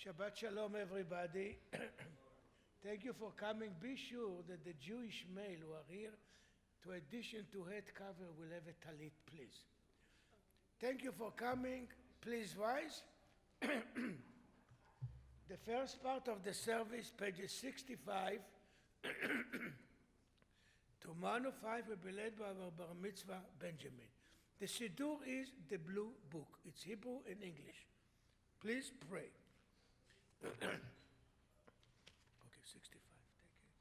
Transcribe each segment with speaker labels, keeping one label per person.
Speaker 1: Shabbat Shalom, everybody. Thank you for coming. Be sure that the Jewish male who are here, to addition to head cover, will have a talit, please. Thank you for coming. Please rise. The first part of the service, pages 65 to 105, will be led by our bar mitzvah, Benjamin. The Siddur is the blue book. It's Hebrew and English. Please pray. Okay, 65, take it.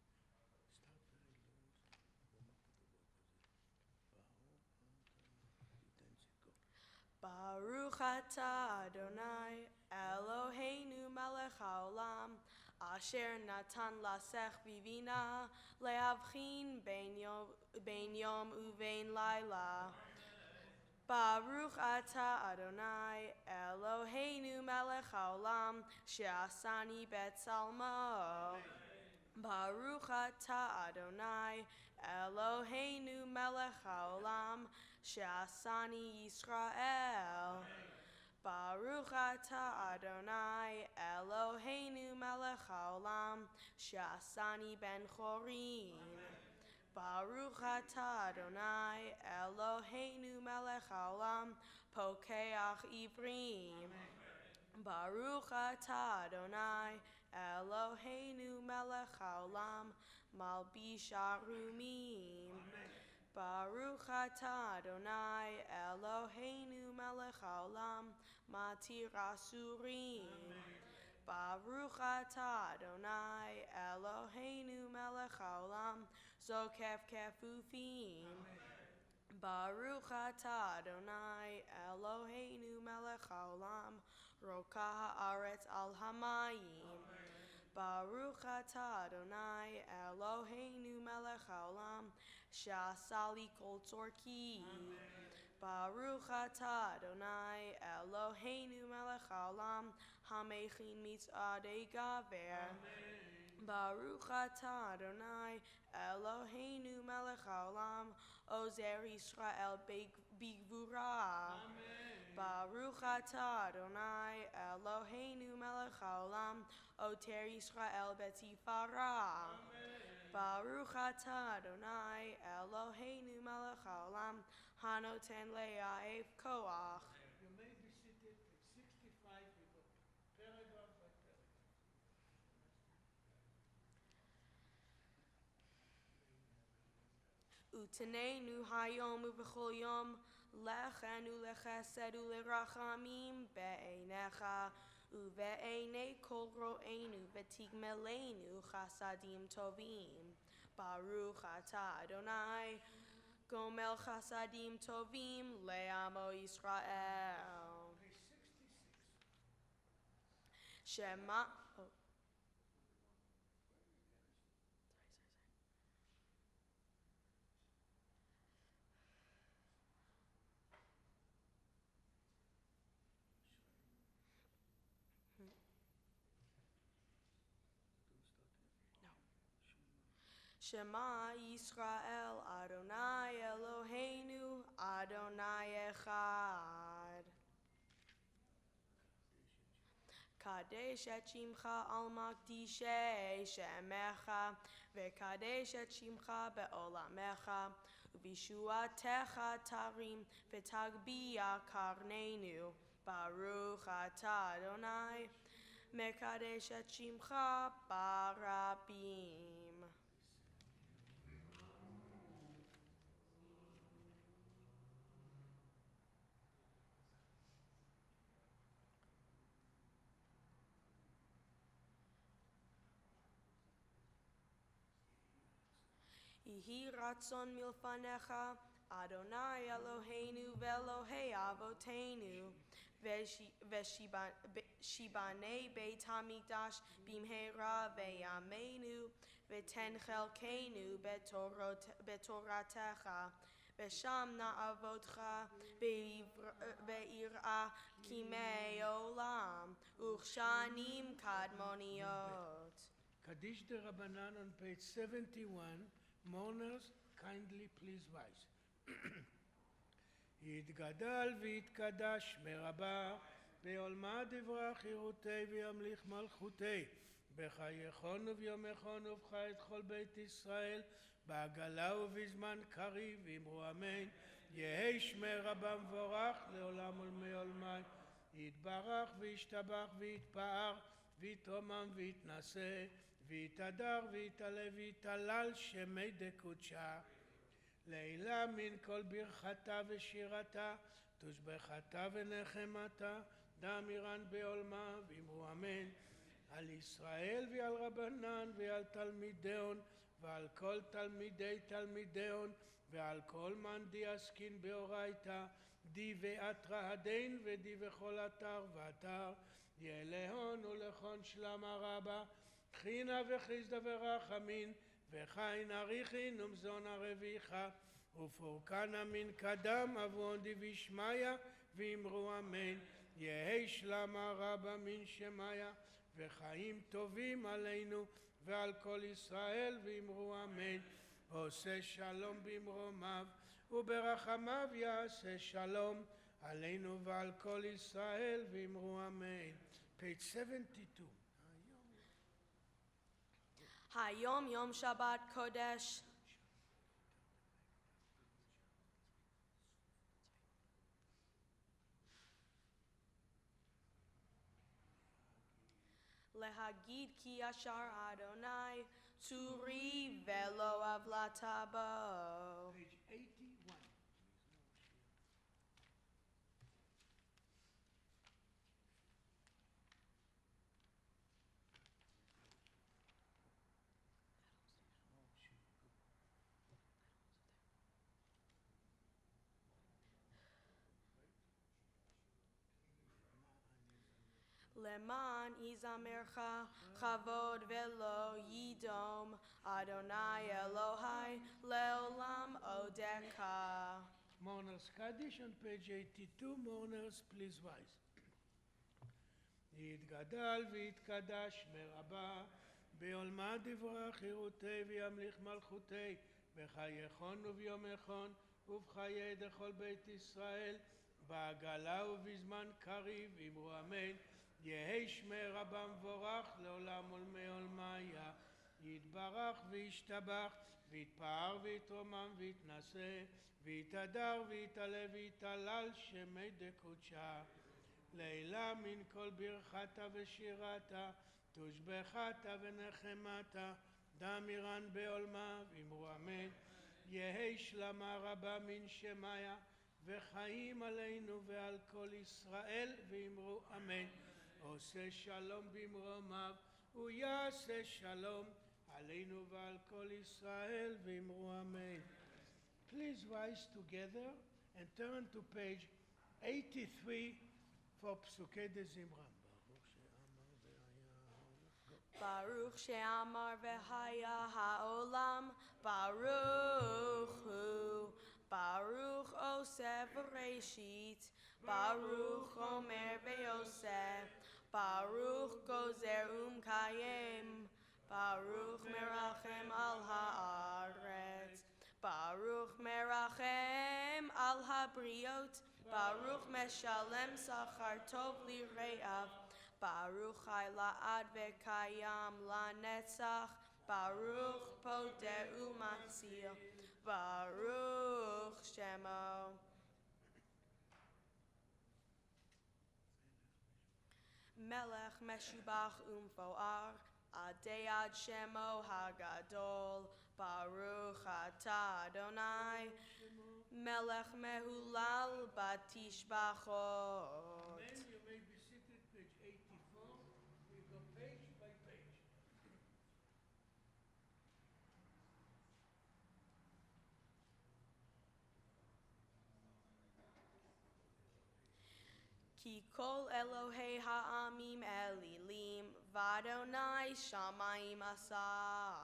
Speaker 1: Start very loose. Go.
Speaker 2: Baruch atah Adonai Eloheinu melech haolam asher natan lasech bivina lehavchin bein yom uvein laila. Baruch atah Adonai Eloheinu melech haolam she'asani betzalmo. Baruch atah Adonai Eloheinu melech haolam she'asani Yisrael. Baruch atah Adonai Eloheinu melech haolam she'asani ben chorin. Baruch atah Adonai Eloheinu melech haolam pokeach ivrim. Baruch atah Adonai Eloheinu melech haolam malbish arumim. Baruch atah Adonai Eloheinu melech haolam matir asurim. Baruch atah Adonai Eloheinu melech haolam zokef kefufim. Baruch atah Adonai Eloheinu melech haolam rokah haaretz al hamayim. Baruch atah Adonai Eloheinu melech haolam she'asali kol tzorki. Baruch atah Adonai Eloheinu melech haolam hamechin mitzadei gaver. Baruch atah Adonai Eloheinu melech haolam ozer Yisrael bigvura. Baruch atah Adonai Eloheinu melech haolam oter Yisrael betifara. Baruch atah Adonai Eloheinu melech haolam hanoten le'aef koach.
Speaker 1: You may be seated at 65 with paragraph by paragraph.
Speaker 2: Utenenu hayom ubechol yom lechenu lechesed ulerachamim be'einecha uve'einei kol ro'enu v'tigmelenu chasadim tovim. Baruch atah Adonai gomel chasadim tovim le'amo Yisrael.
Speaker 1: Page 66.
Speaker 2: Shema. Oh. Shema Yisrael Adonai Eloheinu Adonai Echad. Kadesh et shimcha al makdishei shemecha vekadesh et shimcha be'olamecha uvishuatecha tarim v'tagbia karnenu. Baruch atah Adonai mekadesh et shimcha barabim. Yehi ratzon milfanecha, Adonai Eloheinu ve'Elohei avotenu, v'shibanei beit hamikdash bimheira ve'yameinu, v'ten chelkeinu betoratecha, v'sham na'avotcha ve'ira kimei olam, uchshanim kadmoniot.
Speaker 1: Kaddish de Rabbanan on page 71. Mourners, kindly please rise. יתגדל ויתקדש מרבה בעולמה דברה חירותי וימליך מלכותי, בחייכון וביומכון ובחית כל בית ישראל, בעגלה ובזמן קריב, ואמרו אמן. יהי שמי רבה מבורך לעולם ולמי עולמי, יתברך וישתבח ויתפאר ויתרומם ויתנשא ויתהדר ויתעלה ויתהלל שמי דקודשה. לעילה מן כל ברכתה ושירתה, תושבחתה ונחמתה, דאמירן בעולמה, ואמרו אמן. על ישראל ועל רבנן ועל תלמידיון ועל כל תלמידי תלמידיון ועל כל מאן דיעסקין באורייתא, די ואתרא הדין ודי וכל אתר ואתר, יאלהון ולכון שלמה רבה, חינה וחיסדא ורחמין, וחיין אריכין ומזון הרוויחה, ופורקנה מן קדם אבון דבישמיא, ואמרו אמן. יהי שלמה רבה מן שמיא, וחיים טובים עלינו ועל כל ישראל, ואמרו אמן. עושה שלום במרומיו וברחמיו יעשה שלום עלינו ועל כל ישראל, ואמרו אמן. page 72.
Speaker 2: היום יום שבת קודש. להגיד כי ישר אדוני, צורי ולא עוולתה בו.
Speaker 1: page 81.
Speaker 2: למען יזמרך כבוד ולא ידום, אדוני אלוהי לעולם עודך.
Speaker 1: Mourners Kaddish on page 82. Mourners, please rise. יתגדל ויתקדש מרבה, בעולמה דברה חירותי וימליך מלכותי, בחייכון וביומכון ובחיי דכל בית ישראל, בעגלה ובזמן קריב, אמרו אמן. יהי שמי רבה מבורך לעולם ולמי עולמיה, יתברך וישתבח ויתפאר ויתרומם ויתנשא ויתהדר ויתעלה ויתהלל שמי דקודשה. לעילה מן כל ברכתה ושירתה, תושבחתה ונחמתה, דאמירן בעולמה, ואמרו אמן. יהי שלמה רבה מן שמיא, וחיים עלינו ועל כל ישראל, ואמרו אמן. עושה שלום במרומיו ויעשה שלום עלינו ועל כל ישראל, ואמרו אמן. Please rise together and turn to page 83 for פסוקי דזמרה.
Speaker 2: ברוך שאמר והיה העולם, ברוך הוא, ברוך עושה בראשית, ברוך אומר ועושה, ברוך גוזר ומקיים, ברוך מרחם על הארץ, ברוך מרחם על הבריות, ברוך משלם שכר טוב לרעיו, ברוך חי לעד וקיים לנצח, ברוך פודה ומציל, ברוך שמו. מלך משובח ומפואר, עדי עד שמו הגדול, ברוך אתה אדוני, מלך מהולל בתשבחות.
Speaker 1: Amen. You may be seated, page 84. We go page by page.
Speaker 2: כי כל אלוהי העמים אלילים, ואדוני שמיים עשה.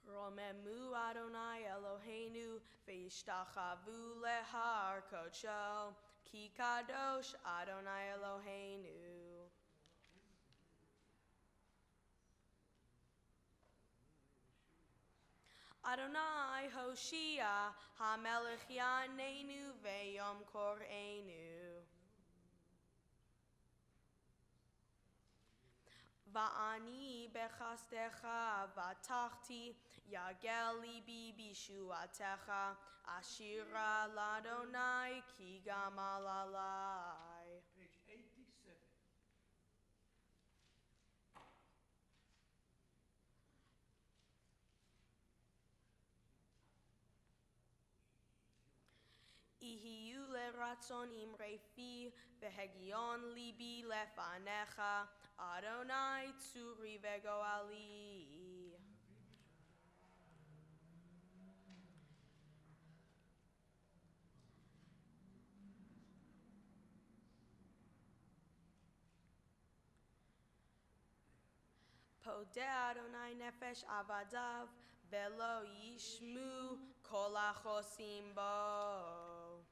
Speaker 2: רוממו אדוני אלוהינו, וישתחוו להר קודשו, כי קדוש אדוני אלוהינו. Adonai Hoshia, HaMelech Yaneinu Veyom Kor'enu. Va'ani bechastecha vatachti yagel libi bishuatecha ashira ladonai ki gamal alai.
Speaker 1: Page 87.
Speaker 2: Ihiyu leratzon imrei fi vehegion libi lefanecha Adonai tzuri vegoali. Podeh Adonai nefesh avadav velo yishmu kol achosim bo.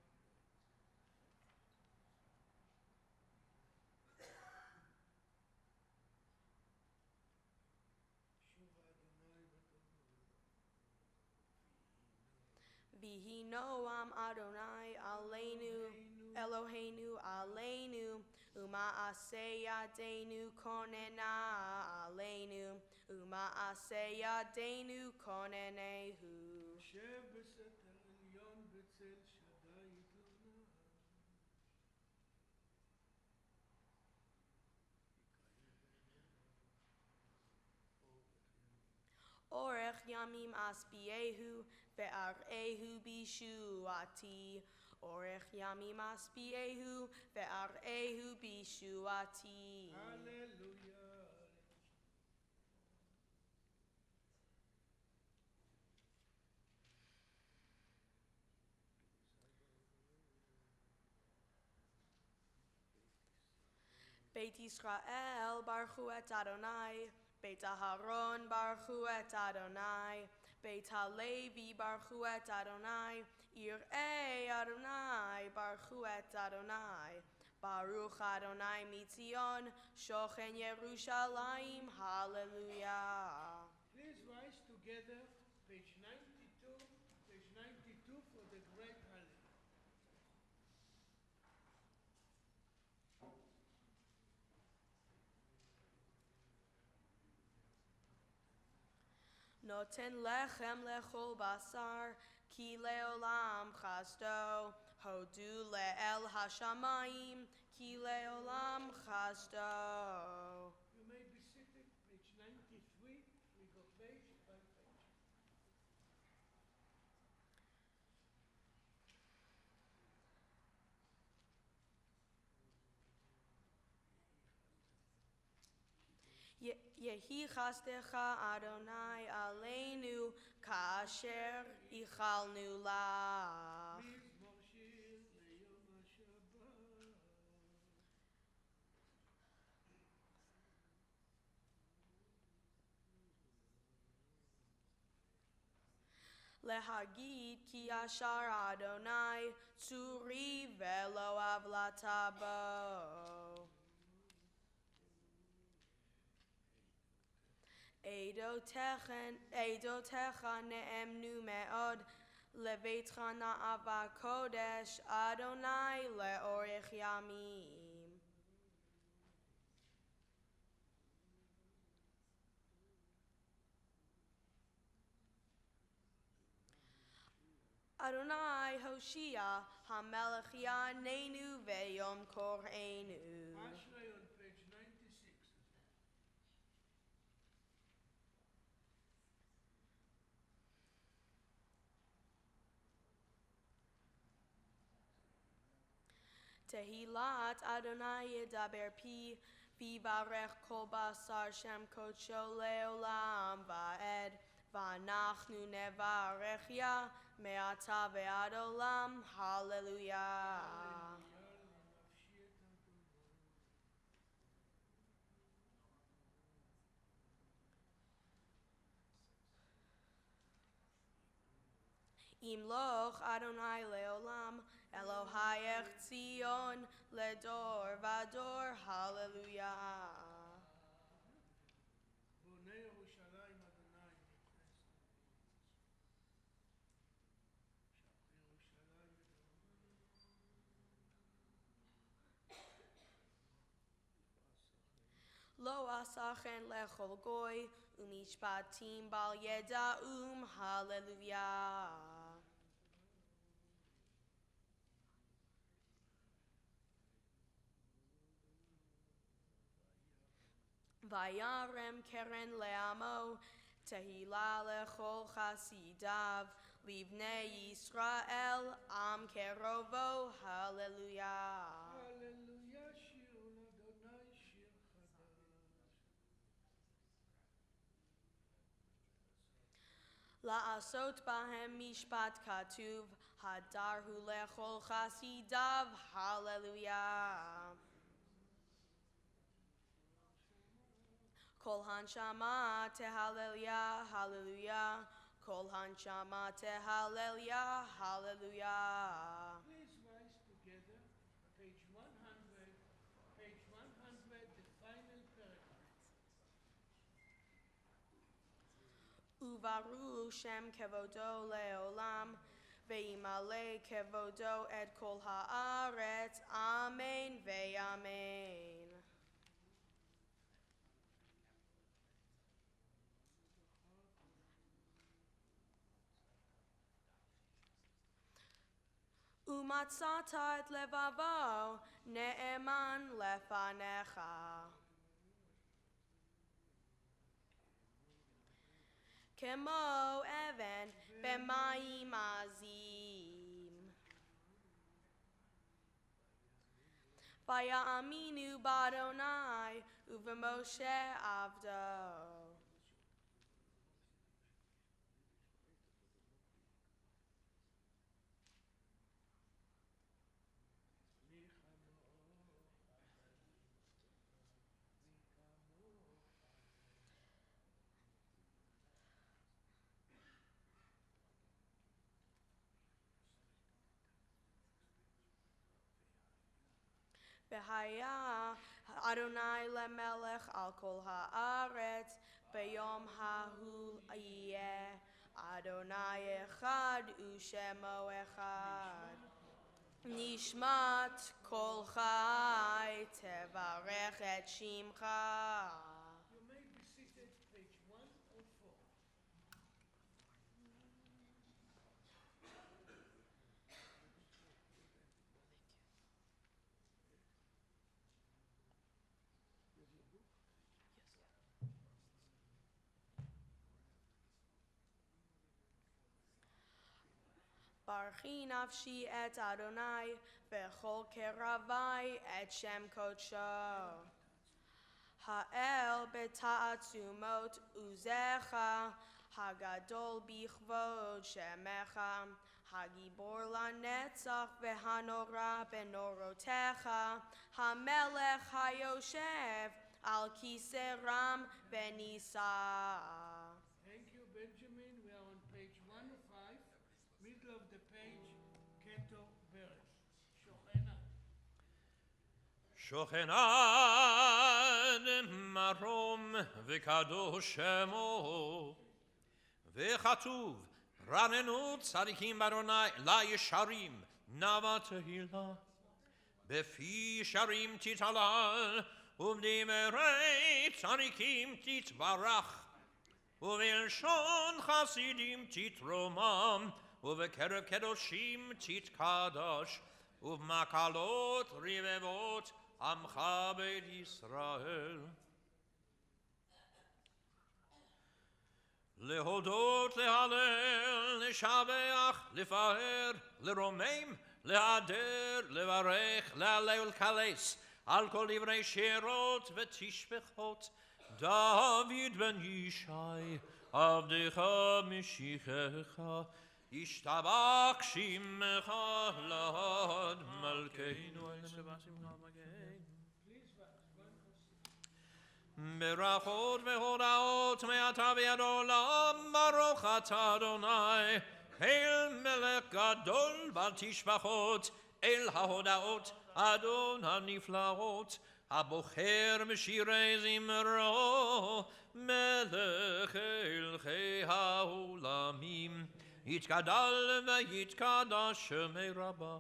Speaker 2: Vihi noam Adonai aleinu, Eloheinu aleinu, uma'aseh yadeinu konena aleinu, uma'aseh yadeinu konenehu.
Speaker 1: יושב בסתר עליון בצל שדי יתלונה.
Speaker 2: Orech yamim aspiehu ve'arehu bishuati. Orech yamim aspiehu ve'arehu bishuati.
Speaker 1: הללויה.
Speaker 2: Beit Yisrael baruchu et Adonai. Beit Aharon baruchu et Adonai. Beit HaLevi baruchu et Adonai. Yir'ei Adonai baruchu et Adonai. Baruch Adonai mitzion, shochen Yerushalayim, hallelujah.
Speaker 1: Please rise together, page 92 for the great Hallel.
Speaker 2: Noten lechem lechol basar, ki leolam chasdo. Hodu le'el hashamayim, ki leolam chasdo.
Speaker 1: You may be seated, page 93, we go page by page.
Speaker 2: Yehi chasdecha Adonai aleinu, kasher ichalnu lach.
Speaker 1: מזמור שיר ליום השבת.
Speaker 2: Lehagid ki yashar Adonai, tzuri velo avlatabo. Eidotecha ne'emnu me'od, leveitcha na'ava kodesh, Adonai le'orech yamim. Adonai Hoshia, HaMelech Yaneinu Veyom Kor'enu.
Speaker 1: Ashrei on page 96.
Speaker 2: Tehilat Adonai yedaber pi, vivarech kol basar shem kodsho leolam va'ed, va'anachnu nevarech ya, me'ata ve'ad olam, hallelujah. Imloch Adonai leolam, Elohayech Tzion, ledor vador, hallelujah.
Speaker 1: בונה ירושלים אדוני נתרס.
Speaker 2: lo asachen lechol goy, umishpatim bal yeda hallelujah. Vayarem keren leamo, tehila lechol chasidav, livnei Yisrael, am kerovo, hallelujah.
Speaker 1: Hallelujah, shir l'Adonai shir chadash.
Speaker 2: La'asot bahem mishpat katuv, hadarhu lechol chasidav, hallelujah. Kol hanshama tehallelujah, hallelujah. Kol hanshama tehallelujah, hallelujah.
Speaker 1: Please rise together, page 100, the final paragraph.
Speaker 2: Uvaru Shem kevodo leolam, ve'imale kevodo et kol haaretz, amen ve'amen. Umatzata et levavo, ne'eman lefanecha. Kemo even b'mayim azim. Vaya'aminu b'Adonai u'v'Moshe avdo. V'haya Adonai lemelech al kol haaretz, b'yom hahu yeh Adonai echad u'shemo echad. Nishmat kol chai tevarech et shimcha.
Speaker 1: You may be seated, page 104.
Speaker 2: Barchi nafshi et Adonai, v'chol keravai et shem kodsho. Ha'el beta'atzumot uzecha, hagadol bichvod shemecha, hagibor lanetzach v'hanora benorotecha, hamelech hayoshev al kiseram benisa.
Speaker 1: Thank you, Benjamin. We are on page 105, middle of the page, Keto Beres. Shochena.
Speaker 3: שוכנן מרום וקדוש שמו וכתוב רננו צדיקים באדוני לישרים נאווה תהילה בפי שרים תתהלל ובדברי צדיקים תתברך ובלשון חסידים תתרומם ובקרב קדושים תתקדש ובמקלות רבבות עמך בית ישראל. להודות, להלל, לשבח, לפאר, לרומם, להדר, לברך, להלל ולקלס, על כל דברי שירות ותשבחות. דוד בן ישי, עבדך משיחך, ישתבח שמך לעד מלכנו אל שבח שמך מגן. ברכות והודעות מעתה ועד עולם ברוך אתה אדוני אל מלך גדול בתשבחות אל ההודעות אדון הנפלאות הבוחר בשירי זמרו מלך אלכי העולמים יתגדל ויתקדש שמי רבה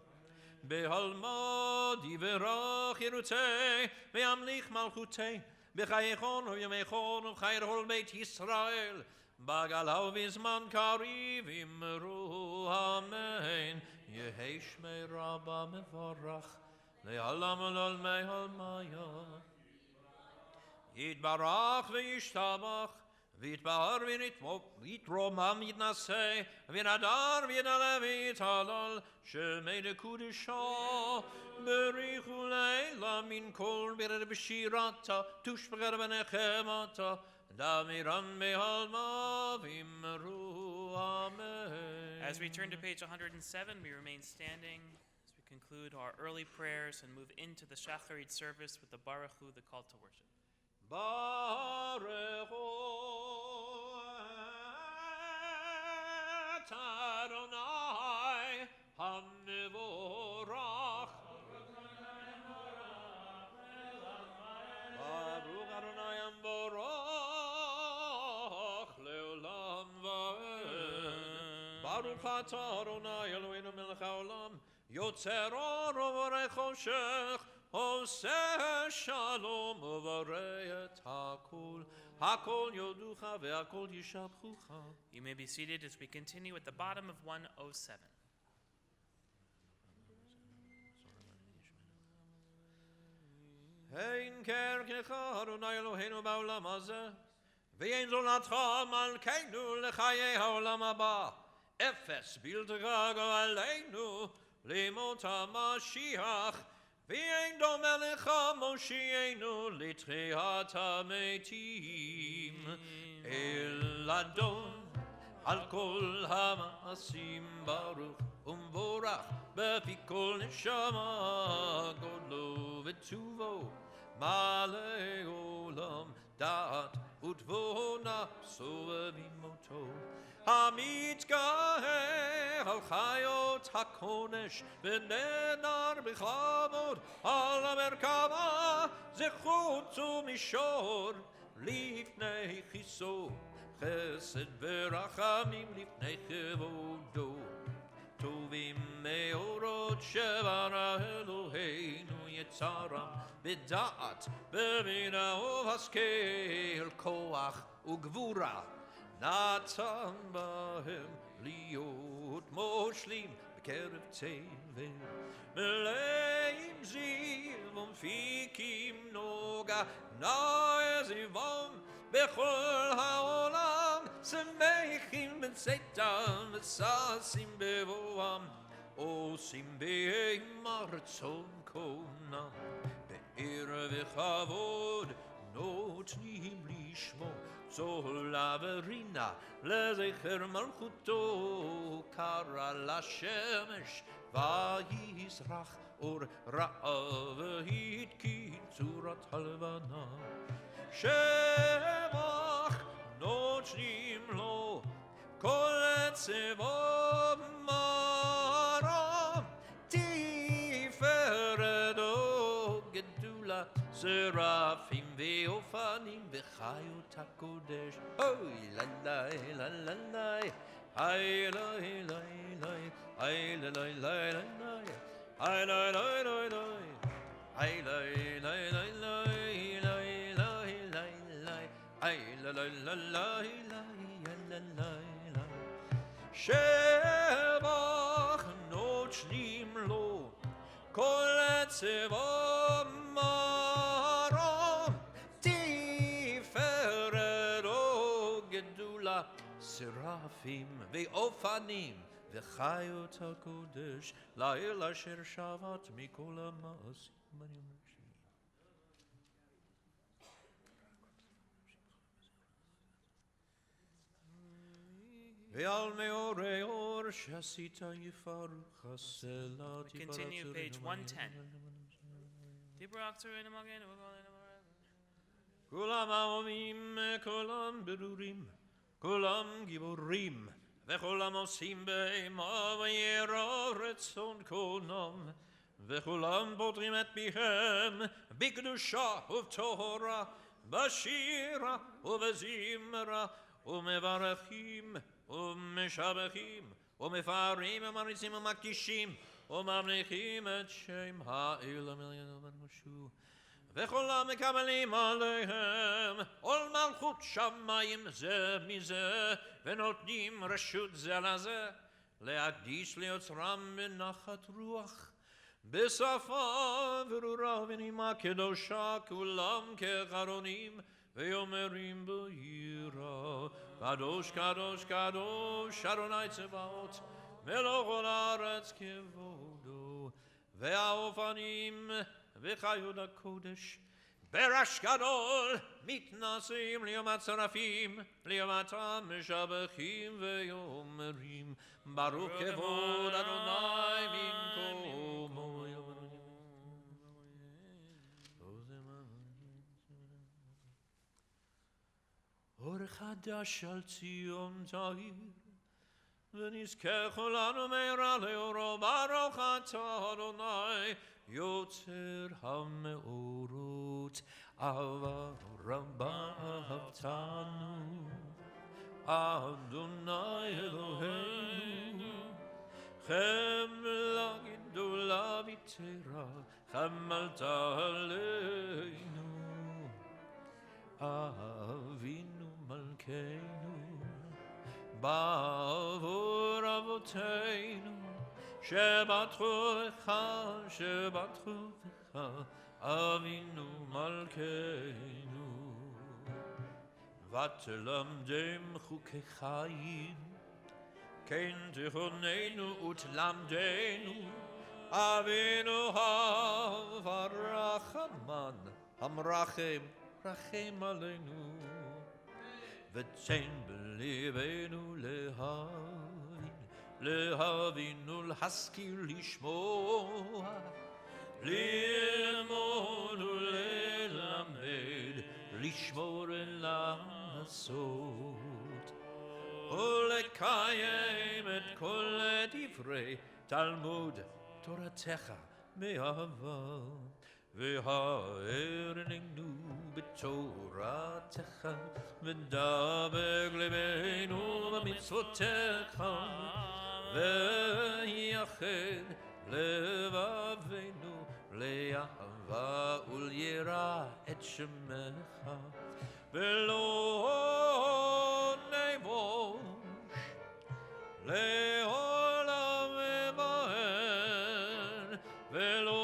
Speaker 3: בהלמוד יברך ירוצה וימליך מלכותי בחייכון ובימיכון ובחיי כל בית ישראל, בגלה ובזמן קריב אמרו אמן. יהי שמי רבה מבורך, לעולם ולעולמי עולמיה. יתברך וישתבח, ויתבהר ויתרומם ויתנשא, ויתהדר ויתעלה ויתהלל, שמי דקודשו בריחו לילה מן כל בירר בשירתה, תושבחר בנחמתה, דמירן בעלמה ואמרו אמן.
Speaker 4: As we turn to page 107, we remain standing as we conclude our early prayers and move into the Shacharit service with the Baruch Hu, the call to worship.
Speaker 3: Baruch et Adonai HaMevorach. Baruch Adonai HaMevorach leolam va'ed. Baruch atah Adonai Eloheinu melech haolam, yotzer or uvorei choshech, עושה שלום וברא את הכל, הכל יודוך והכל ישבחוך.
Speaker 4: You may be seated as we continue at the bottom of 107.
Speaker 3: אין כרך אדוני אלוהינו בעולם הזה, ואין זולתך מלכנו לחיי העולם הבא. אפס בלתי גואלנו לימות המשיח, ואין דומה לך מושיענו לתחיית המתים. אל אדון על כל המעשים ברוך ומבורך בפי כל נשמה, גודלו וטובו מלא עולם דעת ותבונה סובבים אותו. המתגאה על חיות הקודש ונענר בכבוד על המרכבה, זכות ומישור לפני כיסו, חסד ורחמים לפני כבודו. טובים מאורות שברא אלוהינו יצרם בדעת בבינה ובהשכל, כוח וגבורה נתן בהם להיות מושלים בקרב צבא, מלאים זיו ומפיקים נוגה נעזבם בכל העולם, שמחים בצאתם וששים בבואם, עושים בהם רצון קונם, בעיר וכבוד נותנים לשמו צהלה ורינה לזכר מלכותו. קרא לשמש ויזרח אור רעה והתקין צורת הלבנה. שבח נותנים לו כל צבא מרום, תפארתו גדולה שרפים ואופנים וחיות הקודש. אוי לה לה לה לה לה, היי לה לה לה, היי לה לה לה לה, היי לה לה לה לה, היי לה לה לה לה, היי לה לה לה לה לה. שבח נותנים לו כל צבא מרום, תפארתו גדולה שרפים ואופנים וחיות הקודש, לאל אשר שבת מכל המעשים הנמרשים. ועל מאורי אור שעשית יפרוך הסלע.
Speaker 4: We continue page 110.
Speaker 3: כולם אהובים, כולם ברורים, כולם גיבורים, וכולם עושים בהמה וירא רצון קונם, וכולם פותחים את פיהם בקדושה ובטהרה, בשירה ובזמרה, ומברכים ומשבחים ומפארים ומריצים ומקדישים וממליכים את שם האל המלך ונושו, וכל המקבלים עליהם עול מלכות שמיים זה מזה, ונותנים רשות זה לזה, להקדיש ליוצרם בנחת רוח, בשפה ברורה ונימה קדושה, כולם כחרונים ויאמרים ביראה, קדוש קדוש קדוש אדוני צבאות, מלך כל הארץ כבודו, והאופנים וחיות הקודש ברעש גדול מתנשאים ליום הצרפים, ליום התם משבחים ויאמרים ברוך כבוד אדוני במקומו. אור חדש על ציון תאיר, ונזכה כולנו מהרה לאורו. ברוך אתה אדוני יוצר המאורות, אהבה רבה אהבתנו, אדוני אלוהינו. חמלה גדולה ויתרה חמלת עלינו, אבינו מלכנו בעבור אבותינו, שבטחו לך אבינו מלכנו. ותלמדם חוקי חיים, כן תכוננו ותלמדנו, אבינו הרחמן המרחם רחם עלינו. ותן בלבנו להבין ולהשכיל לשמוע, ללמוד וללמד, לשמור ולעשות, ולקיים את כל דברי תלמוד תורתך באהבה. והערנו בתורתך, ודבק לבנו במצוותיך, ויחד לבבינו לאהבה וליראה את שמך, ולא נבוש לעולם ועד, ולא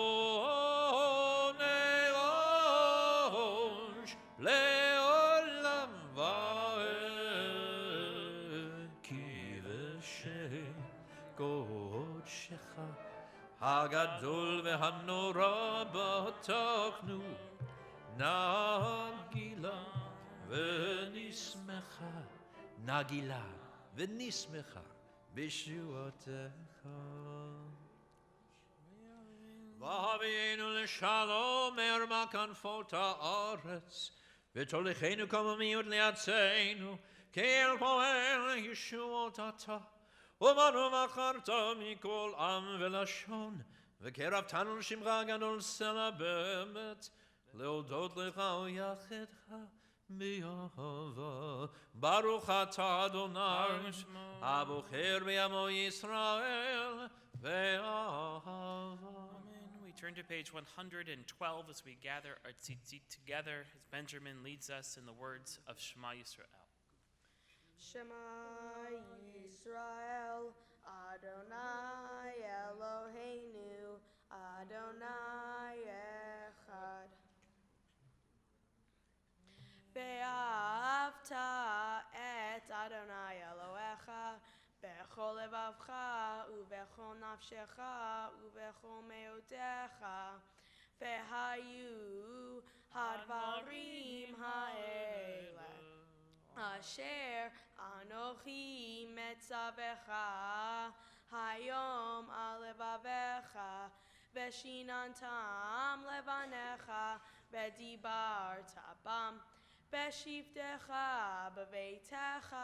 Speaker 3: לעולם ועד, כי בשם קודשך הגדול והנורא בטחנו, נגילה ונשמחה, נגילה ונשמחה בישועתך. והביאנו לשלום מארבע כנפות הארץ, ותוליכנו כממיות לארצנו, כי אל פועל ישועות אתה, ובנו בחרת מכל עם ולשון, וקרבתנו לשמך הגדול סלע באמת, להודות לך ויחדך באהבה. ברוך אתה אדוני הבוחר בעמו ישראל באהבה.
Speaker 4: We turn to page 112 as we gather our tzitzit together as Benjamin leads us in the words of Shema Yisrael.
Speaker 2: Shema Yisrael, Adonai Eloheinu, Adonai Echad. Ve'ahavta et Adonai Elohecha bechol levavcha ubechol nafshecha ubechol meotecha, ve'hayu hadvarim ha'ele asher anochi metzavecha hayom al levavecha, ve'shinantam levanecha ve'dibarta bam, בשבתך בביתך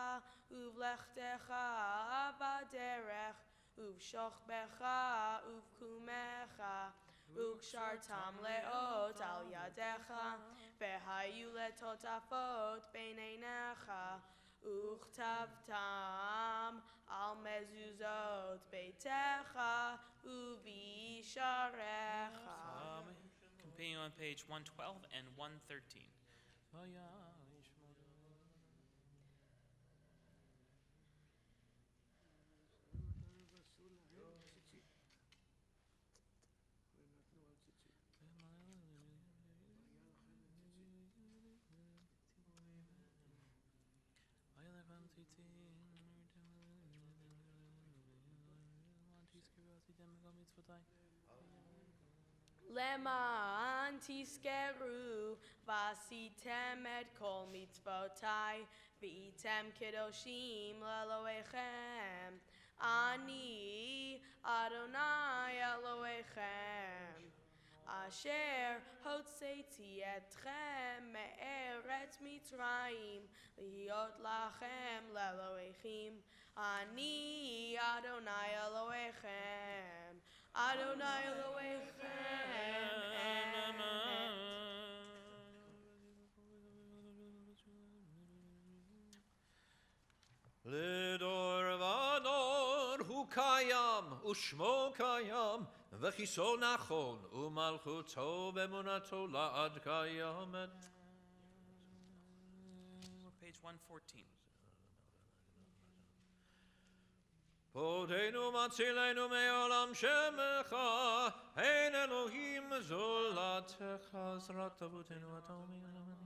Speaker 2: ובלכתך בדרך ובשוכבך ובקומך, וקשרתם לאות על ידיך, והיו לטוטפות בין עיניך, וכתבתם על מזוזות ביתך ובישעריך.
Speaker 4: continue on page 112 and 113.
Speaker 2: למען תזכרו ועשיתם את כל מצוותיי והייתם קדושים לאלוהיכם. אני אדוני אלוהיכם אשר הוצאתי אתכם מארץ מצרים להיות לכם לאלוהים. אני אדוני אלוהיכם. אדוני אלוהיכם
Speaker 3: לדור ודור הוא קיים ושמו קיים וכיסו נכון ומלכותו באמונתו לעד קיימת.
Speaker 4: Page 114.
Speaker 3: פודנו מצילנו מעולם שמך, אין אלוהים זולתך, זרק תבותנו אתה ומעלמנים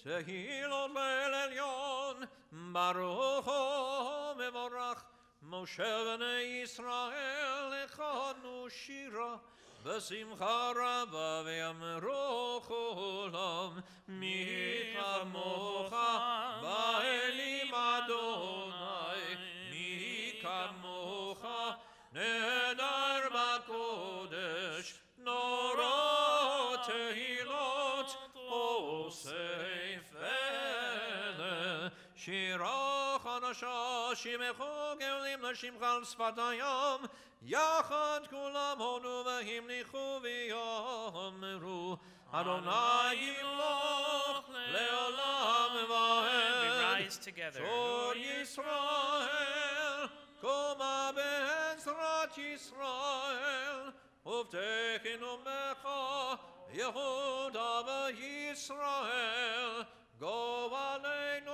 Speaker 3: תהילות לאל עליון, ברוך מבורך, משה בני ישראל לכנו שירה, בשמחה רבה ויאמרו כולם, מי כמוך באלים אדוני, מי כמוך נהדר בקודש, נורות תהילות אוסף אלה, שירה חדשה שמחו גאולים לשמך על שפת הים, יחד כולם הונו והמליכו ויאמרו, אדוני ימלוך לעולם ועד. צור ישראל, קומה בעזרת ישראל, ובטחנו בך יהודה וישראל, גו עלינו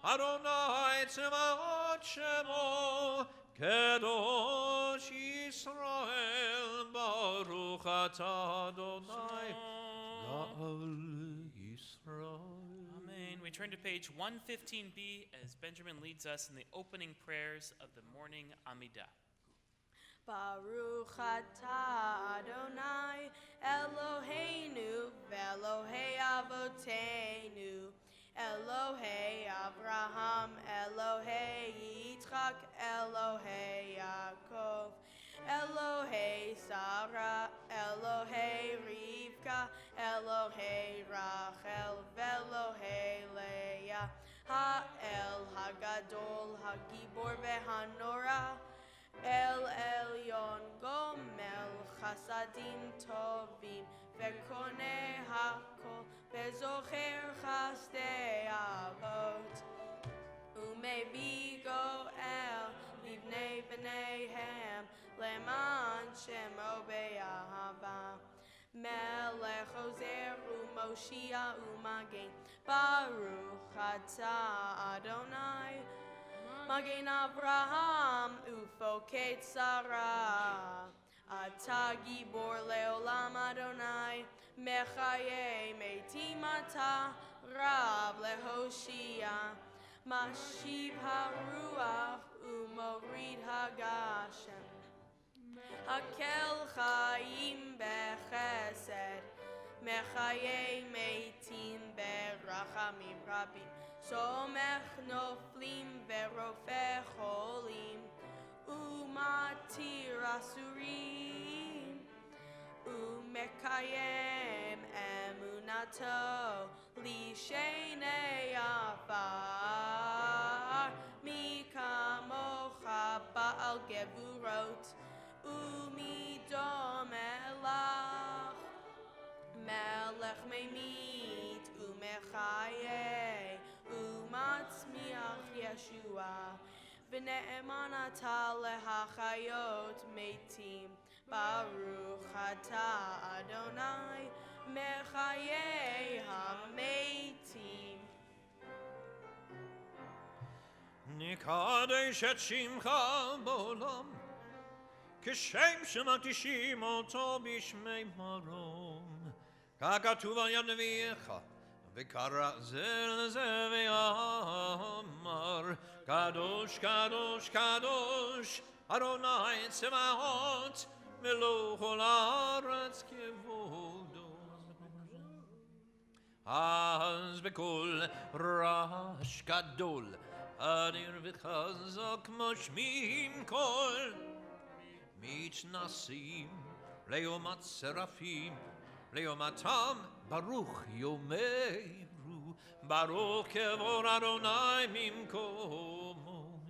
Speaker 3: אדוני צבאות שמו, קדוש ישראל, ברוך אתה אדוני גאל ישראל.
Speaker 4: Amen. We turn to page 115b as Benjamin leads us in the opening prayers of the morning Amidah.
Speaker 2: Baruch atah Adonai Eloheinu ve'Elohei Avoteinu Elohei Abraham Elohei Yitzchak Elohei Yaakov Elohei Sarah Elohei Rivka Elohei Rachel ve'Elohei Leah Ha'el Hagadol Hagibor ve'Hanora El Elyon Gomel Chasadim Tovim Vekone Hakol Bezocher Chasdei Avot Umebi Goel Livnei B'neihem Leman Shemo Be'ahava Melech Ozer Umoshia Umagen Baruch Atah Adonai Magen Avraham Ufoket Sarah Ata Gibor Leolam Adonai Mechaye Metim Ata Rav Lehoshia Mashib HaRuach Umorid HaGashem Hakel Chaim Bechesed Mechaye Metim Berachamim Rabim Somech noflim verofe cholim umatir asurim umekayem emunato lishenei afar mikamocha ba'al gevurot umidom elach melech memit umechayeh Umatzmiach Yeshua. V'ne'emanata lehachayot metim. Baruch atah Adonai mechayei hametim.
Speaker 3: נקדש את שמך בעולם, כשם שמקדישים אותו בשמי מרום. כך כתוב על יד נביאך, וקרא זה לזה ואמר, קדוש קדוש קדוש אדוני צבאות, מלוא כל הארץ כבודו. אז בקול רעש גדול אדיר וחזק משמיעים קול, מתנסים ליומת שרפים, ליומתם ברוך יאמרו, ברוך כבוד אדוני ממקומו.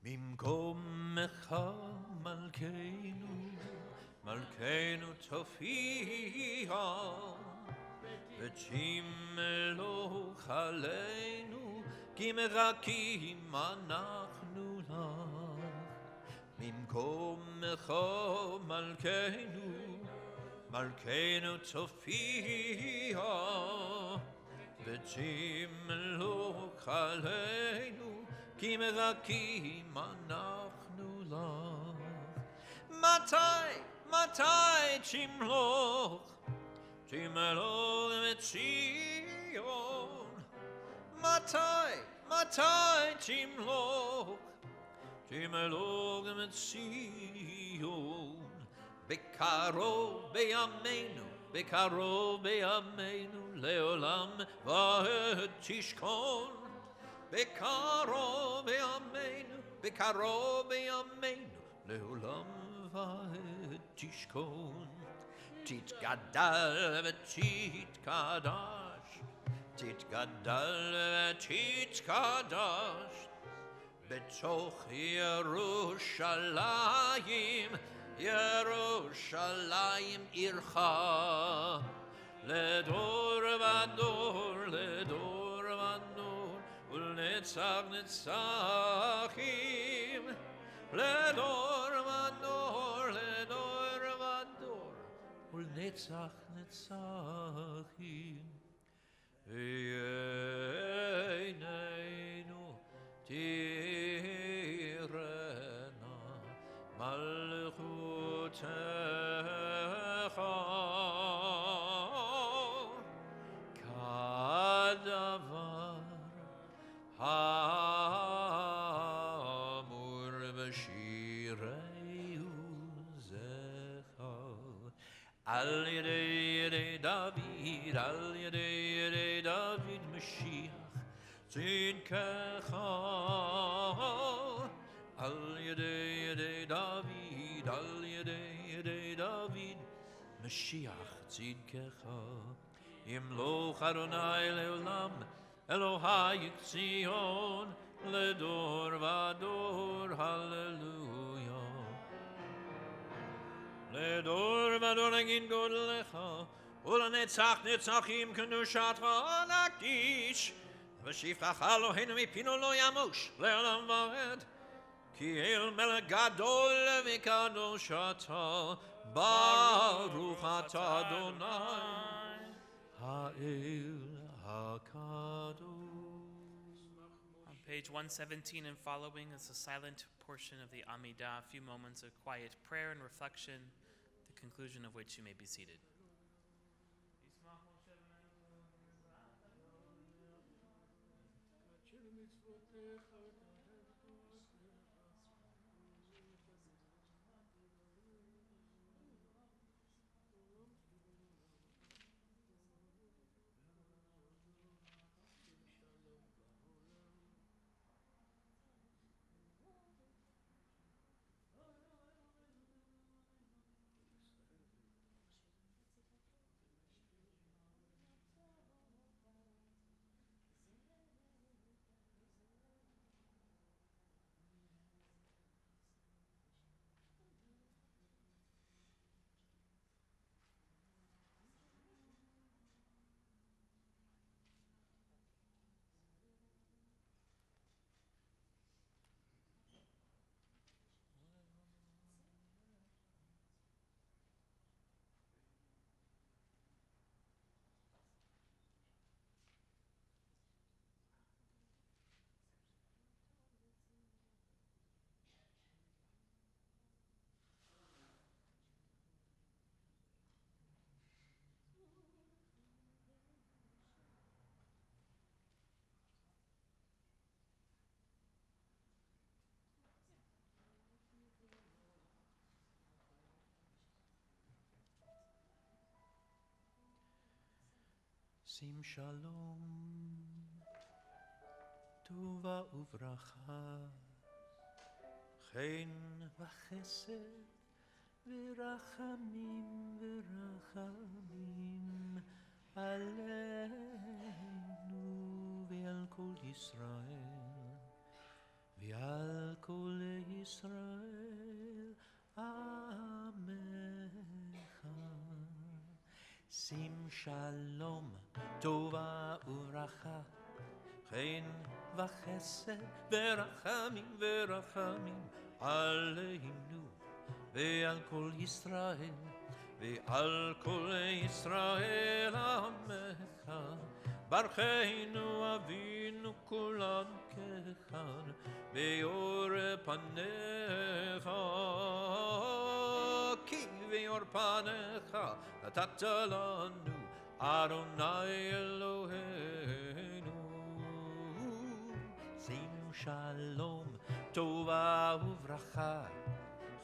Speaker 3: ממקומך מלכנו, מלכנו תופיע, ותמלוך עלינו, כי מחכים אנחנו לך. ממקומך מלכנו, מלכנו תופיע, ותמלוך עלינו, כי מחכים אנחנו לך. מתי תמלוך, תמלוך מציון? מתי תמלוך, תמלוך מציון? בקרוב בימינו, בקרוב בימינו, לעולם ועד תשכון. בקרוב בימינו, בקרוב בימינו, לעולם ועד תשכון. תתגדל ותתקדש, תתגדל ותתקדש, בתוך ירושלים, ירושלים עירך, לדור ודור, לדור ודור, ולנצח נצחים, לדור ודור, לדור ודור, ולנצח נצחים. עינינו תראנה מלכותך, כדבר האמור בשירי זכר. על ידי דוד, על ידי דוד משיח צדקך. על ידי דוד, על ידי דוד משיח צדקך. ימלוך אדוני לעולם, אלוהי ציון לדור ודור. הללויה. לדור ודור נגיד גודלך, ולנצח נצחים קדושתך נקדיש. ושפחך אלוהינו מפינו לא ימוש לעולם ועד, כי אל מלך גדול וקדוש אתה, ברוך אתה אדוני האל הקדוש.
Speaker 4: On page 117 and following is the silent portion of the Amidah, a few moments of quiet prayer and reflection, the conclusion of which you may be seated.
Speaker 3: שים שלום, טובה וברכה, חן וחסד ורחמים ורחמים עלינו ועל כל ישראל ועל כל ישראל עמך. שים שלום, טובה וברכה, חן וחסד ורחמים ורחמים עלינו ועל כל ישראל ועל כל ישראל עמך. ברכנו אבינו כולם כאחד באור פניך, כי באור פניך נתת לנו אדוני אלוהינו. שימו שלום, טובה וברכה,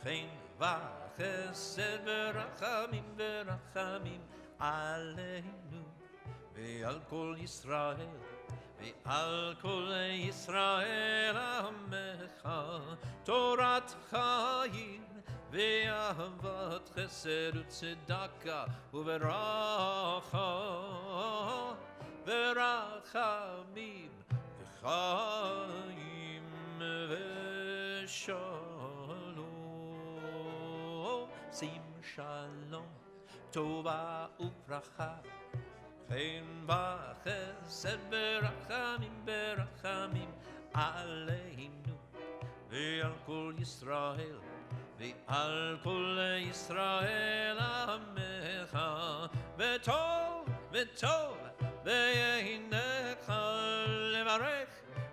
Speaker 3: חן וחסד ורחמים ורחמים עלינו ועל כל ישראל ועל כל ישראל עמך. תורת חיים ואהבת חסד וצדקה וברכה ורחמים וחיים ושלום. שים שלום, טובה וברכה, חן וחסד ורחמים ורחמים עלינו ועל כל ישראל ועל כל ישראל עמך. וטוב וטוב ויהנך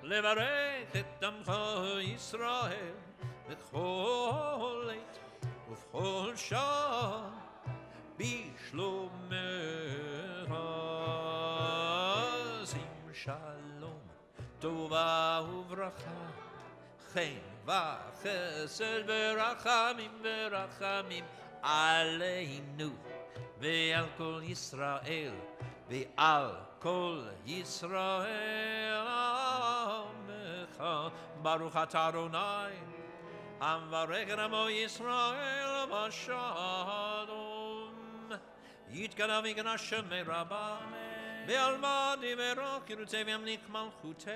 Speaker 3: לברך את עמך ישראל בכל עת ובכל שעה בשלומך. שים שלום, טובה וברכה, חן וחסד ורחמים ורחמים עלינו ועל כל ישראל ועל כל ישראל עמך. ברוך אתה אדוני המברך את עמו ישראל בשלום. יתגלה ויגנה שמי רבה ועלמא דברו כרוצה וימליך מלכותי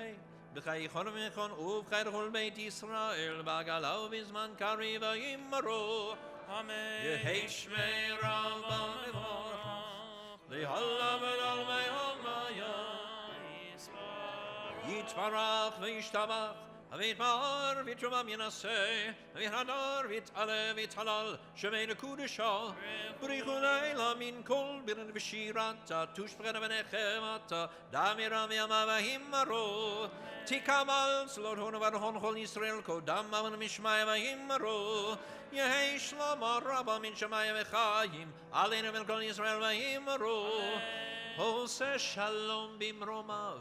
Speaker 3: בחיי כל וכל ובחיי כל בית ישראל בעגלה ובזמן קריב ויאמרו
Speaker 4: Amen.
Speaker 3: יהי שמי רבה מבורך להלה ולעלמי עלמיה יתברך וישתבח ויתפאר ויתרומם ינסה ויתהדר ויתעלה ויתהלל שמי לקודשא. בריחו לילה מן כל בירן ושירתה תושבחנה ונחמתה דמירה וימה ויאמרו תקבל צלות הון וברכון כל ישראל קודם אבן משמעיה ויאמרו יהי שלמה רבה מן שמיים וחיים עלינו ועל כל ישראל ויאמרו עושה שלום במרומיו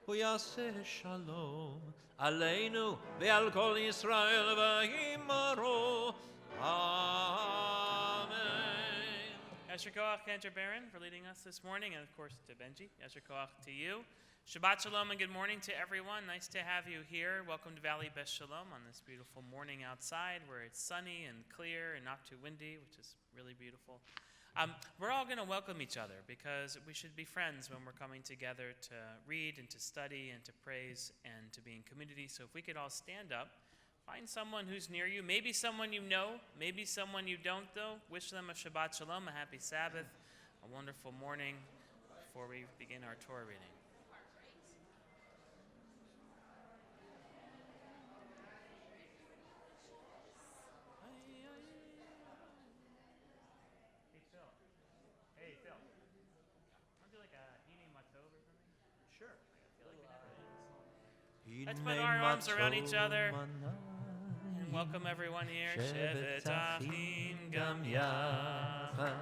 Speaker 3: הוא יעשה שלום עלינו ועל כל ישראל ויאמרו Amen.
Speaker 4: Yasher Koach, Cantor Baron, for leading us this morning, and of course to Benji. Yasher Koach to you. Shabbat Shalom and good morning to everyone. Nice to have you here. Welcome to Valley Beth Shalom on this beautiful morning outside where it's sunny and clear and not too windy, which is really beautiful. We're all going to welcome each other because we should be friends when we're coming together to read and to study and to praise and to be in community. So if we could all stand up, find someone who's near you, maybe someone you know, maybe someone you don't know. Wish them a Shabbat Shalom, a happy Sabbath, a wonderful morning before we begin our Torah reading. Hey Phil, want to do like a Hini Matov or something?
Speaker 3: Sure.
Speaker 4: Let's put our arms around each other and welcome everyone here. Shevet Achim Gam Yachad.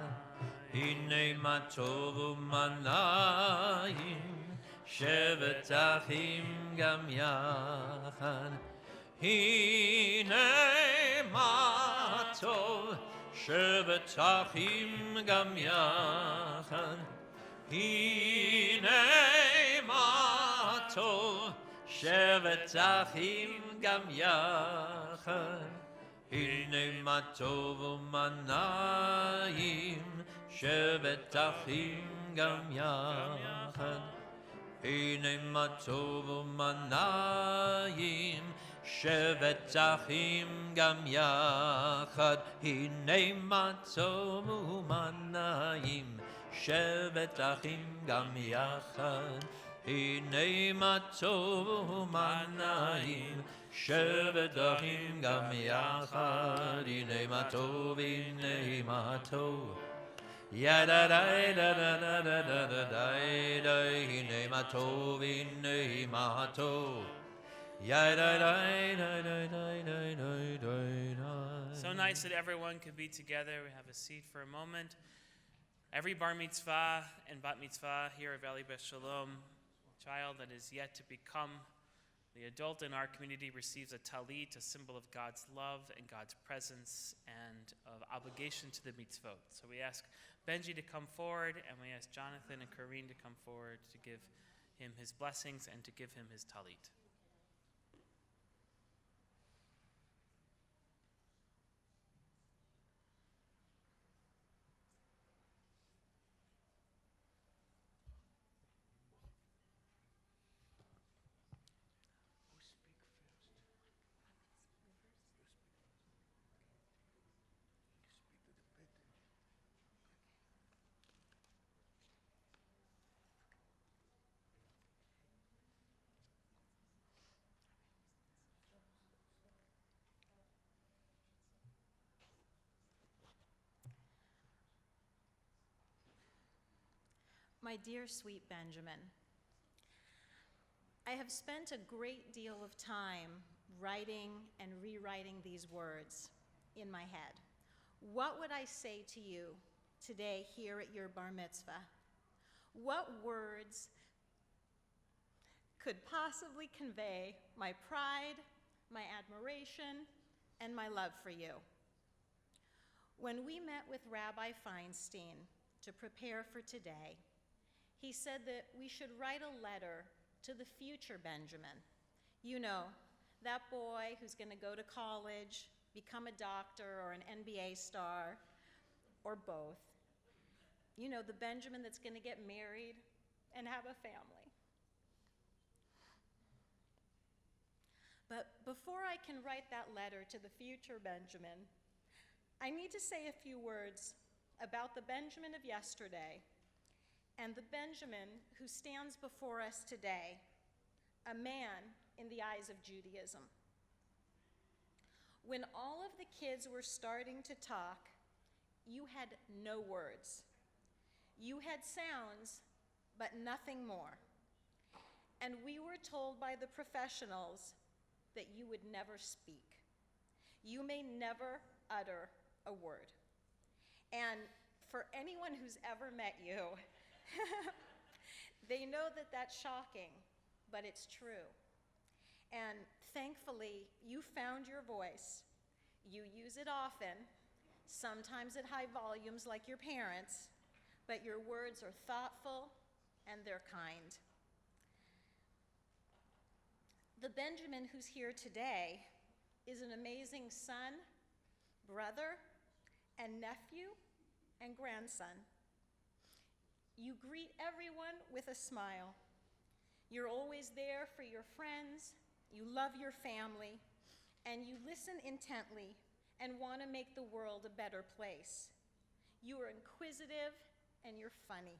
Speaker 3: Hine ma tov u'manayim, Shevet Achim Gam Yachad. Hine ma tov, Shevet Achim Gam Yachad. הנה מה טוב, שבת אחים גם יחד. הנה מה טוב ומה נעים, שבת אחים גם יחד. הנה מה טוב ומה נעים, שבת אחים גם יחד. הנה מה טוב ומה נעים, שבת אחים גם יחד. הנה מה טוב ומה נעים, שבת אחים גם יחד. הנה מה טוב, הנה מה טוב. Ya da da da da da da da da da da. Hine ma tov, hine ma tov. Ya da da da da da da da da.
Speaker 4: So nice that everyone could be together. We have a seat for a moment. Every bar mitzvah and bat mitzvah here at Valley Beth Shalom, child that is yet to become the adult in our community, receives a talit, a symbol of God's love and God's presence and of obligation to the mitzvot. So we ask Benji to come forward, and we ask Jonathan and Karine to come forward to give him his blessings and to give him his talit.
Speaker 5: My dear sweet Benjamin, I have spent a great deal of time writing and rewriting these words in my head. What would I say to you today here at your bar mitzvah? What words could possibly convey my pride, my admiration, and my love for you? When we met with Rabbi Feinstein to prepare for today, he said that we should write a letter to the future Benjamin. You know, that boy who's going to go to college, become a doctor or an NBA star, or both. You know, the Benjamin that's going to get married and have a family. But before I can write that letter to the future Benjamin, I need to say a few words about the Benjamin of yesterday and the Benjamin who stands before us today, a man in the eyes of Judaism. When all of the kids were starting to talk, you had no words. You had sounds, but nothing more. And we were told by the professionals that you would never speak. You may never utter a word. And for anyone who's ever met you, they know that that's shocking, but it's true. And thankfully, you found your voice. You use it often, sometimes at high volumes like your parents, but your words are thoughtful and they're kind. The Benjamin who's here today is an amazing son, brother, and nephew, and grandson. You greet everyone with a smile. You're always there for your friends, you love your family, and you listen intently and want to make the world a better place. You are inquisitive and you're funny.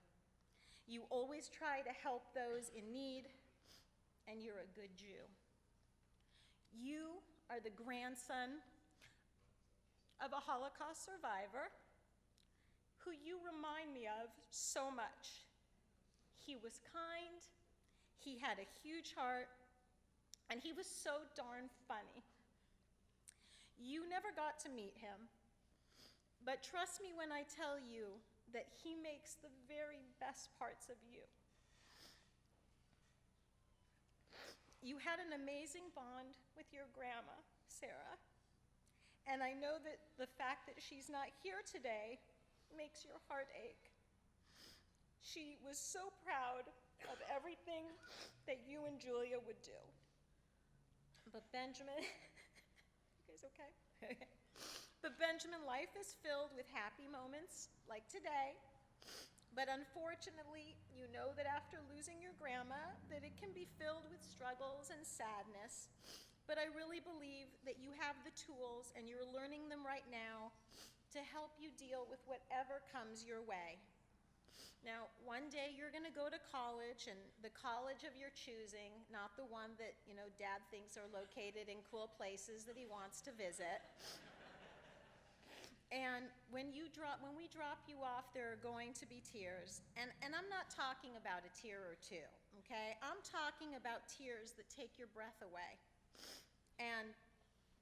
Speaker 5: You always try to help those in need, and you're a good Jew. You are the grandson of a Holocaust survivor who you remind me of so much. He was kind, he had a huge heart, and he was so darn funny. You never got to meet him, but trust me when I tell you that he makes the very best parts of you. You had an amazing bond with your grandma, Sarah, and I know that the fact that she's not here today makes your heart ache. She was so proud of everything that you and Julia would do. But Benjamin, you guys okay? But Benjamin, life is filled with happy moments like today. But unfortunately, you know that after losing your grandma, that it can be filled with struggles and sadness. But I really believe that you have the tools, and you're learning them right now, to help you deal with whatever comes your way. Now, one day you're going to go to college, and the college of your choosing, not the one that, Dad thinks are located in cool places that he wants to visit. And when we drop you off, there are going to be tears. And I'm not talking about a tear or two, okay? I'm talking about tears that take your breath away. And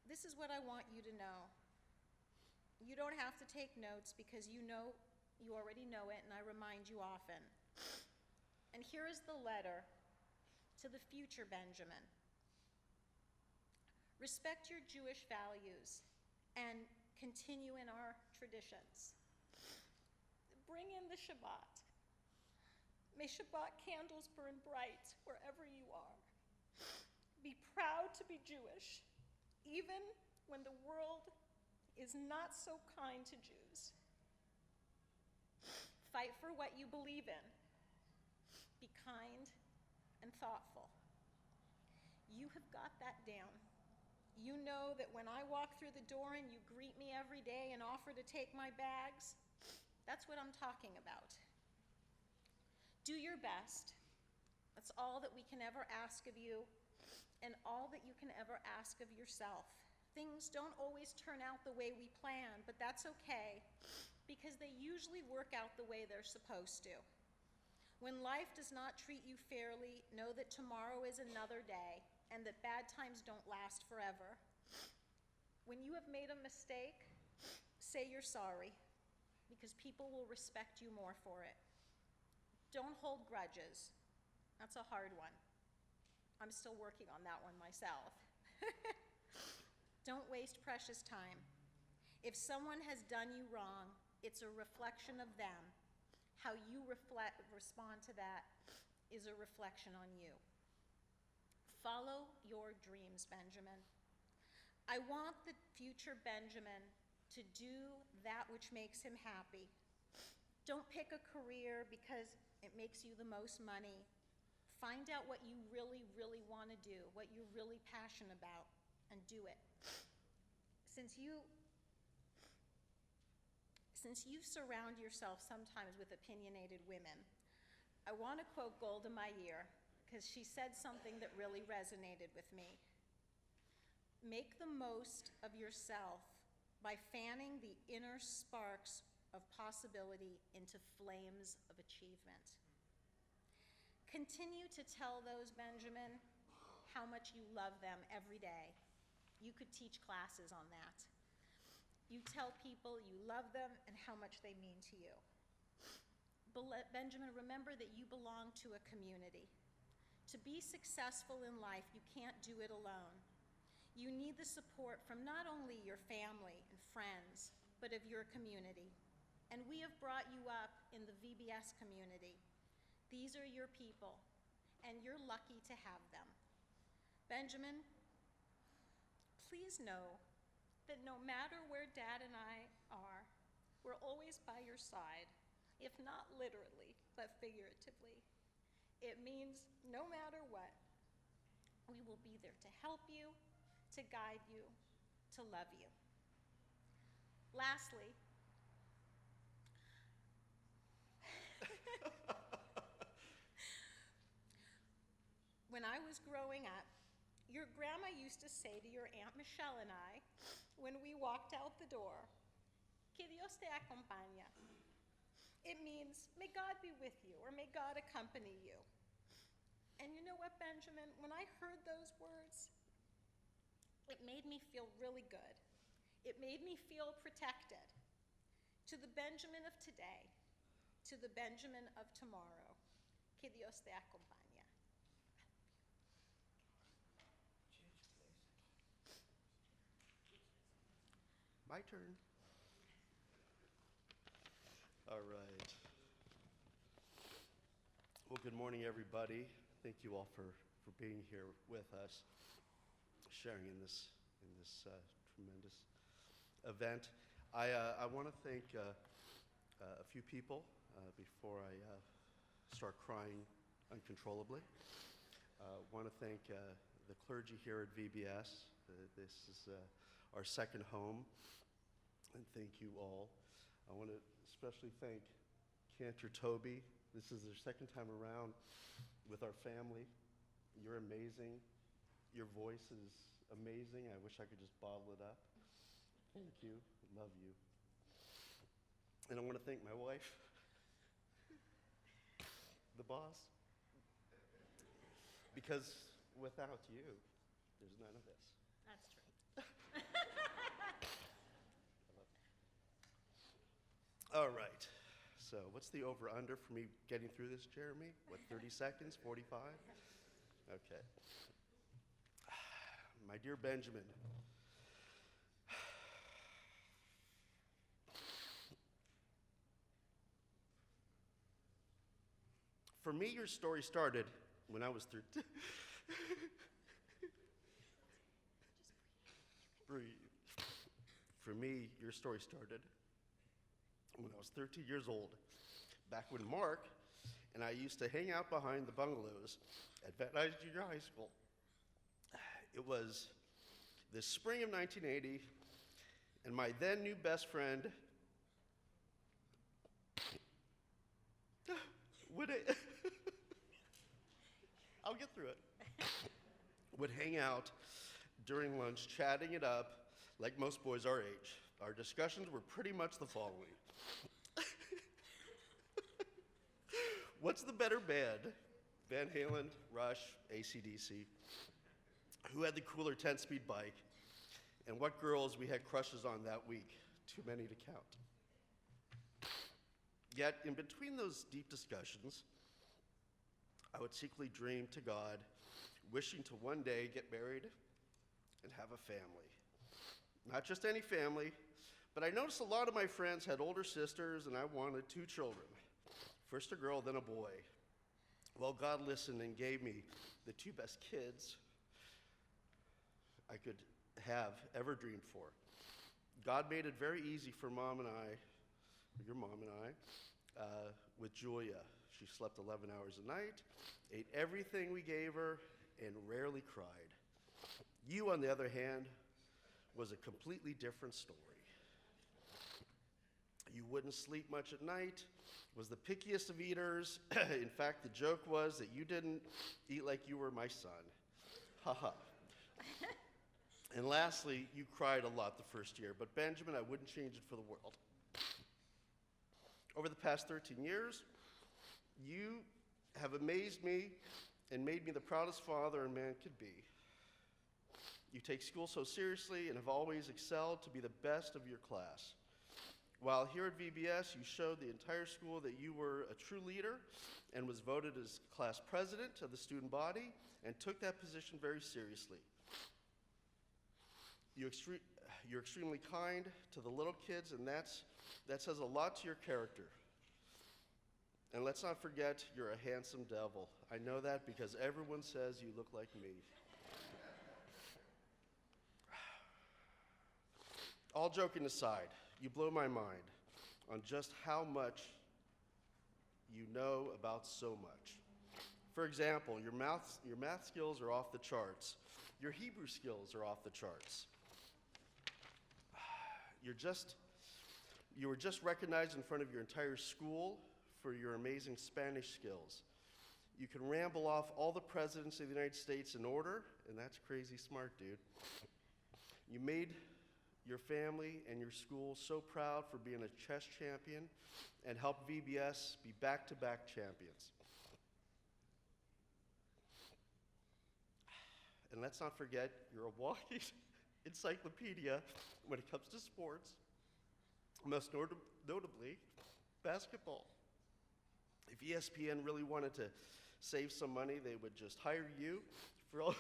Speaker 5: this is what I want you to know. You don't have to take notes because you already know it, and I remind you often. And here is the letter to the future Benjamin. Respect your Jewish values and continue in our traditions. Bring in the Shabbat. May Shabbat candles burn bright wherever you are. Be proud to be Jewish, even when the world is not so kind to Jews. Fight for what you believe in. Be kind and thoughtful. You have got that down. You know that when I walk through the door and you greet me every day and offer to take my bags, that's what I'm talking about. Do your best. That's all that we can ever ask of you, and all that you can ever ask of yourself. Things don't always turn out the way we plan, but that's okay, because they usually work out the way they're supposed to. When life does not treat you fairly, know that tomorrow is another day, and that bad times don't last forever. When you have made a mistake, say you're sorry, because people will respect you more for it. Don't hold grudges. That's a hard one. I'm still working on that one myself. Don't waste precious time. If someone has done you wrong, it's a reflection of them. How you respond to that is a reflection on you. Follow your dreams, Benjamin. I want the future Benjamin to do that which makes him happy. Don't pick a career because it makes you the most money. Find out what you really, really want to do, what you're really passionate about, and do it. Since you surround yourself sometimes with opinionated women, I want to quote Golda Meir, because she said something that really resonated with me. Make the most of yourself by fanning the inner sparks of possibility into flames of achievement. Continue to tell those, Benjamin, how much you love them every day. You could teach classes on that. You tell people you love them and how much they mean to you. Benjamin, remember that you belong to a community. To be successful in life, you can't do it alone. You need the support from not only your family and friends, but of your community. And we have brought you up in the VBS community. These are your people, and you're lucky to have them. Benjamin, please know that no matter where Dad and I are, we're always by your side, if not literally, but figuratively. It means no matter what, we will be there to help you, to guide you, to love you. Lastly, when I was growing up, your grandma used to say to your Aunt Michelle and I, when we walked out the door, "Que Dios te acompañe." It means, may God be with you, or may God accompany you. And you know what, Benjamin? When I heard those words, it made me feel really good. It made me feel protected. To the Benjamin of today, to the Benjamin of tomorrow, que Dios te acompañe.
Speaker 6: My turn. All right. Well, good morning, everybody. Thank you all for being here with us, sharing in this tremendous event. I want to thank a few people before I start crying uncontrollably. I want to thank the clergy here at VBS. This is our second home, and thank you all. I want to especially thank Cantor Toby. This is their second time around with our family. You're amazing. Your voice is amazing. I wish I could just bottle it up. Thank you. Love you. And I want to thank my wife, the boss, because without you, there's none of this.
Speaker 5: That's true.
Speaker 6: All right. So what's the over-under for me getting through this, Jeremy? What, 30 seconds, 45? Okay. My dear Benjamin, for me, your story started when I was 13. Breathe. For me, your story started when I was 13 years old, back when Mark and I used to hang out behind the bungalows at Van Nuys Junior High School. It was the spring of 1980, and my then new best friend would I'll get through it. Would hang out during lunch, chatting it up like most boys our age. Our discussions were pretty much the following. What's the better band? Van Halen, Rush, AC/DC? Who had the cooler 10-speed bike? And what girls we had crushes on that week? Too many to count. Yet, in between those deep discussions, I would secretly dream to God, wishing to one day get married and have a family. Not just any family, but I noticed a lot of my friends had older sisters, and I wanted 2 children. First a girl, then a boy. Well, God listened and gave me the 2 best kids I could have ever dreamed for. God made it very easy for Mom and I, your mom and I, with Julia. She slept 11 hours a night, ate everything we gave her, and rarely cried. You, on the other hand, was a completely different story. You wouldn't sleep much at night, was the pickiest of eaters. In fact, the joke was that you didn't eat like you were my son. Ha ha. And lastly, you cried a lot the first year, but Benjamin, I wouldn't change it for the world. Over the past 13 years, you have amazed me and made me the proudest father a man could be. You take school so seriously and have always excelled to be the best of your class. While here at VBS, you showed the entire school that you were a true leader and was voted as class president of the student body and took that position very seriously. You're extremely kind to the little kids, and that says a lot to your character. And let's not forget, you're a handsome devil. I know that because everyone says you look like me. All joking aside, you blow my mind on just how much you know about so much. For example, your math skills are off the charts. Your Hebrew skills are off the charts. You were just recognized in front of your entire school for your amazing Spanish skills. You can ramble off all the presidents of the United States in order, and that's crazy smart, dude. You made your family and your school so proud for being a chess champion and helped VBS be back-to-back champions. And let's not forget, you're a walking encyclopedia when it comes to sports, most notably basketball. If ESPN really wanted to save some money, they would just hire you for all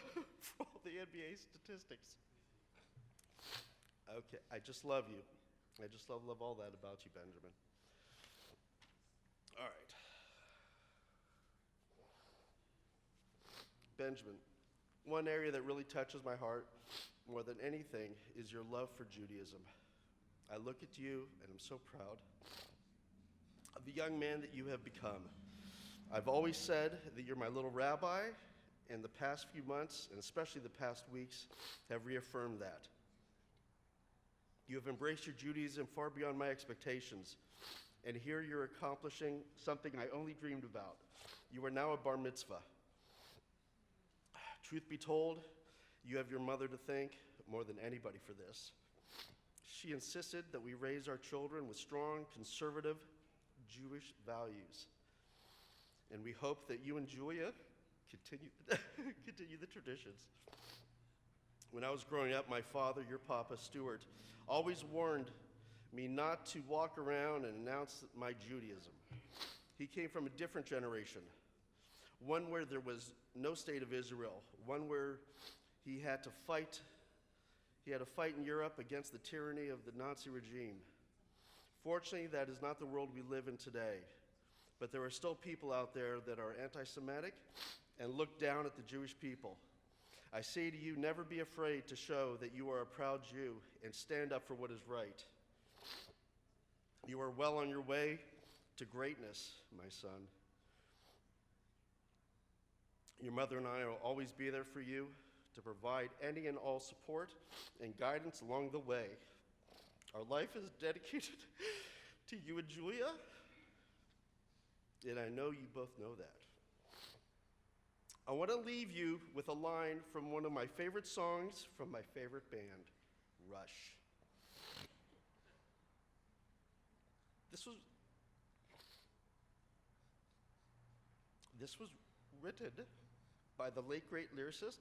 Speaker 6: the NBA statistics. Okay, I just love you. I just love all that about you, Benjamin. All right. Benjamin, one area that really touches my heart more than anything is your love for Judaism. I look at you and I'm so proud of the young man that you have become. I've always said that you're my little rabbi, and the past few months, and especially the past weeks, have reaffirmed that. You have embraced your Judaism far beyond my expectations, and here you're accomplishing something I only dreamed about. You are now a bar mitzvah. Truth be told, you have your mother to thank more than anybody for this. She insisted that we raise our children with strong, conservative Jewish values. And we hope that you and Julia continue the traditions. When I was growing up, my father, your papa, Stuart, always warned me not to walk around and announce my Judaism. He came from a different generation, one where there was no state of Israel, one where he had to fight in Europe against the tyranny of the Nazi regime. Fortunately, that is not the world we live in today, but there are still people out there that are anti-Semitic and look down at the Jewish people. I say to you, never be afraid to show that you are a proud Jew and stand up for what is right. You are well on your way to greatness, my son. Your mother and I will always be there for you to provide any and all support and guidance along the way. Our life is dedicated to you and Julia, and I know you both know that. I want to leave you with a line from one of my favorite songs from my favorite band, Rush. This was written by the late great lyricist,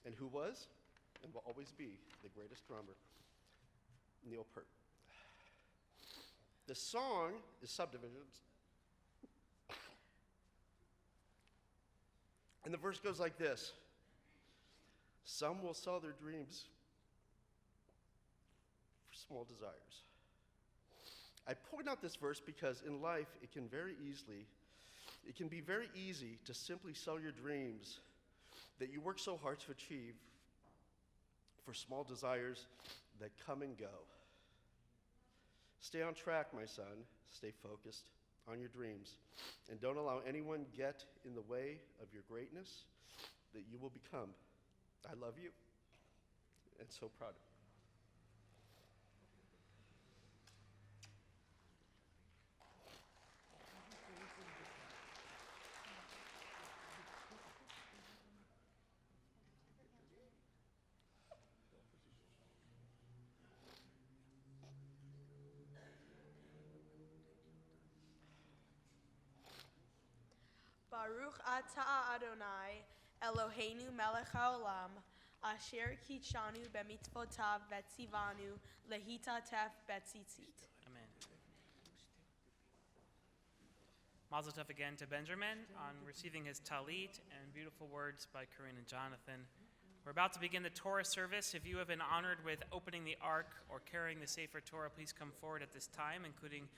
Speaker 6: and who was and will always be the greatest drummer, Neil Peart. The song is Subdivisions. And the verse goes like this: some will sell their dreams for small desires. I point out this verse because in life it can be very easy to simply sell your dreams that you work so hard to achieve for small desires that come and go. Stay on track, my son. Stay focused on your dreams, and don't allow anyone get in the way of your greatness that you will become. I love you and so proud of you.
Speaker 2: Baruch atah Adonai, Eloheinu melech haolam, asher kitshanu b'mitzvotav v'tzivanu lehitatef b'tzitzit.
Speaker 4: Amen. Mazel tov again to Benjamin on receiving his talit, and beautiful words by Corinne and Jonathan. We're about to begin the Torah service. If you have been honored with opening the Ark or carrying the Sefer Torah, please come forward at this time, including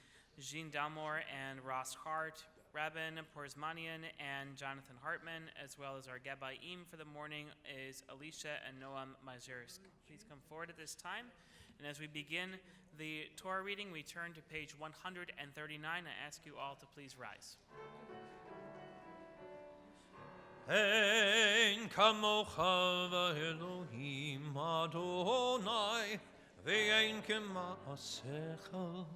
Speaker 4: Jean Dalmore and Ross Hart, Rabin Porzmanian and Jonathan Hartman, as well as our Gabaim for the morning is Alicia and Noam Mazursk. Please come forward at this time. And as we begin the Torah reading, we turn to page 139. I ask you all to please rise.
Speaker 3: Ein kamocha v'Elohim Adonai ve'ein kema'asecha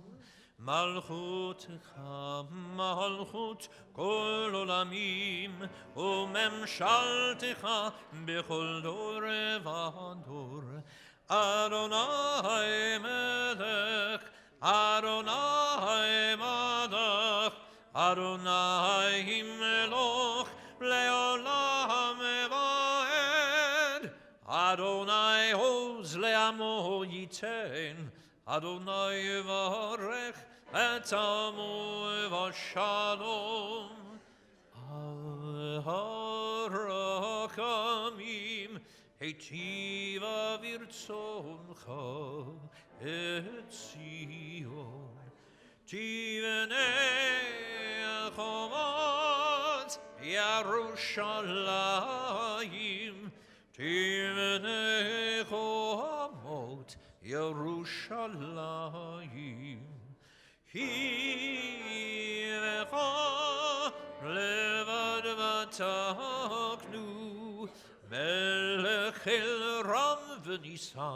Speaker 3: Malchutecha malchut kol olamim umemshaltecha bechol dor v'dor Adonai melech Adonai malach Adonai meloch leolam va'ed Adonai hoz le'amo yiten Adonai varech et amo v'shalom Harakamim heitiva virtzoncha et Zion Tivenei chovat Yerushalayim Tivnecho Amot Yerushalayim Hivecha Levad Vataknu Melech El Ram V'Nisa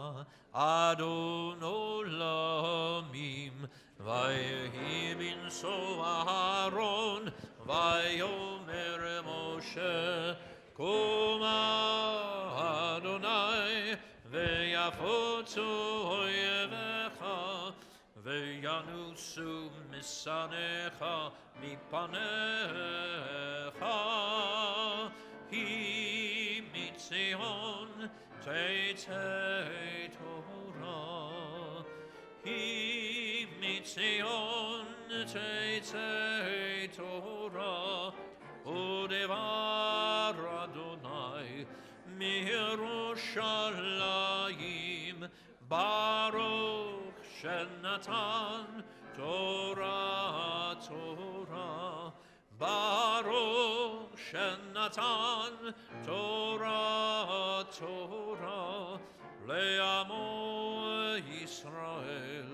Speaker 3: Adon Olamim Vayhi min so Aharon Vayomer Moshe Koma Adonai Veyafotzu Oyevecha Veyanusu Misanecha Mipanecha Hi Mitzion Teitei Torah Hi Mitzion Teitei Torah Udevar Adonai Mirushalayim Baruch Shenatan Torah Torah Baruch Shenatan Torah Torah Le'amo Yisrael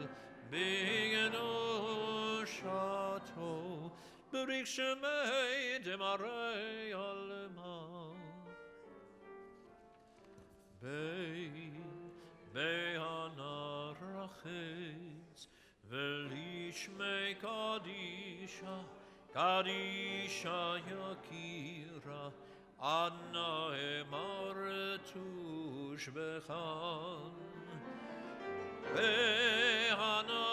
Speaker 3: B'Yedushato B'rik Shemei Demarei Alema Be'ana Rachetz V'lishmei Kadisha Kadisha Yakira Anna Emar Tushbechan Be'ana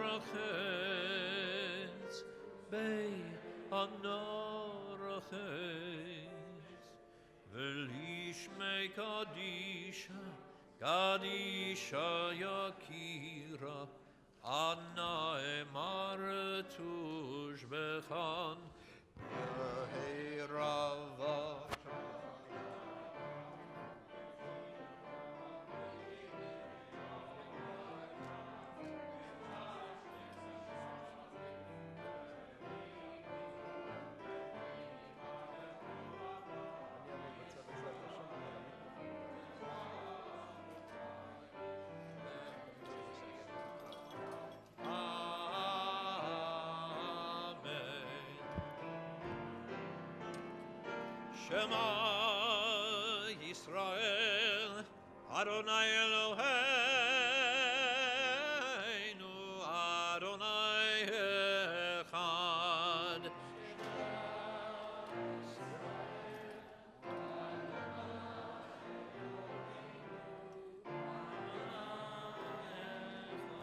Speaker 3: Rachetz Be'ana Rachetz V'lishmei Kadisha Kadisha Yakira Anna Emar Tushbechan Rava Shema Yisrael Adonai Eloheinu Adonai Echad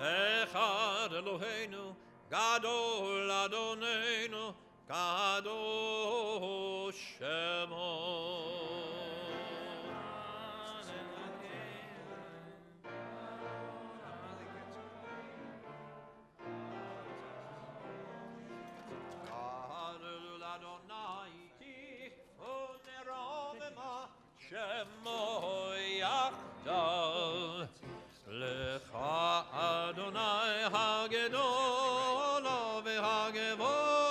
Speaker 3: Echad Eloheinu Gadol Adonenu Kadosh Shemo Gadol Adonai Ki Onerovema Shemo Yachdav Lecha Adonai Hagedol V'Hagevor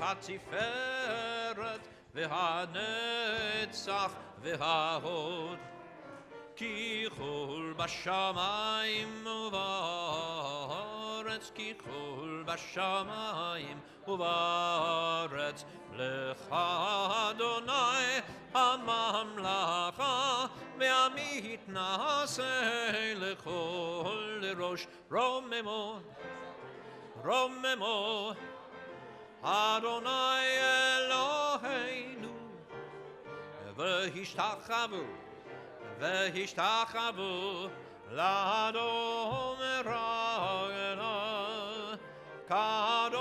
Speaker 3: והתפארת והנצח וההוד כי כל בשמיים ובארץ כי כל בשמיים ובארץ לך אדוני הממלכה והמתנשא לכל ראש רוממו רוממו Adonai Eloheinu V'hishtachavu L'Adon Ragna Kadoshu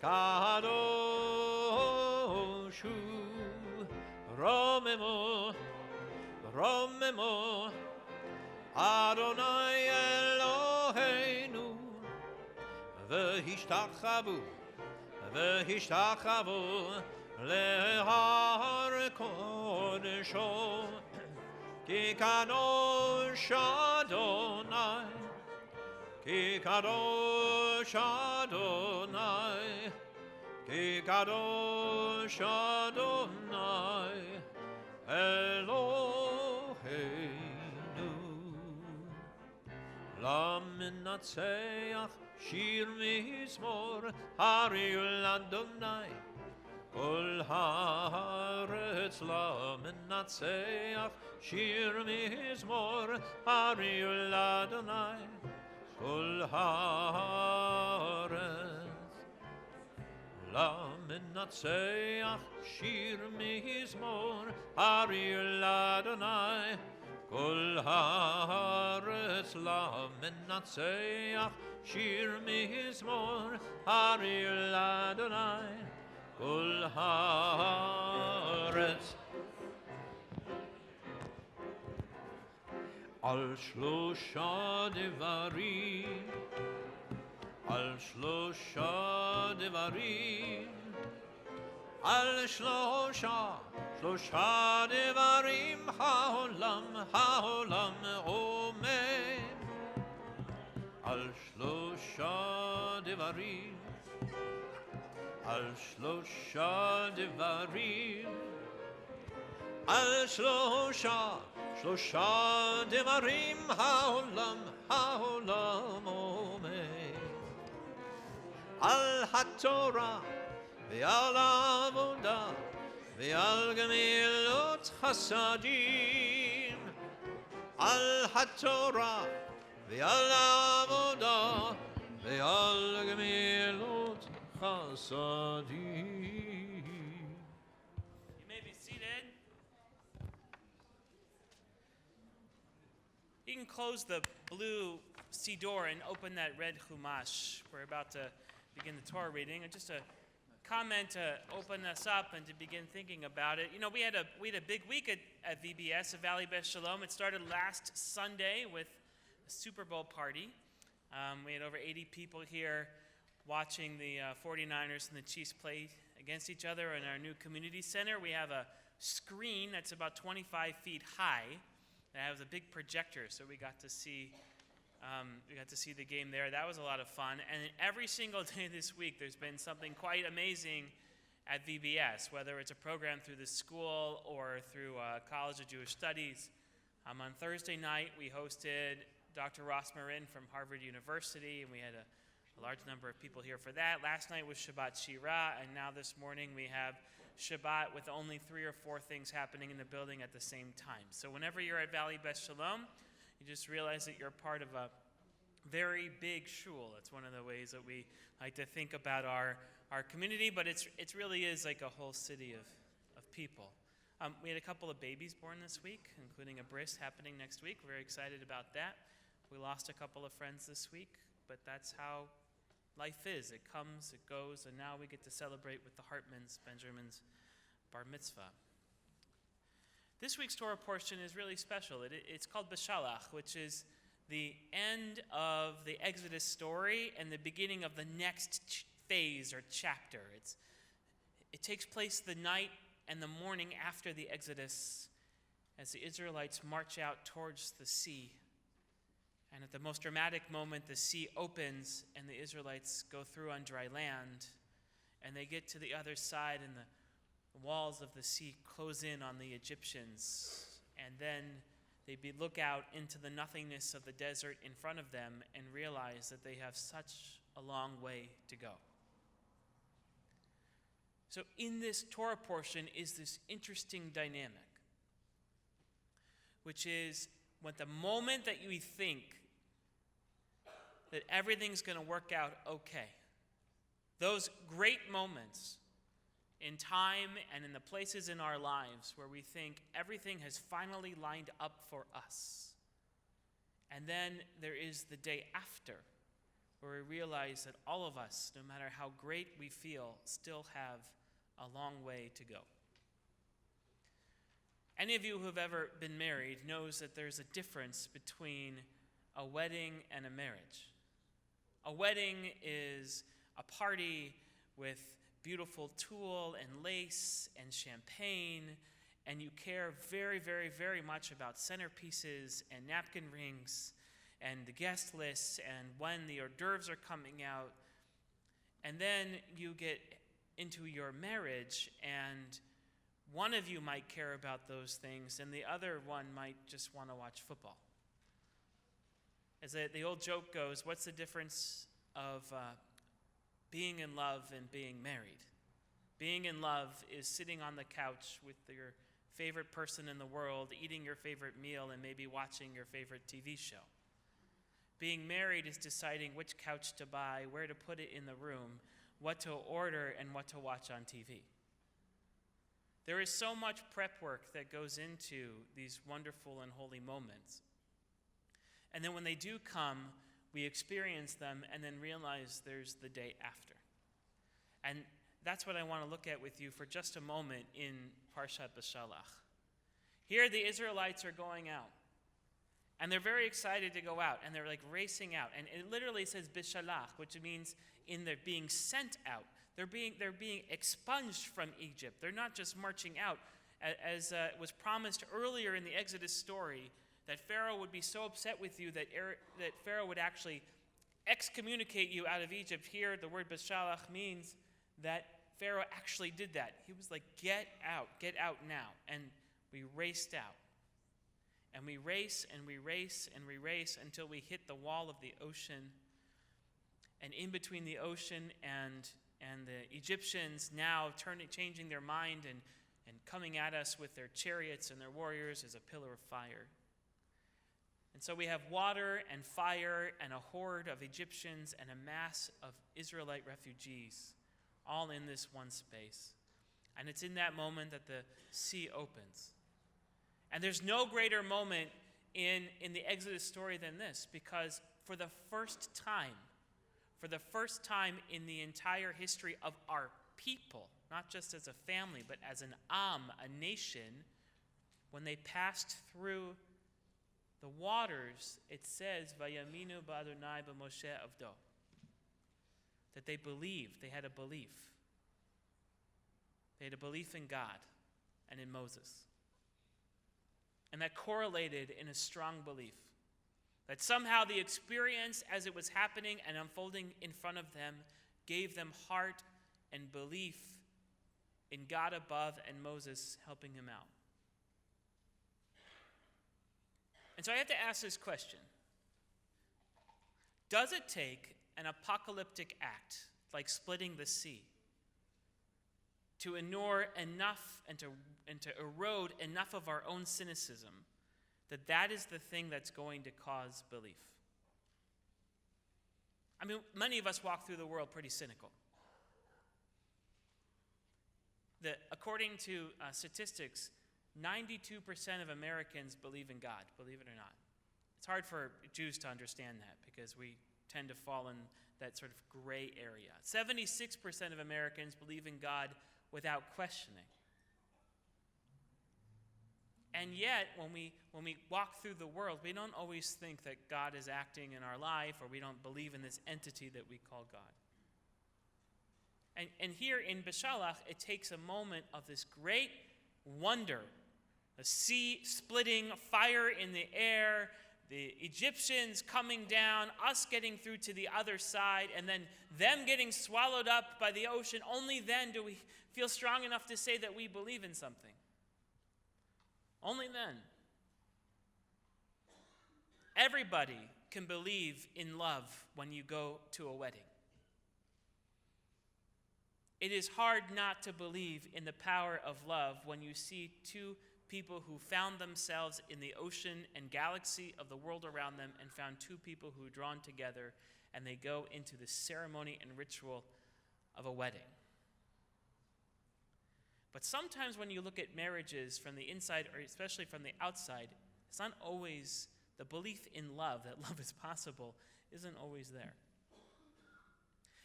Speaker 3: Kadoshu Romemo Romemo Adonai Eloheinu V'hishtachavu Lehar Kodesho Ki Kadosh Adonai Ki Kadosh Kadosh Adonai, Ki Kadosh Adonai, Eloheinu. Laminatseach shir mizmor Hariyul Adonai, Kol haaretz laminatseach shir mizmor Hariyul Adonai, Kol haaretz laminatseach shir mizmor Hariyul Adonai, Kol haaretz laminatseach shir mizmor Hariyul Adonai, Kol haaretz. Al shlosha devarim, al shlosha devarim, al shlosha devarim haolam omed. Al shlosha devarim, al shlosha devarim, al shlosha devarim haolam omed. Al haTorah ve'al avodah ve'al gemilot chasadim. Al haTorah ve'al avodah ve'al gemilot chasadim.
Speaker 4: You may be seated. You can close the blue siddur and open that red chumash. We're about to begin the Torah reading. And just a comment to open us up and to begin thinking about it. You know, we had a big week at VBS, at Valley Beth Shalom. It started last Sunday with a Super Bowl party. We had over 80 people here watching the 49ers and the Chiefs play against each other in our new community center. We have a screen that's about 25 feet high that has a big projector, so we got to see the game there. That was a lot of fun. And every single day this week, there's been something quite amazing at VBS, whether it's a program through the school or through College of Jewish Studies. On Thursday night, we hosted Dr. Ross Marin from Harvard University, and we had a large number of people here for that. Last night was Shabbat Shirah, and now this morning we have Shabbat with only 3 or 4 things happening in the building at the same time. So whenever you're at Valley Beth Shalom, you just realize that you're part of a very big shul. It's one of the ways that we like to think about our community, but it really is like a whole city of people. We had a couple of babies born this week, including a bris happening next week. We're very excited about that. We lost a couple of friends this week, but that's how life is. It comes, it goes, and now we get to celebrate with the Hartmans, Benjamin's bar mitzvah. This week's Torah portion is really special. It's called Beshalach, which is the end of the Exodus story and the beginning of the next phase or chapter. It takes place the night and the morning after the Exodus as the Israelites march out towards the sea. And at the most dramatic moment, the sea opens and the Israelites go through on dry land. And they get to the other side and the walls of the sea close in on the Egyptians. And then they look out into the nothingness of the desert in front of them and realize that they have such a long way to go. So in this Torah portion is this interesting dynamic, which is when the moment that you think that everything's going to work out okay, those great moments in time and in the places in our lives where we think everything has finally lined up for us. And then there is the day after where we realize that all of us, no matter how great we feel, still have a long way to go. Any of you who have ever been married knows that there's a difference between a wedding and a marriage. A wedding is a party with beautiful tulle and lace and champagne, and you care very, very, very much about centerpieces and napkin rings and the guest lists and when the hors d'oeuvres are coming out. And then you get into your marriage, and one of you might care about those things, and the other one might just want to watch football. As the old joke goes, what's the difference of being in love and being married? Being in love is sitting on the couch with your favorite person in the world, eating your favorite meal, and maybe watching your favorite TV show. Being married is deciding which couch to buy, where to put it in the room, what to order, and what to watch on TV. There is so much prep work that goes into these wonderful and holy moments. And then when they do come, we experience them and then realize there's the day after. And that's what I want to look at with you for just a moment in Parshat Beshalach. Here the Israelites are going out. And they're very excited to go out. And they're like racing out. And it literally says Beshalach, which means they're being sent out. They're being expunged from Egypt. They're not just marching out. As was promised earlier in the Exodus story, that Pharaoh would be so upset with you that Pharaoh would actually excommunicate you out of Egypt. Here, the word Beshalach means that Pharaoh actually did that. He was like, get out now. And we raced out. And we race and we race and we race until we hit the wall of the ocean. And in between the ocean and the Egyptians now changing their mind and coming at us with their chariots and their warriors is a pillar of fire. And so we have water and fire and a horde of Egyptians and a mass of Israelite refugees all in this one space. And it's in that moment that the sea opens. And there's no greater moment in the Exodus story than this, because for the first time in the entire history of our people, not just as a family, but as an a nation, when they passed through the waters, it says, Vayaminu ba'Adonai b'Moshe avdo. That they believed, they had a belief. They had a belief in God and in Moses. And that correlated in a strong belief. That somehow the experience as it was happening and unfolding in front of them gave them heart and belief in God above and Moses helping him out. And so I have to ask this question. Does it take an apocalyptic act, like splitting the sea, to inure enough and to erode enough of our own cynicism that is the thing that's going to cause belief? I mean, many of us walk through the world pretty cynical. According to statistics, 92% of Americans believe in God, believe it or not. It's hard for Jews to understand that because we tend to fall in that sort of gray area. 76% of Americans believe in God without questioning. And yet, when we walk through the world, we don't always think that God is acting in our life, or we don't believe in this entity that we call God. And here in Beshalach, it takes a moment of this great wonder. The sea splitting, fire in the air, the Egyptians coming down, us getting through to the other side, and then them getting swallowed up by the ocean. Only then do we feel strong enough to say that we believe in something. Only then. Everybody can believe in love when you go to a wedding. It is hard not to believe in the power of love when you see two people who found themselves in the ocean and galaxy of the world around them and found two people who are drawn together, and they go into the ceremony and ritual of a wedding. But sometimes when you look at marriages from the inside, or especially from the outside, it's not always the belief in love, that love is possible, isn't always there.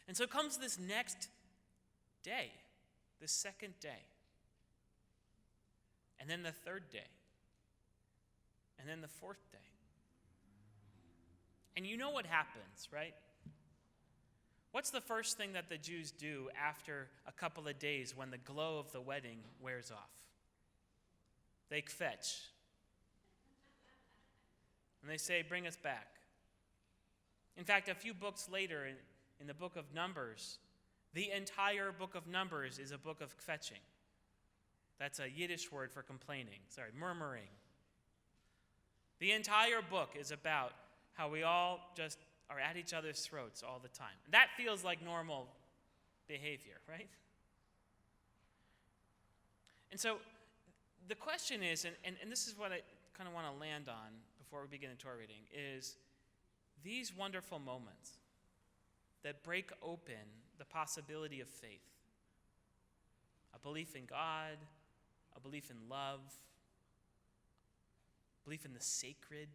Speaker 4: And so comes this next day, the second day, and then the third day, and then the fourth day. And you know what happens, right? What's the first thing that the Jews do after a couple of days when the glow of the wedding wears off? They kvetch. And they say, bring us back. In fact, a few books later, in the book of Numbers, the entire book of Numbers is a book of kvetching. That's a Yiddish word for complaining, murmuring. The entire book is about how we all just are at each other's throats all the time. That feels like normal behavior, right? And so the question is, and this is what I kind of want to land on before we begin the Torah reading, is these wonderful moments that break open the possibility of faith, a belief in God, a belief in love, belief in the sacred.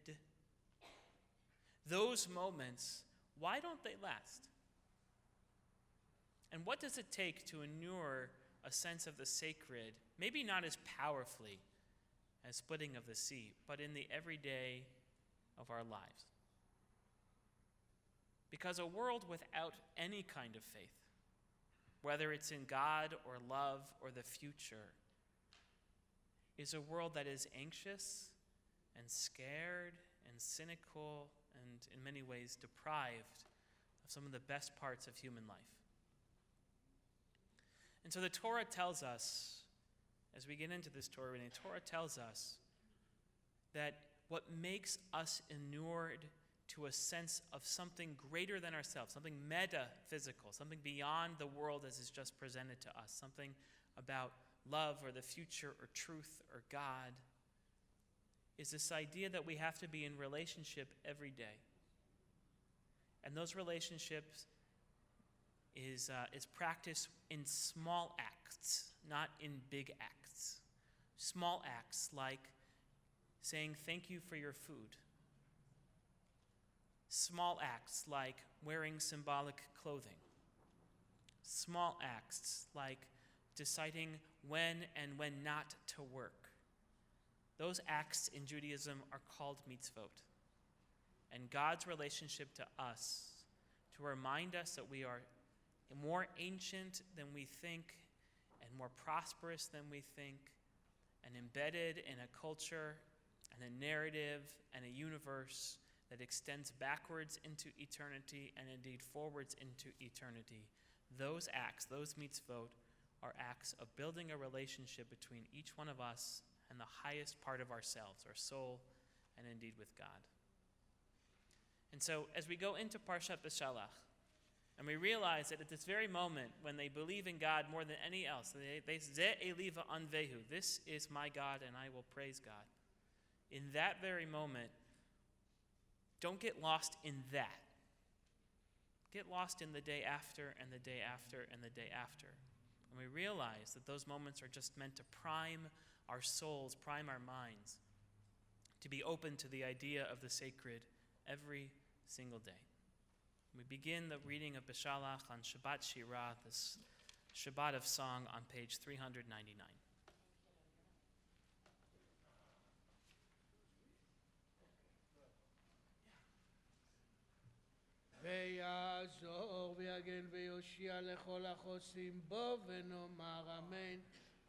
Speaker 4: Those moments, why don't they last? And what does it take to inure a sense of the sacred, maybe not as powerfully as splitting of the sea, but in the everyday of our lives? Because a world without any kind of faith, whether it's in God or love or the future, is a world that is anxious and scared and cynical and in many ways deprived of some of the best parts of human life. And so the Torah tells us, as we get into this Torah reading, the Torah tells us that what makes us inured to a sense of something greater than ourselves, something metaphysical, something beyond the world as is just presented to us, something about love or the future or truth or God, is this idea that we have to be in relationship every day. And those relationships is practiced in small acts, not in big acts. Small acts like saying thank you for your food. Small acts like wearing symbolic clothing. Small acts like deciding when and when not to work. Those acts in Judaism are called mitzvot. And God's relationship to us, to remind us that we are more ancient than we think and more prosperous than we think and embedded in a culture and a narrative and a universe that extends backwards into eternity and indeed forwards into eternity. Those acts, those mitzvot, are acts of building a relationship between each one of us and the highest part of ourselves, our soul, and indeed with God. And so as we go into Parshat Beshalach, and we realize that at this very moment, when they believe in God more than any else, they Ze Eliva Anvehu, this is my God and I will praise God. In that very moment, don't get lost in that. Get lost in the day after and the day after and the day after. And we realize that those moments are just meant to prime our souls, prime our minds, to be open to the idea of the sacred every single day. We begin the reading of Beshalach on Shabbat Shirah, this Shabbat of Song on page 399.
Speaker 1: ויעזור ויגן ויושיע לכל החוסים בו ונאמר אמן.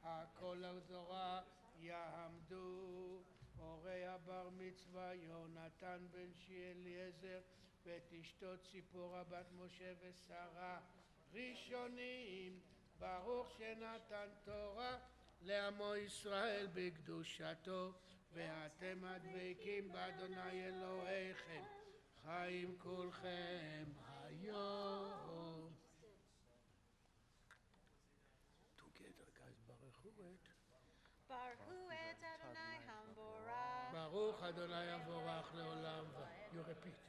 Speaker 1: הכל התורה יעמדו הורי הבר מצווה יונתן בן שי אליעזר ואת אשתו ציפורה בת משה ושרה ראשונים ברוך שנתן תורה לעמו ישראל בקדושתו ואתם הדבקים באדוני אלוהיכם חיים כולכם היום. Together guys, ברכו את
Speaker 5: ברכו את אדוני המבורך.
Speaker 1: ברוך אדוני המבורך לעולם ועד. You repeat.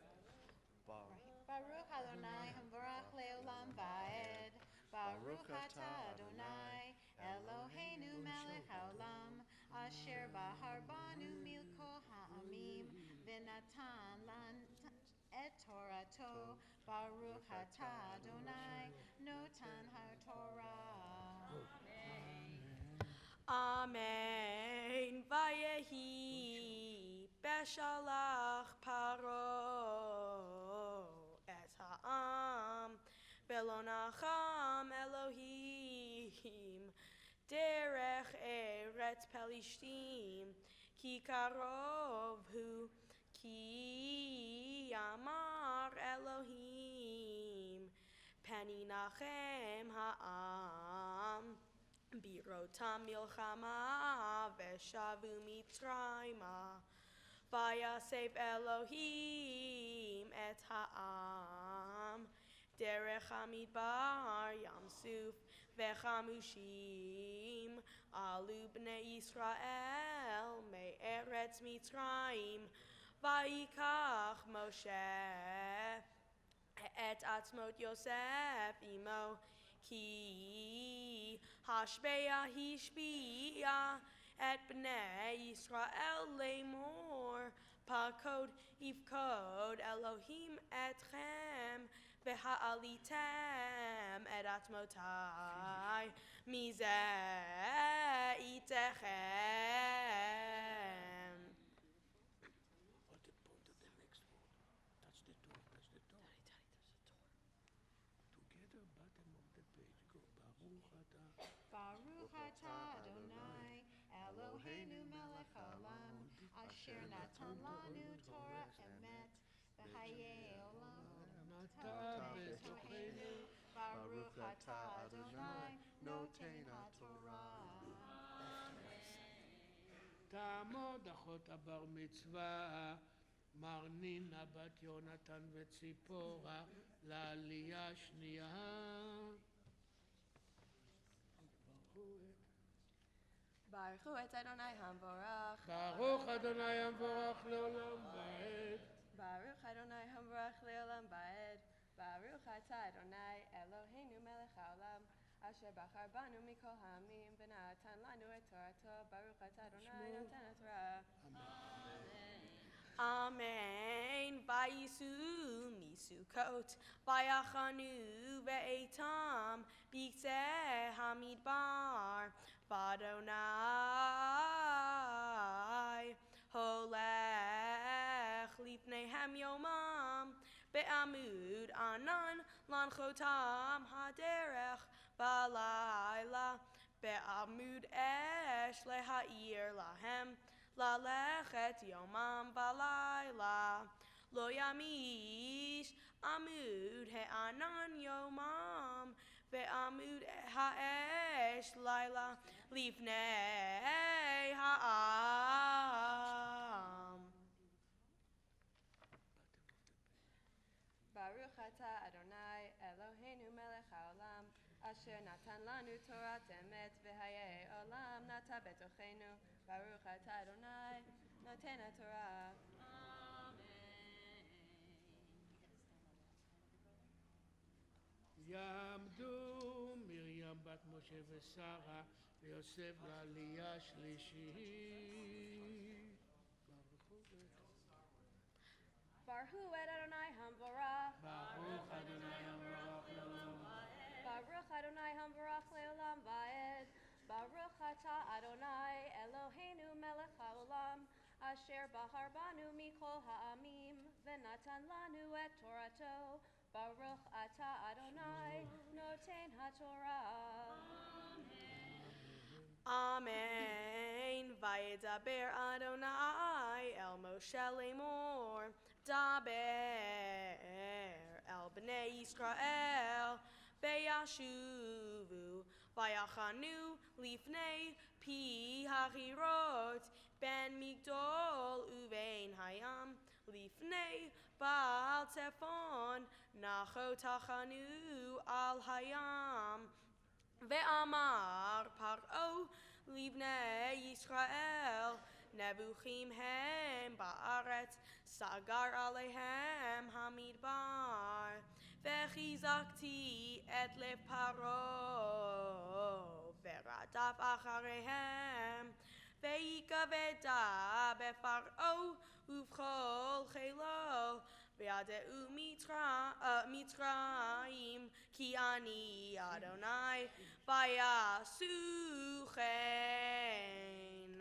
Speaker 5: ברוך אדוני המבורך לעולם ועד. ברוך אתה אדוני אלוהינו מלך העולם אשר בחר בנו מכל העמים ונתן לנו את תורתו. ברוך אתה אדוני נותן התורה.
Speaker 2: Amen. Vayehi beshalach paro et ha'am velo nacham Elohim derech eretz Pelishtim ki karov hu Ki Amar Elohim Peninachem Ha'am Birotam Milchama Veshavu Mitzrayma Vayasef Elohim Et Ha'am Derech Hamidbar Yamsuf Vechamushim Alu Bnei Yisrael Me'eretz Mitzrayim Vayikach Moshe Et Atzmot Yosef Imo Ki Hashbeya Hishbiya Et Bnei Yisrael Lemor Pakod Yifkod Elohim Etchem V'ha'alitem Et Atmotai Mizeh Itechem.
Speaker 1: What the point of the next word? Touch the door, touch the door. Together, bottom of the page, go. Baruch atah.
Speaker 5: Baruch atah Adonai Eloheinu melech haolam asher natan lanu Torah emet v'hayei olam
Speaker 1: Mata betochenu.
Speaker 5: Baruch atah Adonai noten haTorah.
Speaker 1: תעמוד אחות הבר מצווה, מר נינה בת יונתן וציפורה, לעלייה שנייה.
Speaker 2: Baruchu et Adonai Hamvorach.
Speaker 1: ברוך אדוני המבורך לעולם ועד.
Speaker 2: Baruch Adonai Hamvorach Leolam Baed. Baruch Atah Adonai Eloheinu Melech Haolam Asher Bachar Banu Mikol Hamim V'natan Lanu Et Torato. Baruch Atah Adonai Noten HaTorah. Amen. Vayisu misukot, vayachanu ve'etam, bikzeh hamidbar, v'Adonai holech lifnehem yomam, be'amud anan lanchotam haderech, balayla, be'amud esh leha'ir lahem, Lalechet yomam balayla, lo yamish amud he'anan yomam, ve'amud ha'esh laila, lifnei ha'am. Baruch atah Adonai Eloheinu melech haolam, asher natan lanu Torah emet v'hayei olam nata betochenu. Baruch atah Adonai noten haTorah.
Speaker 1: יעמדו מרים בת משה ושרה ויוסף לעלייה שלישית.
Speaker 2: Baruchu et Adonai Hamvorach.
Speaker 1: ברוך אדוני המבורך לעולם ועד.
Speaker 2: Baruch Adonai Hamvorach Leolam Vaed. Baruch atah Adonai Eloheinu melech haolam asher bahar banu mikol ha'amim v'natan lanu et Torato. Baruch atah Adonai noten haTorah. Amen. Vayedaber Adonai el Moshe lemor. Daber el bnei Yisrael veyashuvu vayachanu lifnei pi hachirot ben migdol uvein hayam lifnei baal tefon nachotachanu al hayam ve'amar paro livnei Yisrael nevuchim hem ba'aretz sagar alehem hamidbar vechizakti et lev paro ve'radaf acharehem ve'yikaveda befaro uvchol chelo ve'adeu mitzrayim ki ani Adonai vayasu chen.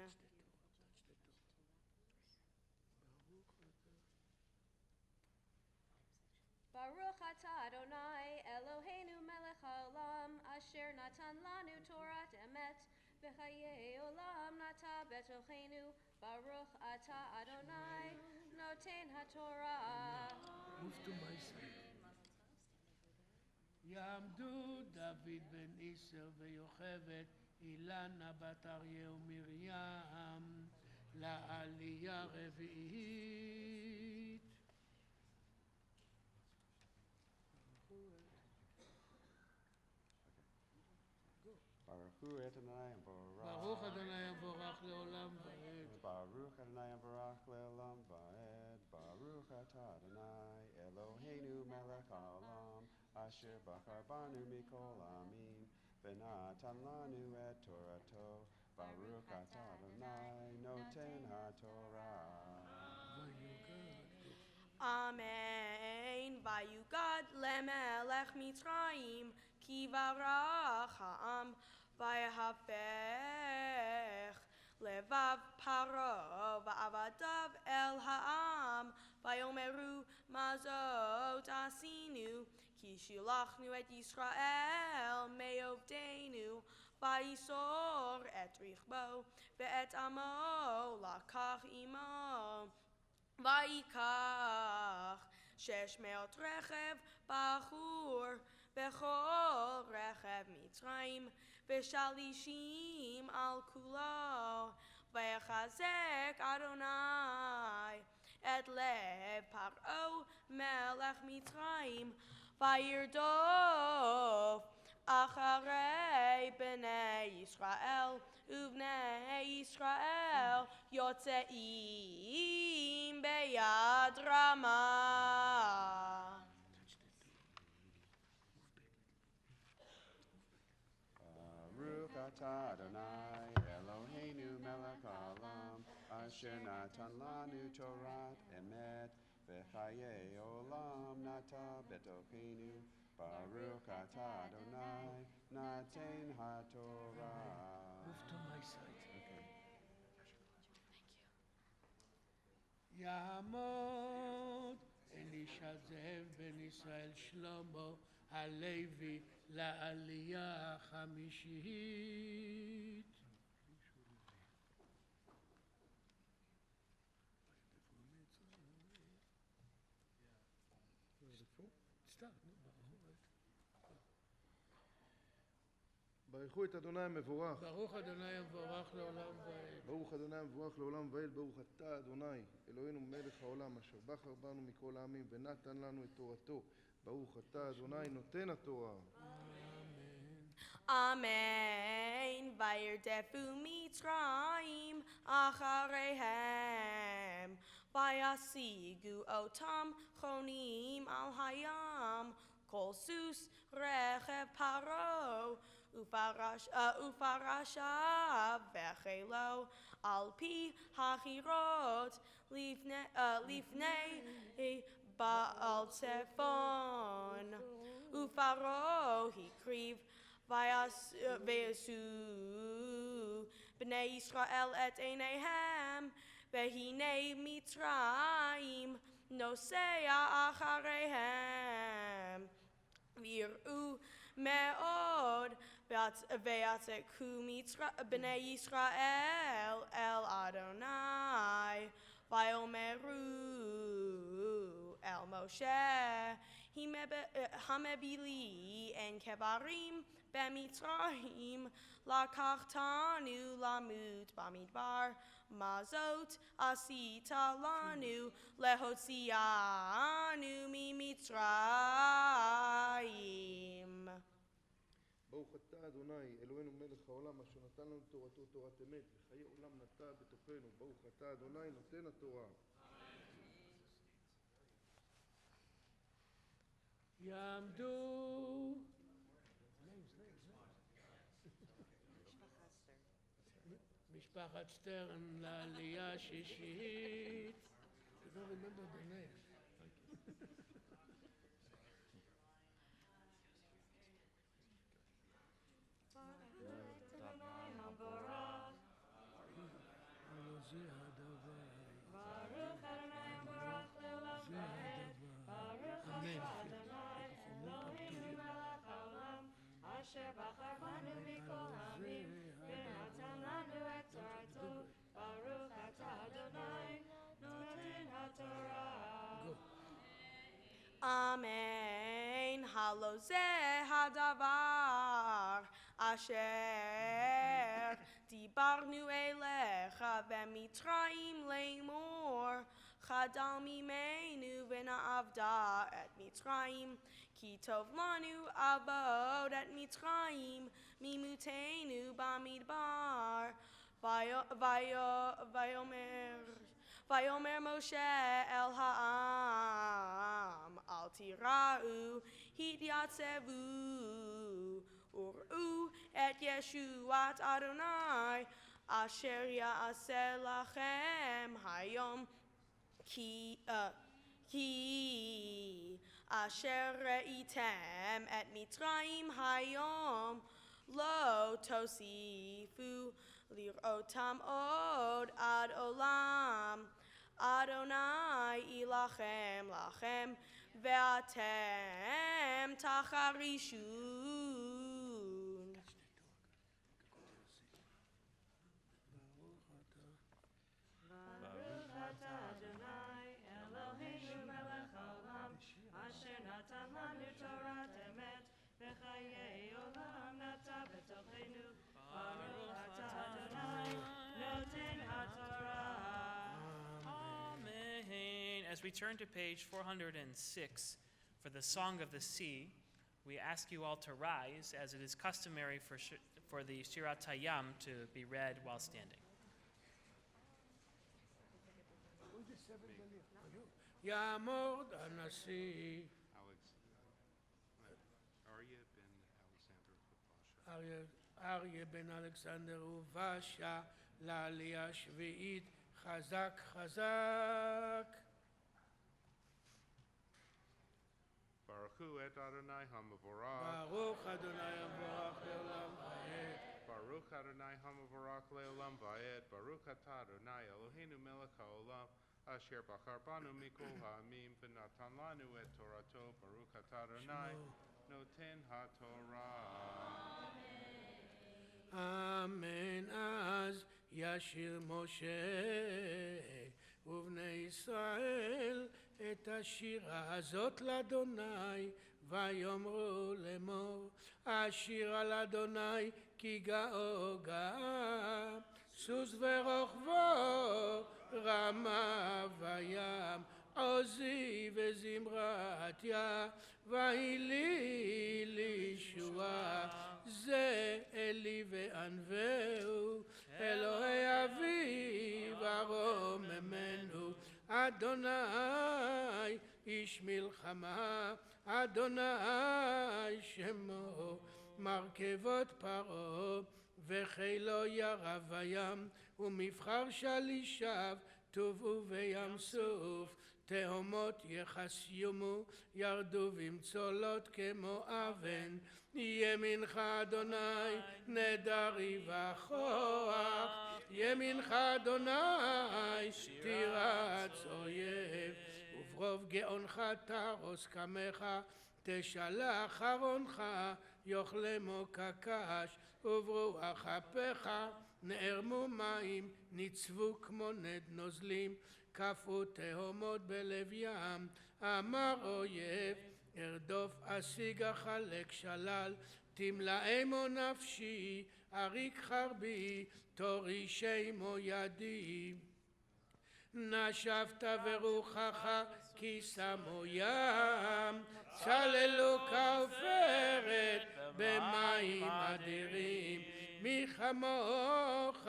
Speaker 2: Baruch atah Adonai Eloheinu melech haolam asher natan lanu Torah emet v'chayei olam nata betochenu. Baruch atah Adonai Noten HaTorah.
Speaker 1: Move to my side. יעמדו דוד בן איסר ויוכבד אילנה בת אריה ומרים לעלייה רביעית.
Speaker 6: Baruch Adonai Barak.
Speaker 1: ברוך אדוני המבורך לעולם ועד.
Speaker 6: Baruch Adonai Barak Le'olam Va'ed. Baruch Atah Adonai Eloheinu Melech Haolam Asher Bachar Banu Mikol Amim V'natan Lanu Et Torato. Baruch Atah Adonai Noten HaTorah.
Speaker 7: Amen. Vayugad lemelech Mitzrayim ki varach ha'am vayhafech levav paro va'avadav el ha'am vayomeru mazot asinu ki shilachnu et Yisrael me'ovdeinu vayisor et richbo ve'et amo lakach imo ויקח 600 רכב בחור בכל רכב מצרים ושלישים על כולו ויחזק אדוני את לב פרעה מלך מצרים וירדוף אחרי בני ישראל ובני ישראל יוצאים ביד רמה.
Speaker 6: Baruch atah Adonai Eloheinu melech haolam asher natan lanu Torat emet v'chayei olam nata betochenu. Baruch atah Adonai naten haTorah.
Speaker 1: Move to my side.
Speaker 6: Okay.
Speaker 1: יעמוד אלישע זאב בן ישראל שלמה הלוי לעלייה החמישית.
Speaker 8: ברכו את אדוני המבורך.
Speaker 1: ברוך אדוני המבורך לעולם ועד.
Speaker 8: ברוך אדוני המבורך לעולם ועד. ברוך אתה אדוני אלוהינו מלך העולם אשר בחר בנו מכל העמים ונתן לנו את תורתו. ברוך אתה אדוני נותן התורה.
Speaker 7: אמן. וירדפו מצרים אחריהם וישיגו אותם חונים על הים כל סוס רכב פרעה ופרשיו וחילו על פי החירות לפני בעל צפון ופרעה הקריב ויעשו בני ישראל את עיניהם והנה מצרים נוסע אחריהם ויראו מאוד ויצעקו בני ישראל אל אדוני ויאמרו אל משה המבילי אין קברים במצרים לקחתנו למות במדבר מה זאת עשית לנו להוציאנו ממצרים.
Speaker 8: ברוך אתה אדוני אלוהינו מלך העולם אשר נתן לנו תורתו תורת אמת וחיי עולם נטע בתוכנו. ברוך אתה אדוני נותן התורה.
Speaker 1: יעמדו משפחת שטרן לעלייה השישית. I don't remember the names. זה הדבר. אמן.
Speaker 2: אשר בחר בנו מכל העמים ונתן לנו את תורתו ברוך אתה אדוני נותן התורה
Speaker 7: Amen. Halo ze hadavar asher dibarnu elecha b'mitzrayim leimor chadal mimenu v'na'avda et mitzrayim ki tov lanu avod et mitzrayim mimutenu bamidbar Vayomer Moshe el ha'am al tira'u hidyatzevu ur'u et Yeshuat Adonai asher ya'aseh lachem hayom ki asher re'item et Mitzrayim hayom lo tosifu lir'otam od ad olam Adonai ilachem lachem ve'atem tacharishun.
Speaker 2: Baruch atah Adonai Eloheinu melech haolam asher natan lanu Torat emet v'chayei olam nata b'tochenu. Baruch atah Adonai noten haTorah.
Speaker 4: Amen. As we turn to page 406 for the Song of the Sea, we ask you all to rise, as it is customary for the Shirat Hayam to be read while standing.
Speaker 1: יעמוד הנשיא אריה בן אלכסנדר ובאשה לעלייה שביעית חזק חזק
Speaker 9: Baruchu et Adonai HaMavorach.
Speaker 1: ברוך אדוני המבורך לעולם ועד
Speaker 9: Baruch Adonai HaMavorach le'olam va'ed. Baruch atah Adonai Eloheinu melech haolam asher bachar banu mikol ha'amim v'natan lanu et Torato. Baruch atah Adonai noten haTorah.
Speaker 1: אמן. אז ישיר משה ובני ישראל את השירה הזאת לאדוני ויאמרו לאמור השיר על אדוני כי גאו גאה סוס ורוכבו רמה וים עוזי וזמרתיה והילי לישועה זה אלי וענווהו אלוהי אביו ארוממנו אדוני איש מלחמה אדוני שמו מרכבות פרעה וחילו ירב הים ומבחר שלישיו טובעו בים סוף תהומות יחסיומו ירדו במצולות כמו אבן ימינך אדוני נדרי וכוח ימינך אדוני תירץ אויב וברוב גאונך תרוס קמך תשלח ארונך יאכלמו כקש וברוח אפיך נערמו מים ניצבו כמו נד נוזלים קפאו תהומות בלב ים אמר אויב ארדוף אשיג אחלק שלל תמלאמו נפשי אריק חרבי תורישמו ידי נשבת ורוחך כי שמו ים צללו כעופרת במים אדירים מי כמוך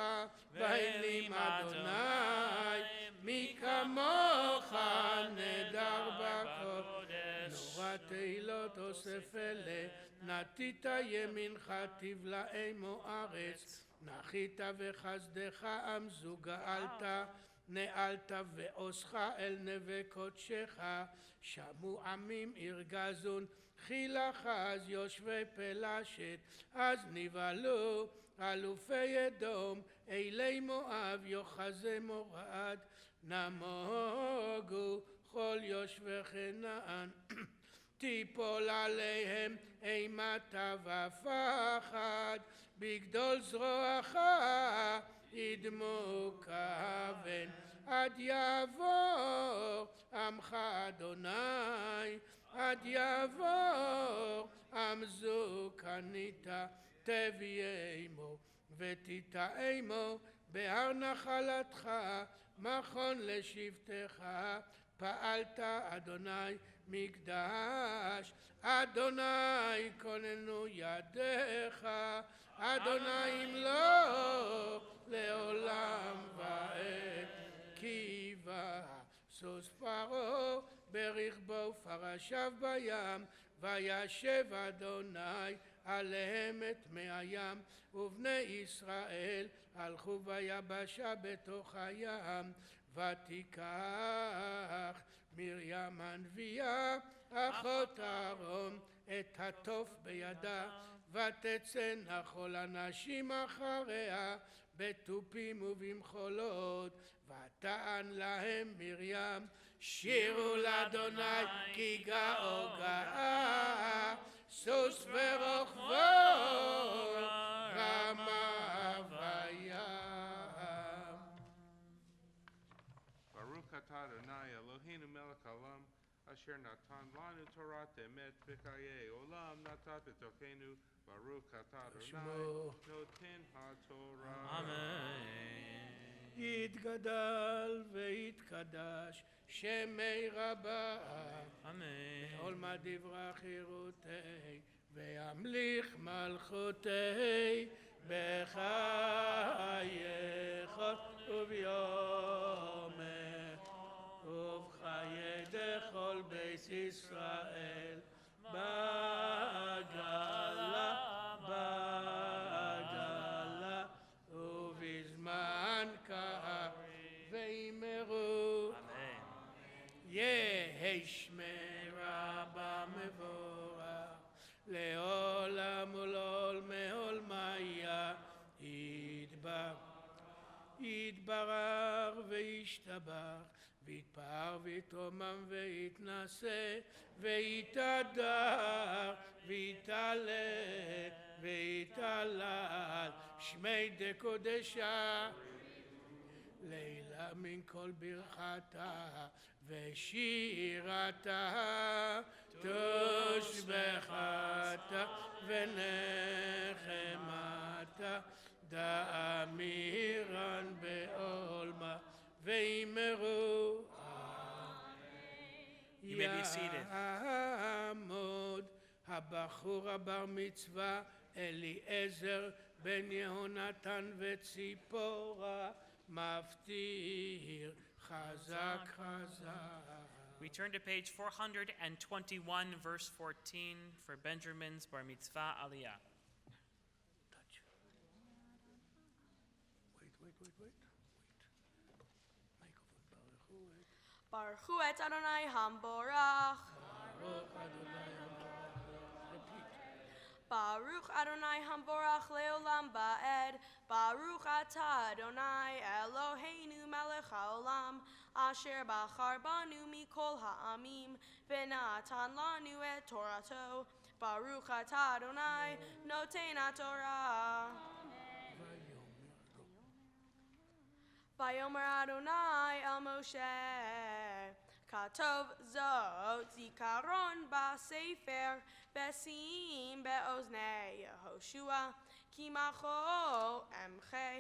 Speaker 1: ואלים אדוני מי כמוך נדר בקודש נורא תהילות אוסף אלה נטית ימינך תבלעמו ארץ נחית וחסדך עמזו גאלת נעלת ועושך אל נווה קודשך שמו עמים ירגזון חילך אז יושבי פלשת אז נבהלו אלופי אדום אלי מואב יוחזי מורד נמוגו כל יושבי כנען תיפול עליהם אימתה ופחד בגדול זרועך ידמו כוון עד יעבור עמך אדוני עד יעבור עמזו קניתה תביא עמו ותיטע עמו בהר נחלתך מכון לשבטך פעלת אדוני מקדש אדוני כוננו ידיך אדוני ימלוך לעולם ועד כי בא סוס פרעה ברכבו פרשיו בים וישב אדוני עליהם את מי הים ובני ישראל הלכו ביבשה בתוך הים ותיקח מרים הנביאה אחות אהרון את התוף בידה ותצאנה כל הנשים אחריה בתופים ובמחולות ותען להם מרים שירו לאדוני כי גאו גאה סוס ורוכבו רמה וים.
Speaker 9: Baruch atah Adonai Eloheinu melech haolam asher natan lanu Torat emet b'chayei olam natan b'tochenu Baruch atah Adonai noten haTorah.
Speaker 4: Amen.
Speaker 1: יתגדל ויתקדש שמי רבה
Speaker 4: Amen.
Speaker 1: בעולמה דברה חירותי וימליך מלכותי בחייך וביומך ובחיי דכל בית ישראל בגלה בגלה ובזמן קר וימרו
Speaker 4: Amen.
Speaker 1: יהי שמי רבה מבורך לעולם ולעולמי עולמיה יתברך וישתבח ויתפאר ויתרומם ויתנשא ויתהדר ויתעלה ויתהלל שמי דקודשה לילה מן כל ברכתה ושירתה תושבחתה ונחמתה דאמירן בעולמה וימרו
Speaker 4: You may be seated.
Speaker 1: יעמוד הבחור הבר מצווה אליעזר בן יהונתן וציפורה מפטיר חזק חזק.
Speaker 4: We turn to page 421, verse 14, for Benjamin's bar mitzvah aliyah.
Speaker 1: Touch. Wait. Microphone.
Speaker 7: Baruch hu et Adonai hamborach.
Speaker 1: Baruch Adonai Hamorach. Repeat.
Speaker 7: Baruch Adonai hamborach leolam ba'ed. Baruch atah Adonai Eloheinu melech haolam asher bachar banu mikol ha'amim v'natan lanu et Torato. Baruch atah Adonai noten haTorah. Vayomer Adonai el Moshe Katov zot zikaron ba'sefer besim be'oznei Yehoshua ki macho emche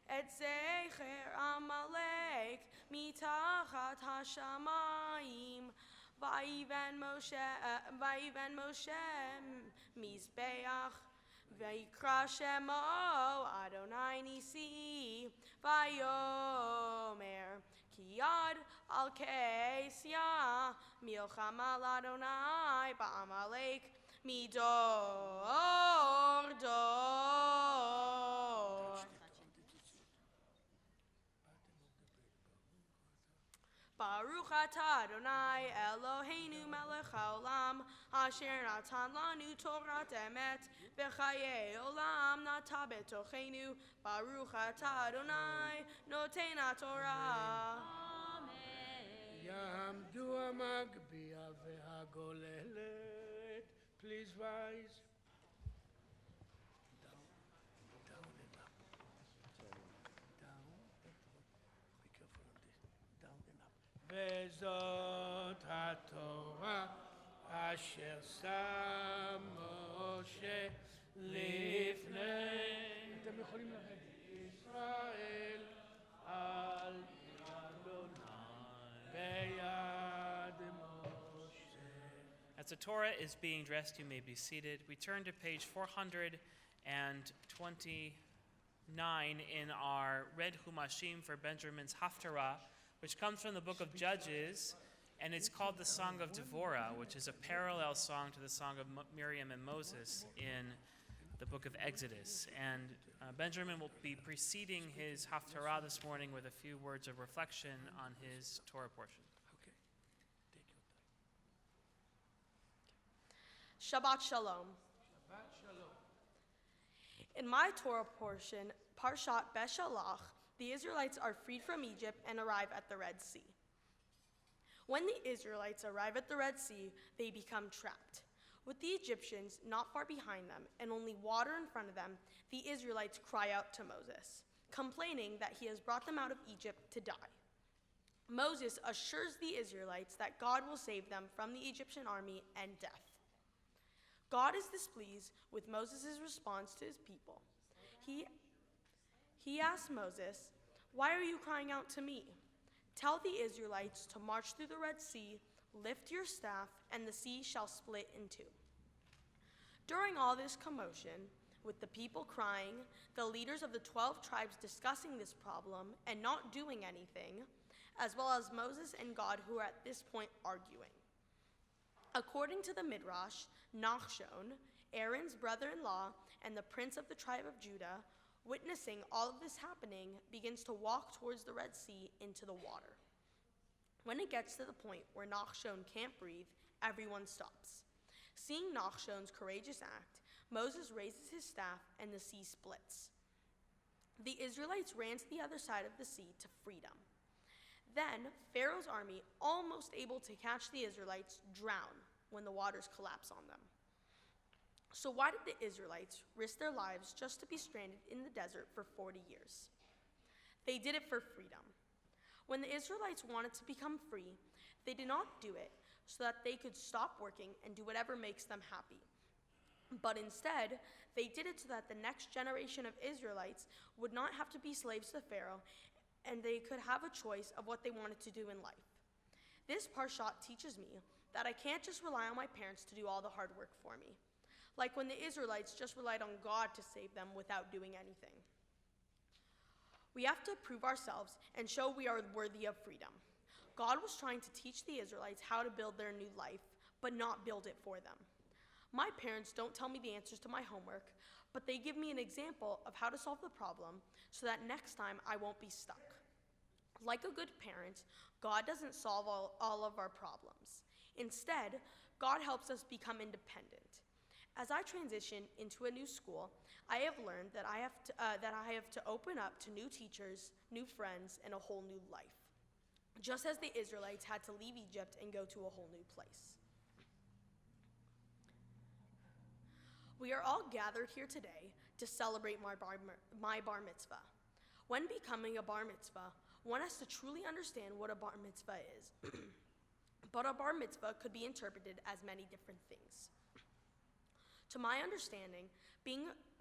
Speaker 7: et zecher Amalek mitachat hashamayim vayiven Moshe mizbeach Vayikra Shemo Adonai Nisi Vayomer Ki Yad Al Kesia Milchama Adonai Ba'amalek Midor Dor. Baruch atah Adonai Eloheinu melech haolam asher natan lanu Torah emet v'chayei olam nata betochenu Baruch atah Adonai noten haTorah.
Speaker 1: יעמדו המגביה והגוללת. Please rise. Down and up. Down. Be careful on this. Down and up. וזאת התורה אשר שם משה לפני אתם יכולים לרדת ישראל על אדוני ביד משה.
Speaker 4: As the Torah is being dressed, you may be seated. We turn to page 429 in our Red Humashim for Benjamin's Haftarah, which comes from the book of Judges, and it's called the Song of Devorah, which is a parallel song to the Song of Miriam and Moses in the book of Exodus. And Benjamin will be preceding his Haftarah this morning with a few words of reflection on his Torah portion.
Speaker 1: Okay. Take your time.
Speaker 7: Shabbat Shalom.
Speaker 1: Shabbat Shalom.
Speaker 7: In my Torah portion, Parshat Beshalach, the Israelites are freed from Egypt and arrive at the Red Sea. When the Israelites arrive at the Red Sea, they become trapped. With the Egyptians not far behind them and only water in front of them, the Israelites cry out to Moses, complaining that he has brought them out of Egypt to die. Moses assures the Israelites that God will save them from the Egyptian army and death. God is displeased with Moses' response to his people. He asks Moses, "Why are you crying out to me? Tell the Israelites to march through the Red Sea, lift your staff, and the sea shall split in two." During all this commotion, with the people crying, the leaders of the 12 tribes discussing this problem and not doing anything, as well as Moses and God who are at this point arguing. According to the Midrash, Nachshon, Aaron's brother-in-law and the prince of the tribe of Judah, witnessing all of this happening, begins to walk towards the Red Sea into the water. When it gets to the point where Nachshon can't breathe, everyone stops. Seeing Nachshon's courageous act, Moses raises his staff and the sea splits. The Israelites ran to the other side of the sea to freedom. Then Pharaoh's army, almost able to catch the Israelites, drown when the waters collapse on them. So why did the Israelites risk their lives just to be stranded in the desert for 40 years? They did it for freedom. When the Israelites wanted to become free, they did not do it so that they could stop working and do whatever makes them happy. But instead, they did it so that the next generation of Israelites would not have to be slaves to Pharaoh and they could have a choice of what they wanted to do in life. This parshat teaches me that I can't just rely on my parents to do all the hard work for me, like when the Israelites just relied on God to save them without doing anything. We have to prove ourselves and show we are worthy of freedom. God was trying to teach the Israelites how to build their new life, but not build it for them. My parents don't tell me the answers to my homework, but they give me an example of how to solve the problem so that next time I won't be stuck. Like a good parent, God doesn't solve all of our problems. Instead, God helps us become independent. As I transition into a new school, I have learned that I have to open up to new teachers, new friends, and a whole new life, just as the Israelites had to leave Egypt and go to a whole new place. We are all gathered here today to celebrate my bar mitzvah. When becoming a bar mitzvah, one has to truly understand what a bar mitzvah is. But a bar mitzvah could be interpreted as many different things. To my understanding,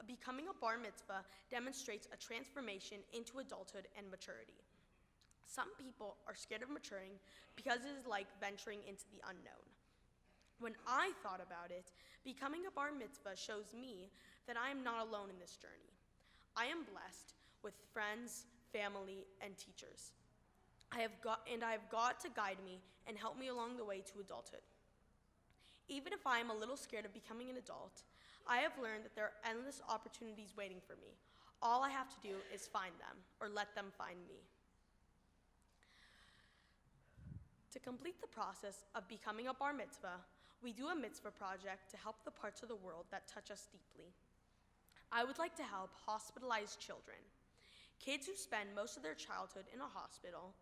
Speaker 7: becoming a bar mitzvah demonstrates a transformation into adulthood and maturity. Some people are scared of maturing because it is like venturing into the unknown. When I thought about it, becoming a bar mitzvah shows me that I am not alone in this journey. I am blessed with friends, family, and teachers. I have God to guide me and help me along the way to adulthood. Even if I am a little scared of becoming an adult, I have learned that there are endless opportunities waiting for me. All I have to do is find them, or let them find me. To complete the process of becoming a bar mitzvah, we do a mitzvah project to help the parts of the world that touch us deeply. I would like to help hospitalized children. Kids who spend most of their childhood in a hospital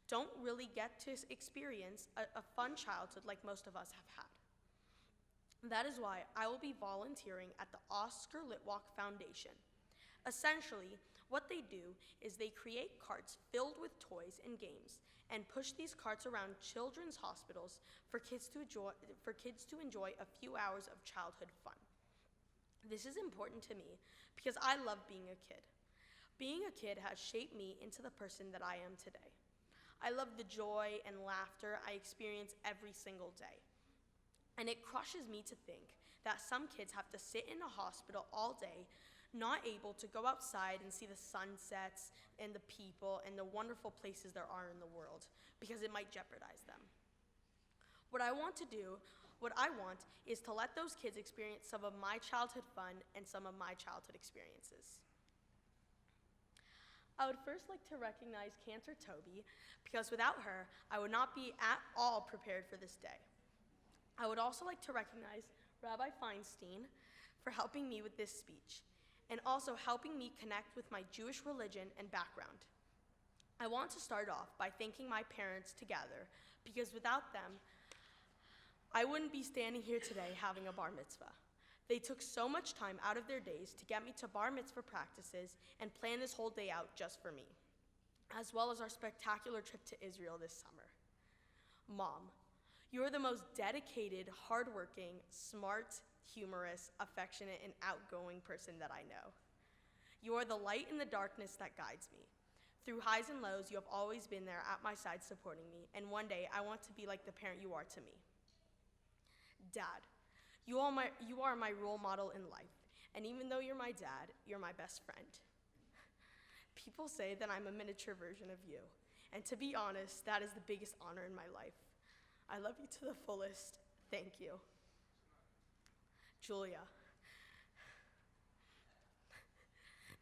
Speaker 7: don't really get to experience a fun childhood like most of us have had. That is why I will be volunteering at the Oscar Litwak Foundation, Essentially, what they do is they create carts filled with toys and games and push these carts around children's hospitals for kids to enjoy a few hours of childhood fun. This is important to me because I love being a kid. Being a kid has shaped me into the person that I am today. I love the joy and laughter I experience every single day. And it crushes me to think that some kids have to sit in a hospital all day, not able to go outside and see the sunsets and the people and the wonderful places there are in the world because it might jeopardize them. What I want is to let those kids experience some of my childhood fun and some of my childhood experiences. I would first like to recognize Cantor Toby because without her, I would not be at all prepared for this day. I would also like to recognize Rabbi Feinstein for helping me with this speech and also helping me connect with my Jewish religion and background. I want to start off by thanking my parents together because without them, I wouldn't be standing here today having a bar mitzvah. They took so much time out of their days to get me to bar mitzvah practices and plan this whole day out just for me, as well as our spectacular trip to Israel this summer. Mom, you are the most dedicated, hardworking, smart, humorous, affectionate, and outgoing person that I know. You are the light in the darkness that guides me. Through highs and lows, you have always been there at my side supporting me, and one day I want to be like the parent you are to me. Dad, you are my role model in life, and even though you're my dad, you're my best friend. People say that I'm a miniature version of you, and to be honest, that is the biggest honor in my life. I love you to the fullest. Thank you. Julia,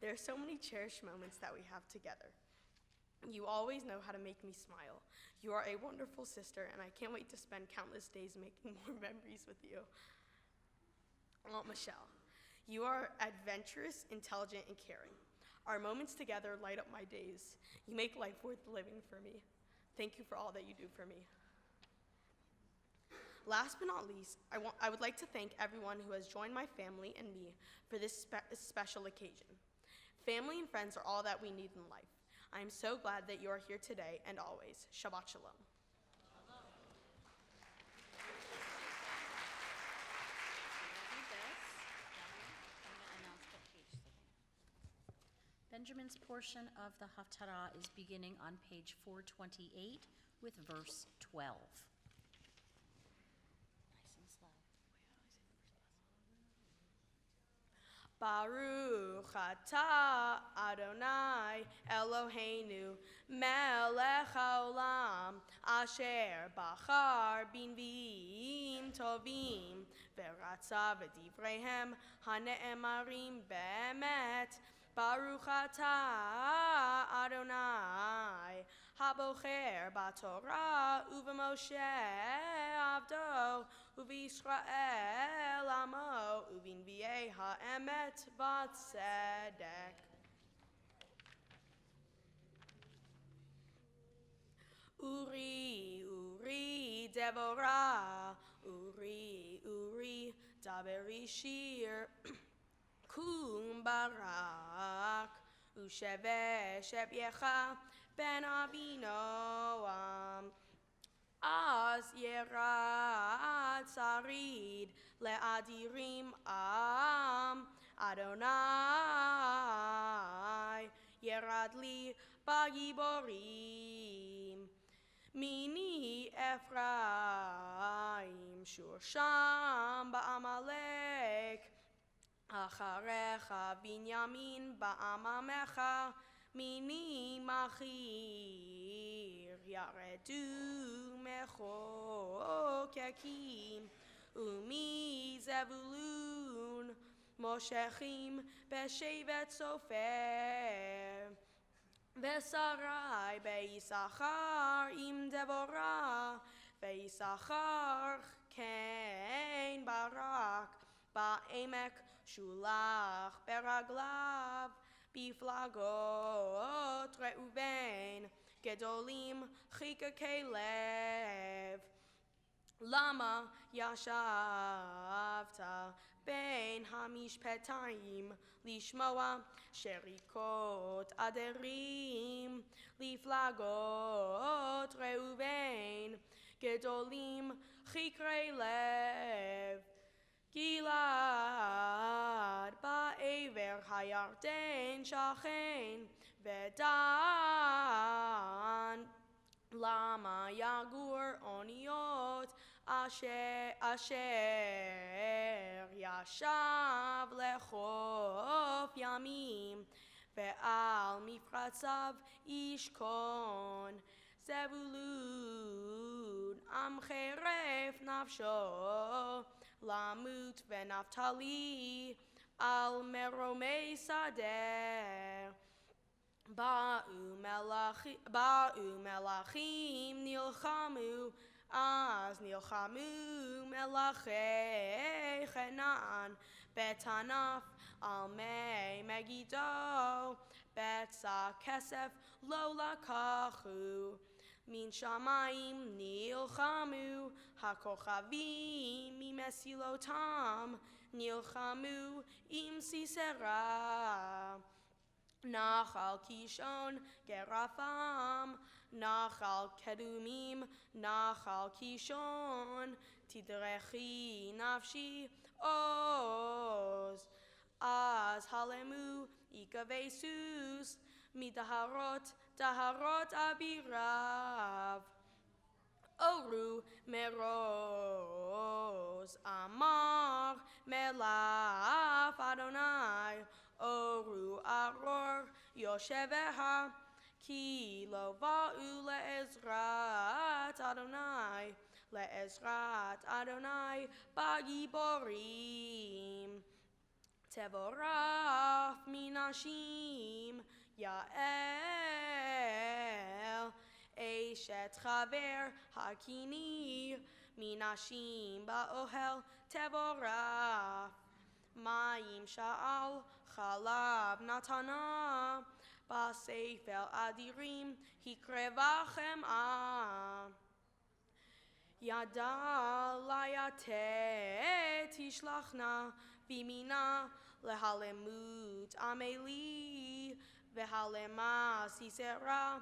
Speaker 7: there are so many cherished moments that we have together. You always know how to make me smile. You are a wonderful sister, and I can't wait to spend countless days making more memories with you. Aunt Michelle, you are adventurous, intelligent, and caring. Our moments together light up my days. You make life worth living for me. Thank you for all that you do for me. Last but not least, I would like to thank everyone who has joined my family and me for this special occasion. Family and friends are all that we need in life. I am so glad that you are here today and always. Shabbat Shalom.
Speaker 10: Benjamin's portion of the Haftarah is beginning on page 428 with verse 12. Nice and slow.
Speaker 7: Baruch atah Adonai Eloheinu melech haolam asher bachar binviim tovim veratza v'divreihem hane'emarim be'emet. Baruch atah Adonai habocher b'Torah u'v'Moshe avdo u'v'Yisrael amo u'v'nvi'ei ha'emet v'tzedek. Uri, Uri, Devorah, Uri, Uri, Daberi Shir. Kum barak usheve shebyecha ben Abinoam az yerad sarid leadirim am Adonai yerad li bagiborim mini Ephraim shursham ba'amalek Acharecha Binyamin ba'amamecha mini machir yaredu mechokekim umi zevulun moshechim beshevet sofer vesarai beisachar im Devorah beisachar ken barak ba'emek Shulach beraglav biflagot Reuven gedolim chikakei lev למה ישבת בין המשפטיים לשמוע שריקות עדרים לפלגות ראובן גדולים חקרי לב גלעד בעבר הירדן שכן ודן למה יגור אוניות אשר ישב לחוף ימים ועל מפרציו ישכון זבולון עם חרף נפשו למות ונפתלי על מרומי שדה באו מלאכים נלחמו אז נלחמו מלאכי חנן בתנף על מי מגידו בצע כסף לא לקחו מן שמיים נלחמו הכוכבים ממסילותם נלחמו עם סיסרא נחל קישון גרפם נחל קדומים נחל קישון תדרכי נפשי עוז אז הלמו יקבי סוס מדהרות אביריו אורו מרוז אמר מלאף אדוני אורו ארור יושביה כי לא באו לעזרת אדוני בגיבורים תבורך מנשים יעל אשת חבר הקיני מנשים באוהל תבורך מים שאל חלב נתנה בספל אדירים הקרבה חמאה ידה ליתד תשלחנה בימינה להלמות עמלי והלמה סיסרא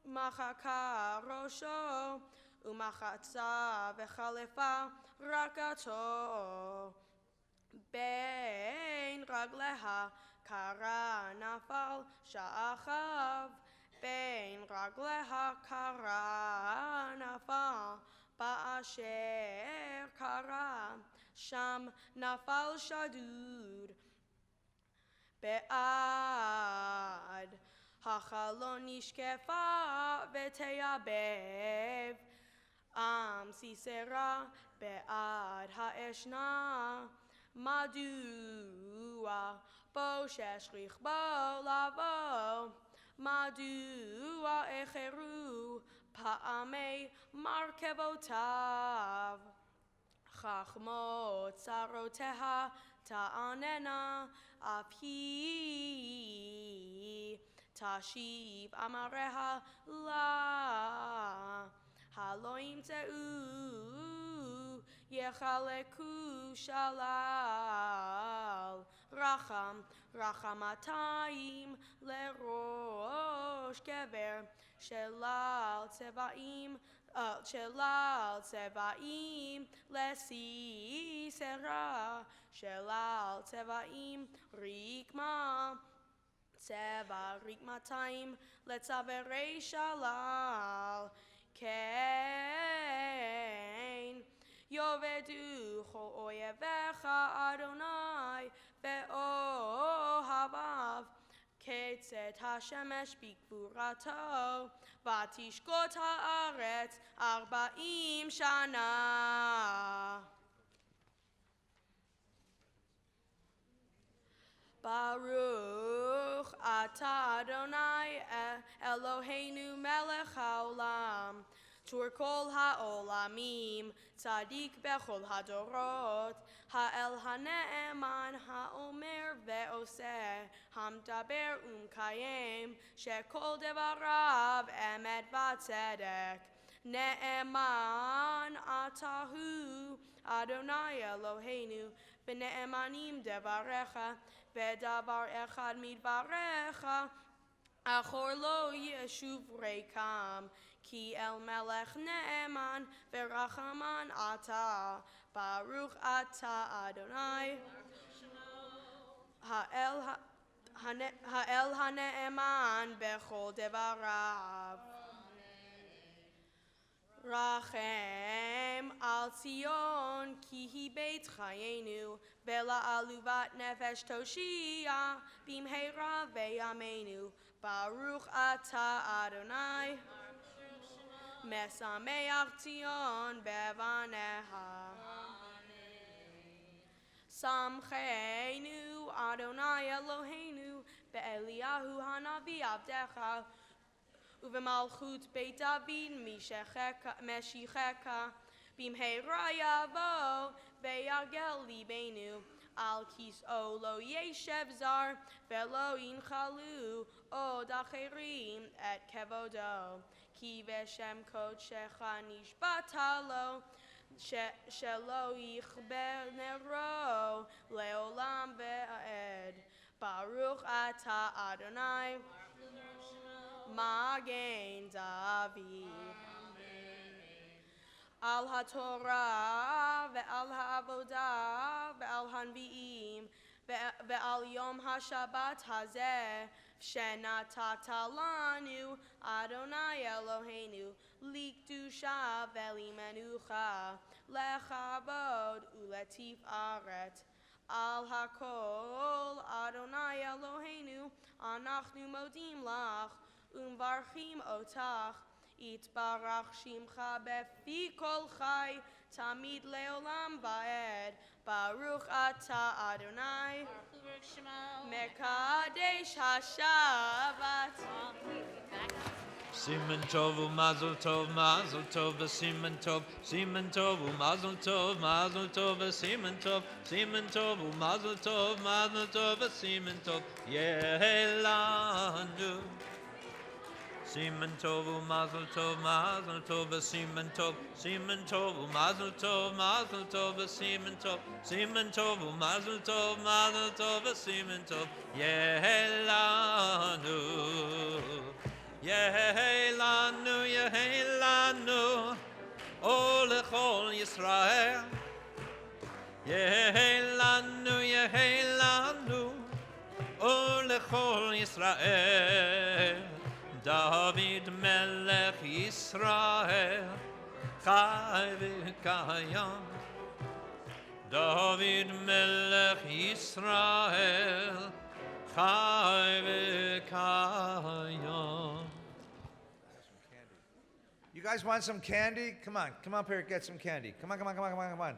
Speaker 7: מחקה ראשו ומחצה וחלפה רקתו בין רגליה קרא נפל שכב בין רגליה קרא נפל באשר קרא שם נפל שדוד בעד החלון נשקפה ותייבב עם סיסרא בעד האשנה מדוע בושש רכבו לבוא מדוע איחרו פעמי מרכבותיו חכמות צרותיה תעננה אף היא תשיב אמריה לה הלא ימצאו יחלקו שלל רחמתיים לראש גבר שלל צבעים לסיסרא שלל צבעים רקמה צבע רקמתיים לצווארי שלל כן יאבדו כל אויביך אדוני באוהביו כצאת השמש בגבורתו ותשקוט הארץ 40 שנה. ברוך אתה אדוני אלוהינו מלך העולם צור כל העולמים צדיק בכל הדורות האל הנאמן האומר ועושה המדבר ומקיים שכל דבריו אמת וצדק. נאמן אתה הוא אדוני אלוהינו ונאמנים דבריך ודבר אחד מדבריך אחור לא ישוב ריקם כי אל מלך נאמן ורחמן אתה ברוך אתה אדוני האל הנאמן בכל דבריו רחם על ציון כי היא בית חיינו ולעלובת נפש תושיע במהרה בימינו ברוך אתה אדוני משמח ציון בבניה שמחנו אדוני אלוהינו באליהו הנביא עבדך ובמלכות בית דוד משיחך במהרה יבוא ויגל ליבנו על כיסאו לא ישב זר ולא ינחלו עוד אחרים את כבודו כי בשם קודשך נשבעת לו שלא יכבה נרו לעולם ועד ברוך אתה אדוני מגן דוד על התורה ועל העבודה ועל הנביאים ועל יום השבת הזה שנתת לנו אדוני אלוהינו לקדושה ולמנוחה לכבוד ולתפארת על הכל אדוני אלוהינו אנחנו מודים לך ומברכים אותך יתברך שמך בפי כל חי תמיד לעולם ועד ברוך אתה אדוני מקדש השבת
Speaker 3: Siman tov u'mazel tov v'siman tov, siman tov u'mazel tov v'siman tov, siman tov u'mazel tov v'siman tov, yehelanu. Siman tov u'mazel tov v'siman tov, siman tov u'mazel tov v'siman tov, siman tov u'mazel tov v'siman tov, yehelanu. Yehelanu, Yehelanu, O lechol Yisrael. Yehelanu, Yehelanu, O lechol Yisrael. David melech Yisrael, chai v'kayam. David melech Yisrael, chai v'kayam.
Speaker 11: You guys want some candy? Come on up here, get some candy. Come on.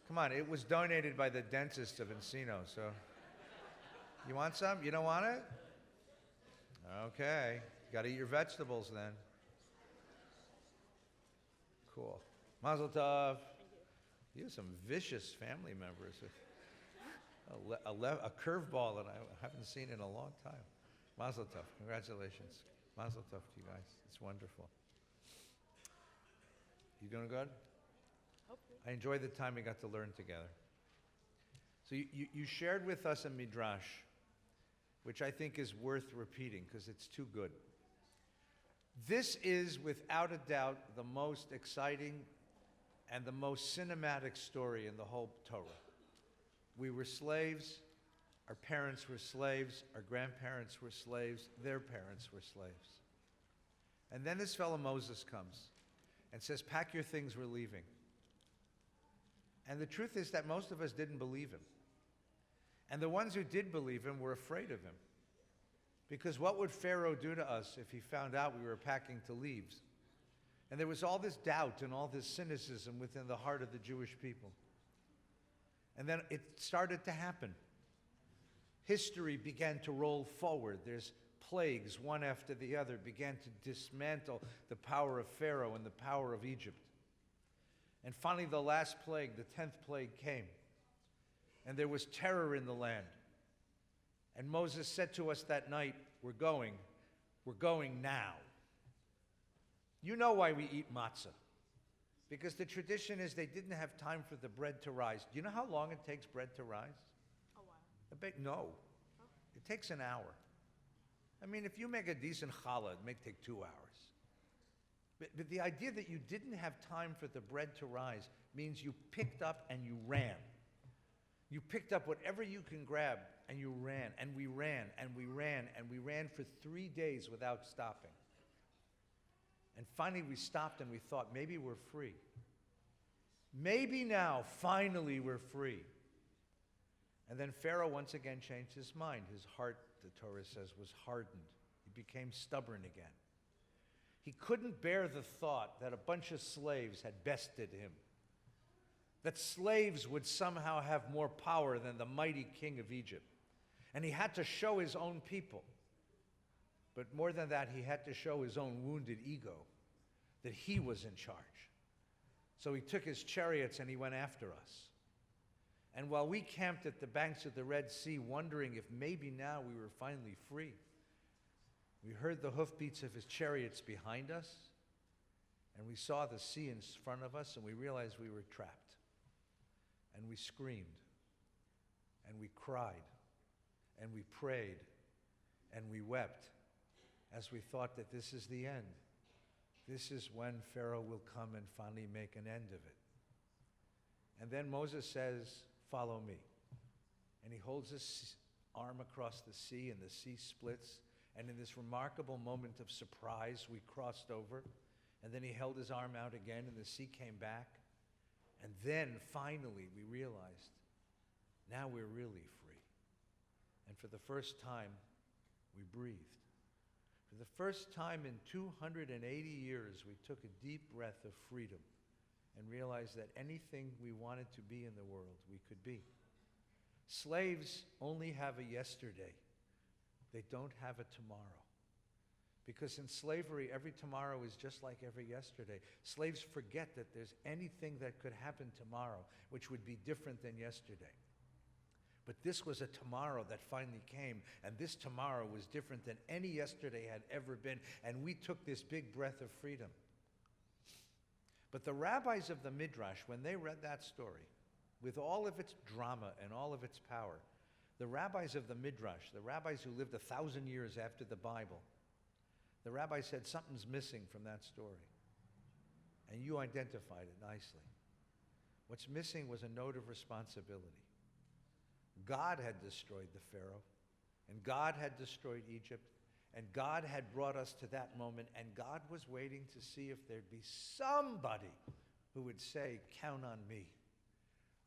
Speaker 11: Come on, it was donated by the dentist of Encino, so. You want some? You don't want it? Okay, gotta eat your vegetables then. Cool. Mazel tov. You have some vicious family members. A curveball that I haven't seen in a long time. Mazel tov. Congratulations. Mazel tov to you guys. It's wonderful. You doing good?
Speaker 7: Hopefully.
Speaker 11: I enjoyed the time we got to learn together. So you shared with us a midrash, which I think is worth repeating because it's too good. This is, without a doubt, the most exciting and the most cinematic story in the whole Torah. We were slaves, our parents were slaves, our grandparents were slaves, their parents were slaves. And then this fellow Moses comes and says, pack your things, we're leaving. And the truth is that most of us didn't believe him. And the ones who did believe him were afraid of him. Because what would Pharaoh do to us if he found out we were packing to leave? And there was all this doubt and all this cynicism within the heart of the Jewish people. And then it started to happen. History began to roll forward. There's plagues, one after the other, began to dismantle the power of Pharaoh and the power of Egypt. And finally, the last plague, the 10th plague, came. And there was terror in the land. And Moses said to us that night, we're going now. You know why we eat matzah. Because the tradition is they didn't have time for the bread to rise. Do you know how long it takes bread to rise?
Speaker 7: A while.
Speaker 11: No. It takes an hour. I mean, if you make a decent challah, it may take 2 hours. But the idea that you didn't have time for the bread to rise means you picked up and you ran. You picked up whatever you can grab and you ran, and we ran, and we ran, and we ran for 3 days without stopping. And finally we stopped and we thought, maybe we're free. Maybe now, finally, we're free. And then Pharaoh once again changed his mind. His heart, the Torah says, was hardened. He became stubborn again. He couldn't bear the thought that a bunch of slaves had bested him, that slaves would somehow have more power than the mighty king of Egypt. And he had to show his own people. But more than that, he had to show his own wounded ego that he was in charge. So he took his chariots and he went after us. And while we camped at the banks of the Red Sea, wondering if maybe now we were finally free, we heard the hoofbeats of his chariots behind us, and we saw the sea in front of us, and we realized we were trapped. And we screamed, and we cried, and we prayed, and we wept, as we thought that this is the end. This is when Pharaoh will come and finally make an end of it. And then Moses says, follow me. And he holds his arm across the sea, and the sea splits. And in this remarkable moment of surprise, we crossed over. And then he held his arm out again, and the sea came back. And then, finally, we realized, now we're really free. And for the first time, we breathed. For the first time in 280 years, we took a deep breath of freedom and realized that anything we wanted to be in the world, we could be. Slaves only have a yesterday. They don't have a tomorrow. Because in slavery, every tomorrow is just like every yesterday. Slaves forget that there's anything that could happen tomorrow, which would be different than yesterday. But this was a tomorrow that finally came, and this tomorrow was different than any yesterday had ever been, and we took this big breath of freedom. But the rabbis of the Midrash, when they read that story, with all of its drama and all of its power, the rabbis of the Midrash, the rabbis who lived 1,000 years after the Bible, the rabbi said something's missing from that story. And you identified it nicely. What's missing was a note of responsibility. God had destroyed the Pharaoh, and God had destroyed Egypt, and God had brought us to that moment, and God was waiting to see if there'd be somebody who would say, count on me.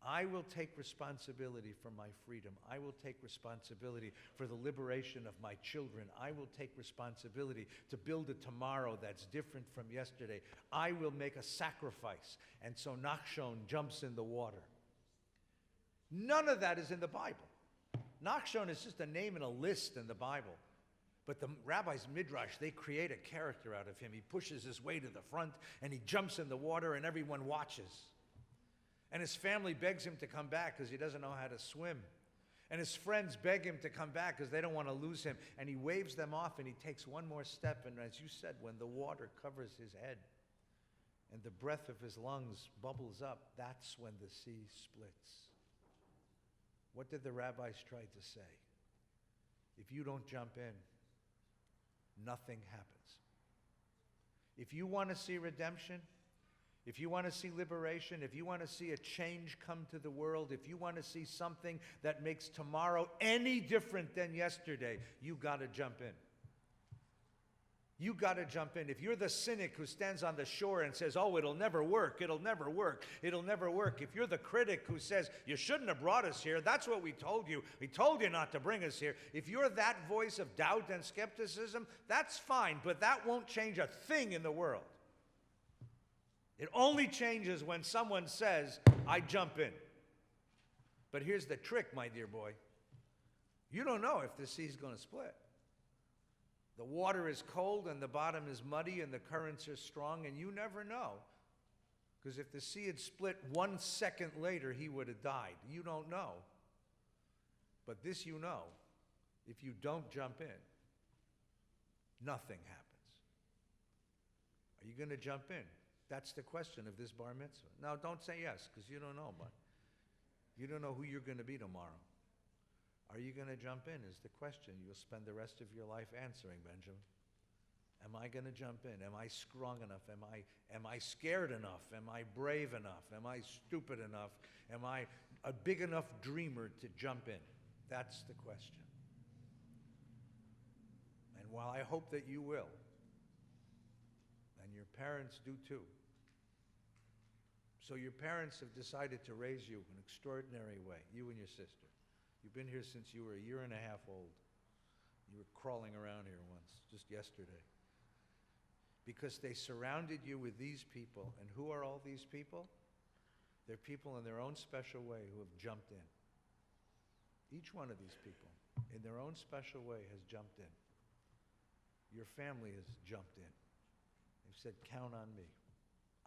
Speaker 11: I will take responsibility for my freedom. I will take responsibility for the liberation of my children. I will take responsibility to build a tomorrow that's different from yesterday. I will make a sacrifice. And so Nachshon jumps in the water. None of that is in the Bible. Nachshon is just a name in a list in the Bible. But the rabbis Midrash, they create a character out of him. He pushes his way to the front, and he jumps in the water, and everyone watches. And his family begs him to come back because he doesn't know how to swim. And his friends beg him to come back because they don't want to lose him. And he waves them off, and he takes one more step. And as you said, when the water covers his head and the breath of his lungs bubbles up, that's when the sea splits. What did the rabbis try to say? If you don't jump in, nothing happens. If you want to see redemption, if you want to see liberation, if you want to see a change come to the world, if you want to see something that makes tomorrow any different than yesterday, you got to jump in. You got to jump in. If you're the cynic who stands on the shore and says, oh, it'll never work, it'll never work, it'll never work. If you're the critic who says, you shouldn't have brought us here, that's what we told you. We told you not to bring us here. If you're that voice of doubt and skepticism, that's fine, but that won't change a thing in the world. It only changes when someone says, I jump in. But here's the trick, my dear boy. You don't know if the sea's going to split. The water is cold and the bottom is muddy and the currents are strong, and you never know. Because if the sea had split 1 second later, he would have died. You don't know. But this you know. If you don't jump in, nothing happens. Are you going to jump in? That's the question of this bar mitzvah. Now, don't say yes, because you don't know, but you don't know who you're going to be tomorrow. Are you going to jump in is the question you'll spend the rest of your life answering, Benjamin. Am I going to jump in? Am I strong enough? Am I scared enough? Am I brave enough? Am I stupid enough? Am I a big enough dreamer to jump in? That's the question. And while I hope that you will, and your parents do too, so your parents have decided to raise you in an extraordinary way, you and your sister. You've been here since you were 1.5 years old. You were crawling around here once, just yesterday. Because they surrounded you with these people. And who are all these people? They're people in their own special way who have jumped in. Each one of these people, in their own special way, has jumped in. Your family has jumped in. They've said, count on me.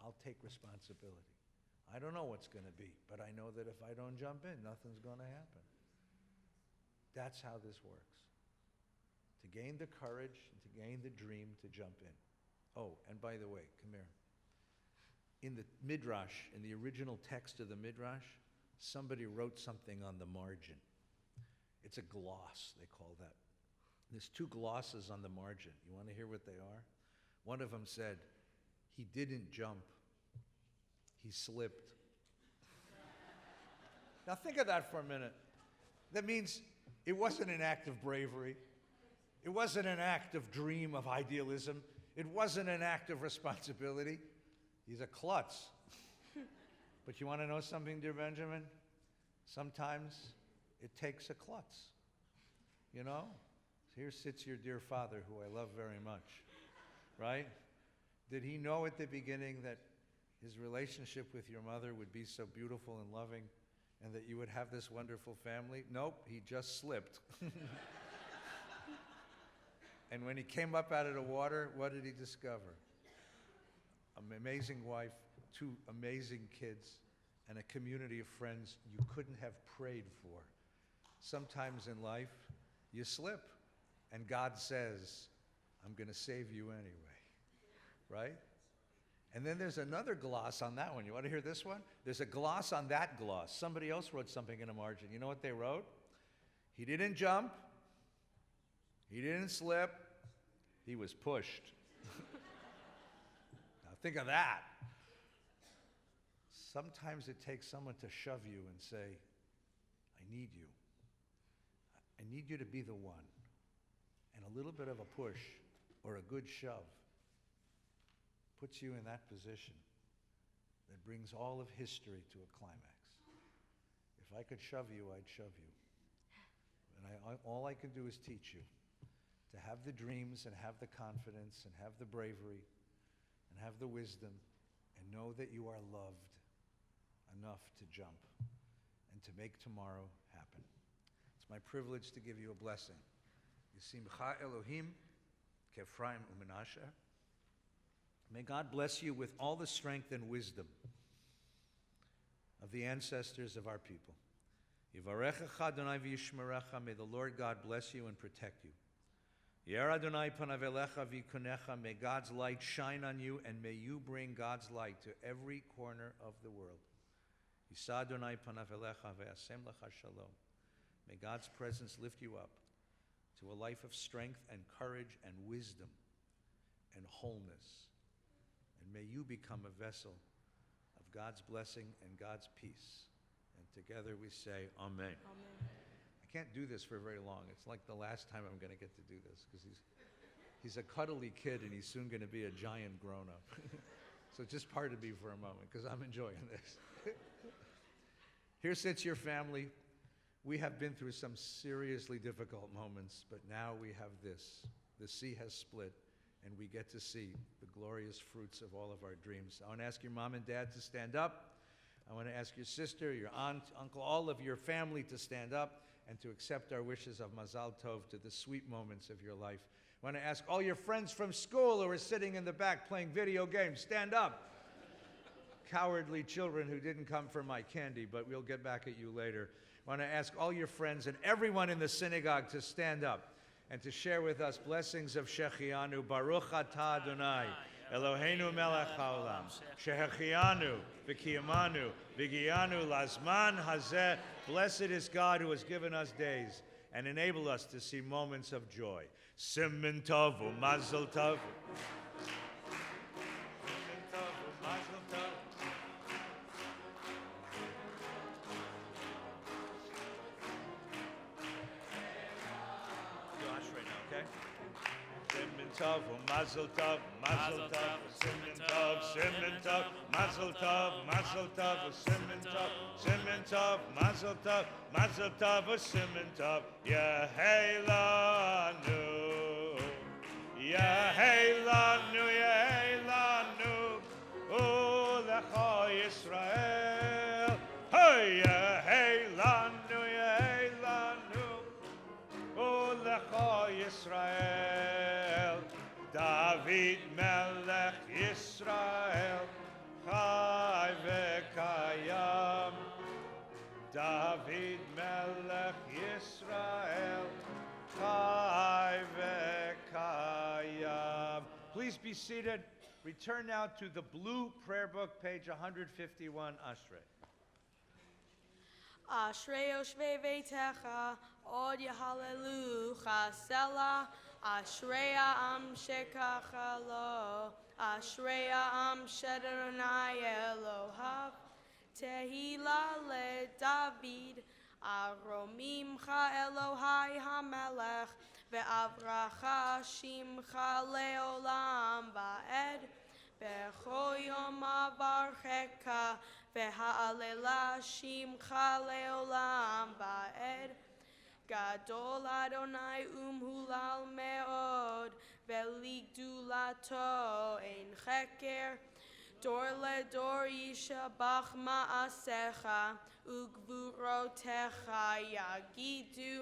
Speaker 11: I'll take responsibility. I don't know what's going to be, but I know that if I don't jump in, nothing's going to happen. That's how this works. To gain the courage, and to gain the dream, to jump in. Oh, and by the way, come here. In the Midrash, in the original text of the Midrash, somebody wrote something on the margin. It's a gloss, they call that. There's 2 glosses on the margin. You want to hear what they are? One of them said, he didn't jump, he slipped. Now think of that for a minute. That means it wasn't an act of bravery. It wasn't an act of dream, of idealism. It wasn't an act of responsibility. He's a klutz. But you want to know something, dear Benjamin? Sometimes it takes a klutz. You know? Here sits your dear father, who I love very much. Right? Did he know at the beginning that his relationship with your mother would be so beautiful and loving and that you would have this wonderful family? Nope, he just slipped. And when he came up out of the water, what did he discover? An amazing wife, 2 amazing kids, and a community of friends you couldn't have prayed for. Sometimes in life, you slip, and God says, I'm going to save you anyway, right? And then there's another gloss on that one. You want to hear this one? There's a gloss on that gloss. Somebody else wrote something in a margin. You know what they wrote? He didn't jump. He didn't slip. He was pushed. Now think of that. Sometimes it takes someone to shove you and say, I need you. I need you to be the one. And a little bit of a push or a good shove puts you in that position that brings all of history to a climax. If I could shove you, I'd shove you. And all I can do is teach you to have the dreams and have the confidence and have the bravery and have the wisdom and know that you are loved enough to jump and to make tomorrow happen. It's my privilege to give you a blessing. Yisimcha Elohim k'Ephraim u'Menashe. May God bless you with all the strength and wisdom of the ancestors of our people. Yivarechecha Adonai v'yishmerecha. May the Lord God bless you and protect you. Yer Adonai panav elecha v'yikunecha. May God's light shine on you, and may you bring God's light to every corner of the world. Yisa Adonai panav elecha v'yasem lecha shalom. May God's presence lift you up to a life of strength and courage and wisdom and wholeness. And may you become a vessel of God's blessing and God's peace. And together we say, Amen.
Speaker 7: Amen.
Speaker 11: I can't do this for very long. It's like the last time I'm going to get to do this because he's a cuddly kid and he's soon going to be a giant grown-up. So just pardon me for a moment because I'm enjoying this. Here sits your family. We have been through some seriously difficult moments, but now we have this. The sea has split, and we get to see the glorious fruits of all of our dreams. I want to ask your mom and dad to stand up. I want to ask your sister, your aunt, uncle, all of your family to stand up and to accept our wishes of Mazal Tov to the sweet moments of your life. I want to ask all your friends from school who are sitting in the back playing video games, stand up. Cowardly children who didn't come for my candy, but we'll get back at you later. I want to ask all your friends and everyone in the synagogue to stand up and to share with us blessings of Shechianu. Baruch atah Adonai, Eloheinu melech haolam, Shechianu v'kiyamanu v'giyanu lazman hazeh. Blessed is God who has given us days and enabled us to see moments of joy. Siman tov u'mazel tov. Tov, mazel tov, mazel tov, siman tov, mazel tov, mazel tov, siman tov, mazel tov, mazel tov, siman tov, Yeheilanu, Yeheilanu, Yeheilanu, Ulecha Yisrael, Hey, Yeheilanu, Yeheilanu, Ulecha Yisrael. David Melech Yisrael, Chai v'kayam. David Melech Yisrael, Chai v'kayam. Please be seated. Return now to the blue prayer book, page 151, Ashrei.
Speaker 7: Ashrei Yoshvei Veitecha, Od Yehallelucha, Selah. Ashrei am shekacha lo, Ashrei am shadonai Elohav, Tehila le David, Aromimcha Elohai hamelech, Ve'avracha shimcha leolam va'ed, B'chol yom avarcheka, Ve'ha'alela shimcha leolam va'ed. Gadol Adonai umhulal meod, veligdulato ein cheker, dor ledor yishabach ma'asecha, ugvurotecha yagidu,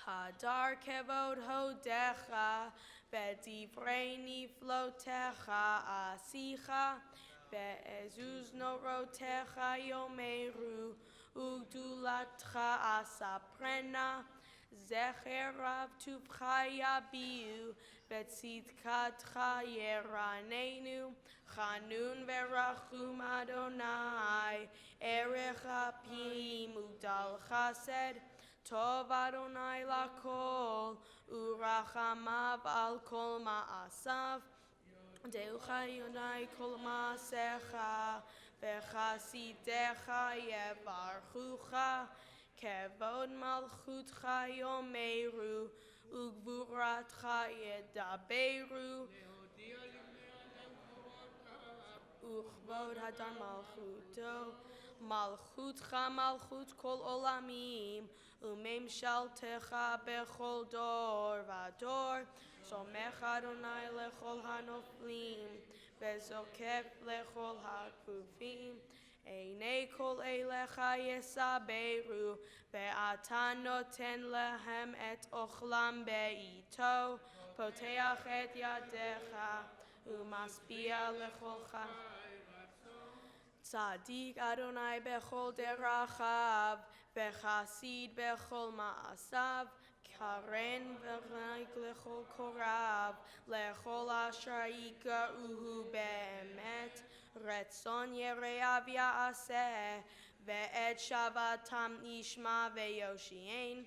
Speaker 7: hadar kevod hodecha, bedivrei niflotecha asicha, be'ezuz norotecha yomeru, Ugdulatcha asaprena, Zecherav tuvcha yabiu, Betzidkatcha yeranenu, Chanun verachum Adonai, Erech apim udal chesed, Tov Adonai lakol, Urachamav al kol ma'asav, Deucha Yonai kol ma'asecha, V'chasidecha yevarchucha, kevod malchutcha yomeru, ugvuratcha yedaberu, uchvod hadar malchuto, malchutcha malchut kol olamim, umemshaltecha bechol dor vador, somech Adonai lechol hanoflim, Bezokef lechol hakufim, Einei kol elecha yesaberu, Ve'ata noten lehem et ochlam be'ito, Poteach et yadecha, Umaspia lecholcha. Tzadik Adonai bechol derachav, Vechasid bechol ma'asav, Karen v'chaik lechol korav, lechol asher yika'uhu be'emet, retzon yereav ya'aseh, ve'et shavatam yishma ve'yoshien,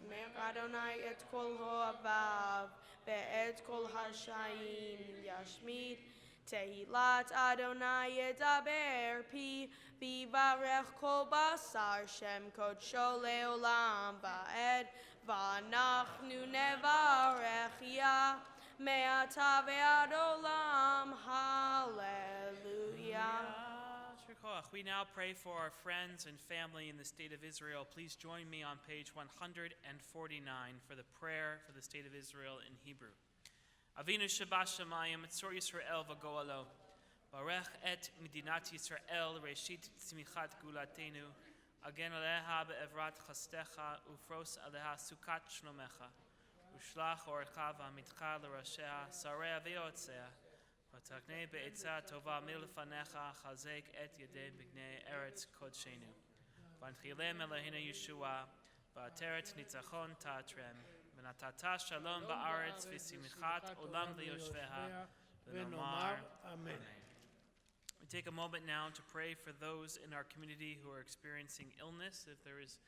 Speaker 7: mer Adonai et kol ho'avav, ve'et kol hashayim yashmid, Tehilat Adonai yedaber pi, v'varech kol basar shem kodsho leolam va'ed, V'anachnu nevarech ya, me'ata ve'ad olam, hallelujah.
Speaker 4: We now pray for our friends and family in the state of Israel. Please join me on page 149 for the prayer for the state of Israel in Hebrew. Avinu Shabbat Shemayim, Tzor Yisrael v'goalo, Barech et Medinat Yisrael, Reshit Tzmichat Gulatenu, Agen Aleha be'evrat chastecha, Ufros Aleha Sukat Shlomecha, Ushlach Orcha v'amitcha l'rasheha, Sarei v'yotzea, V'taknei be'etza tova milfanecha, Chazek et yedei b'gnei eretz kodshenu. v'anchilem Eloheinu Yeshua, v'ateret nitzachon ta'atrem, v'natata shalom ba'aretz v'simchat olam v'yoshveha, v'nomar
Speaker 1: Amen.
Speaker 4: We take a moment now to pray for those in our community who are experiencing illness. If there is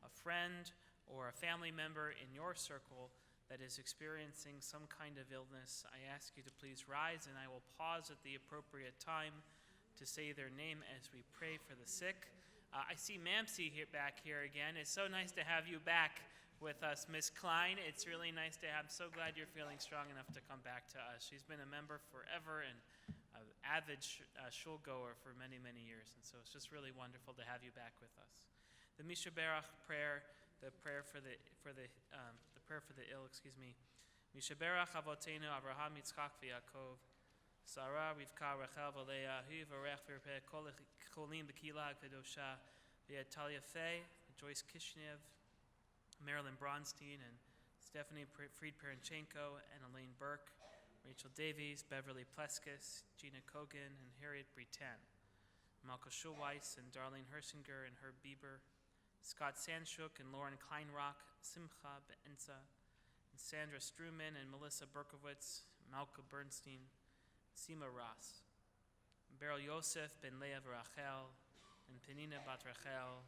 Speaker 4: a friend or a family member in your circle that is experiencing some kind of illness, I ask you to please rise, and I will pause at the appropriate time to say their name as we pray for the sick. I see Mamsie back here again. It's so nice to have you back with us, Miss Klein. It's really nice to have. I'm so glad you're feeling strong enough to come back to us. She's been a member forever and an avid shul goer for many, many years, and so it's just really wonderful to have you back with us. The Misha Berach prayer, the prayer for the ill, Misha Berach Avotenu Avraham Yitzchak v'Yaakov, Sarah Rivka Rachel v'Leah, Hu v'Rech v'Rpeh Kol Cholim b'Kila Kedosha, Talia Fay, Joyce Kishnev, Marilyn Bronstein, and Stephanie Fried-Perenchenko, and Elaine Burke, Rachel Davies, Beverly Pleskis, Gina Kogan, and Harriet Britan, Malka Schulweiss, and Darlene Hersinger, and Herb Bieber, Scott Sanshuk, and Lauren Kleinrock, Simcha Be'enza, and Sandra Struman, and Melissa Berkowitz, Malka Bernstein, Sima Ross, Beryl Yosef, Ben Leah Rachel, and Penina Bat Rachel,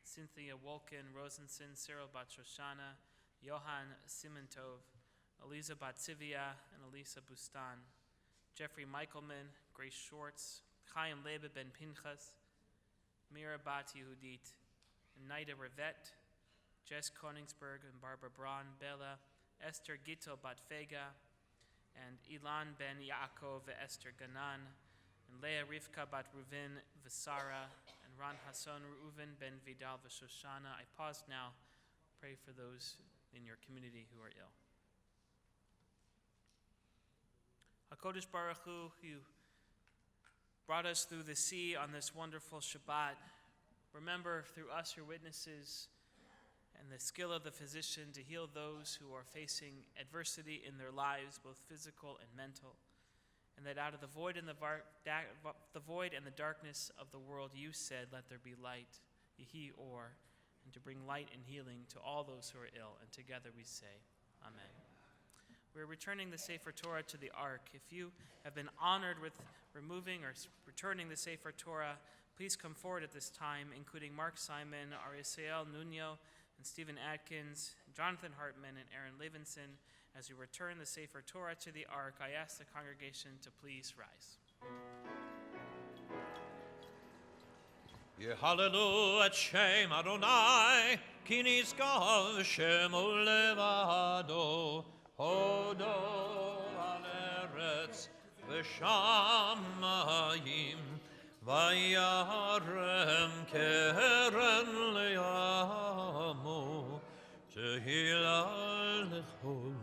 Speaker 4: Cynthia Wolkin, Rosenson, Cyril Bat Shoshana, Johan Simantov, Eliza Batsivia, and Elisa Bustan, Jeffrey Michaelman, Grace Schwartz, Chaim Lebe Ben Pinchas, Mira Bat Yehudit, and Naida Rivette, Jess Koningsberg and Barbara Braun, Bella, Esther Gito Bat Vega, and Ilan Ben Yaakov Esther Ganan, and Leah Rivka Bat Ruvin Visara, and Ron Hasson Reuven Ben Vidal Shoshana. I pause now, pray for those in your community who are ill. HaKodesh Baruch Hu, you brought us through the sea on this wonderful Shabbat. Remember through us, your witnesses, and the skill of the physician to heal those who are facing adversity in their lives, both physical and mental. And that out of the void and the darkness of the world, you said, let there be light, Yehi Or, and to bring light and healing to all those who are ill. And together we say, Amen. We're returning the Sefer Torah to the Ark. If you have been honored with removing or returning the Sefer Torah, please come forward at this time, including Mark Simon, Arisael Nuno, and Stephen Atkins, Jonathan Hartman, and Aaron Levinson. As we return the Sefer Torah to the Ark, I ask the congregation to please rise.
Speaker 3: Yehalelu et Shem Adonai, ki nizkav Shemo levado, hodo al eretz v'shamayim, vayarem keren le'amo, tehillah lechol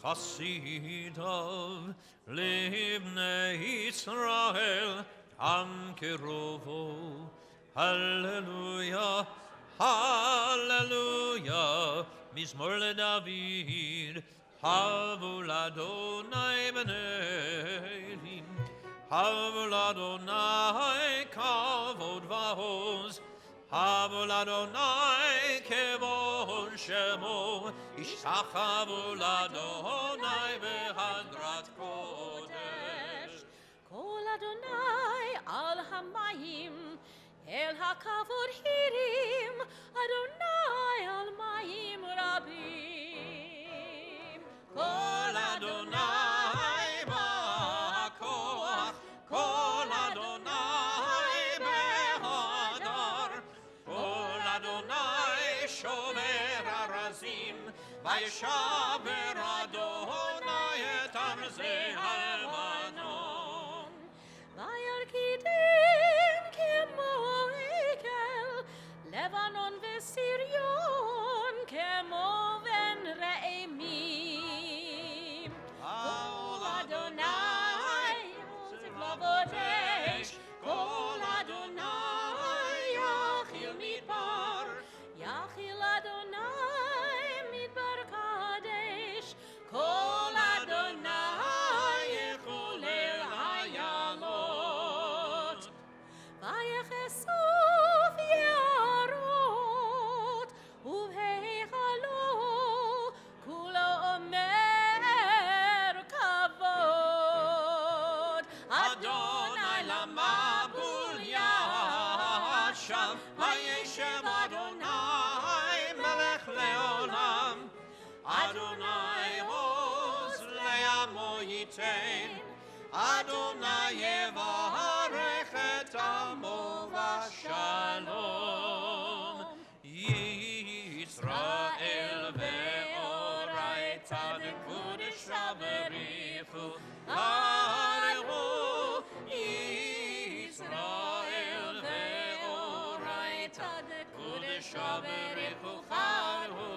Speaker 3: chasidav, libnei Yisrael, am kerovo. Hallelujah, hallelujah, Mizmor leDavid, havu l'Adonai b'nei, havu l'Adonai kavod v'oz, havu l'Adonai kevod shemo, ishtachavu l'Adonai behadrat kodesh.
Speaker 5: Kol Adonai al hamayim, El hakavod hirim, Adonai al mayim rabim.
Speaker 3: Kol Adonai ba'koach, Kol Adonai behadar, Kol Adonai shomer harazim, Vayishaber Adonai et arzei halmanon.
Speaker 5: Vayarkidem kemo ekel, Lebanon v'Sirion kemo ven re'emim. Kol Adonai zivlovodesh, Kol Adonai yachil midbar, Yachil Adonai midbar kadesh, Kol Adonai yechulel hayalot. Vayechesuf Yaron
Speaker 3: Adonai Oz le'amo yitain, Adonai yevarech et amo v'shalom. Yisrael ve'oraita de'kudesh v'richu harehu. Yisrael ve'oraita de'kudesh v'richu harehu.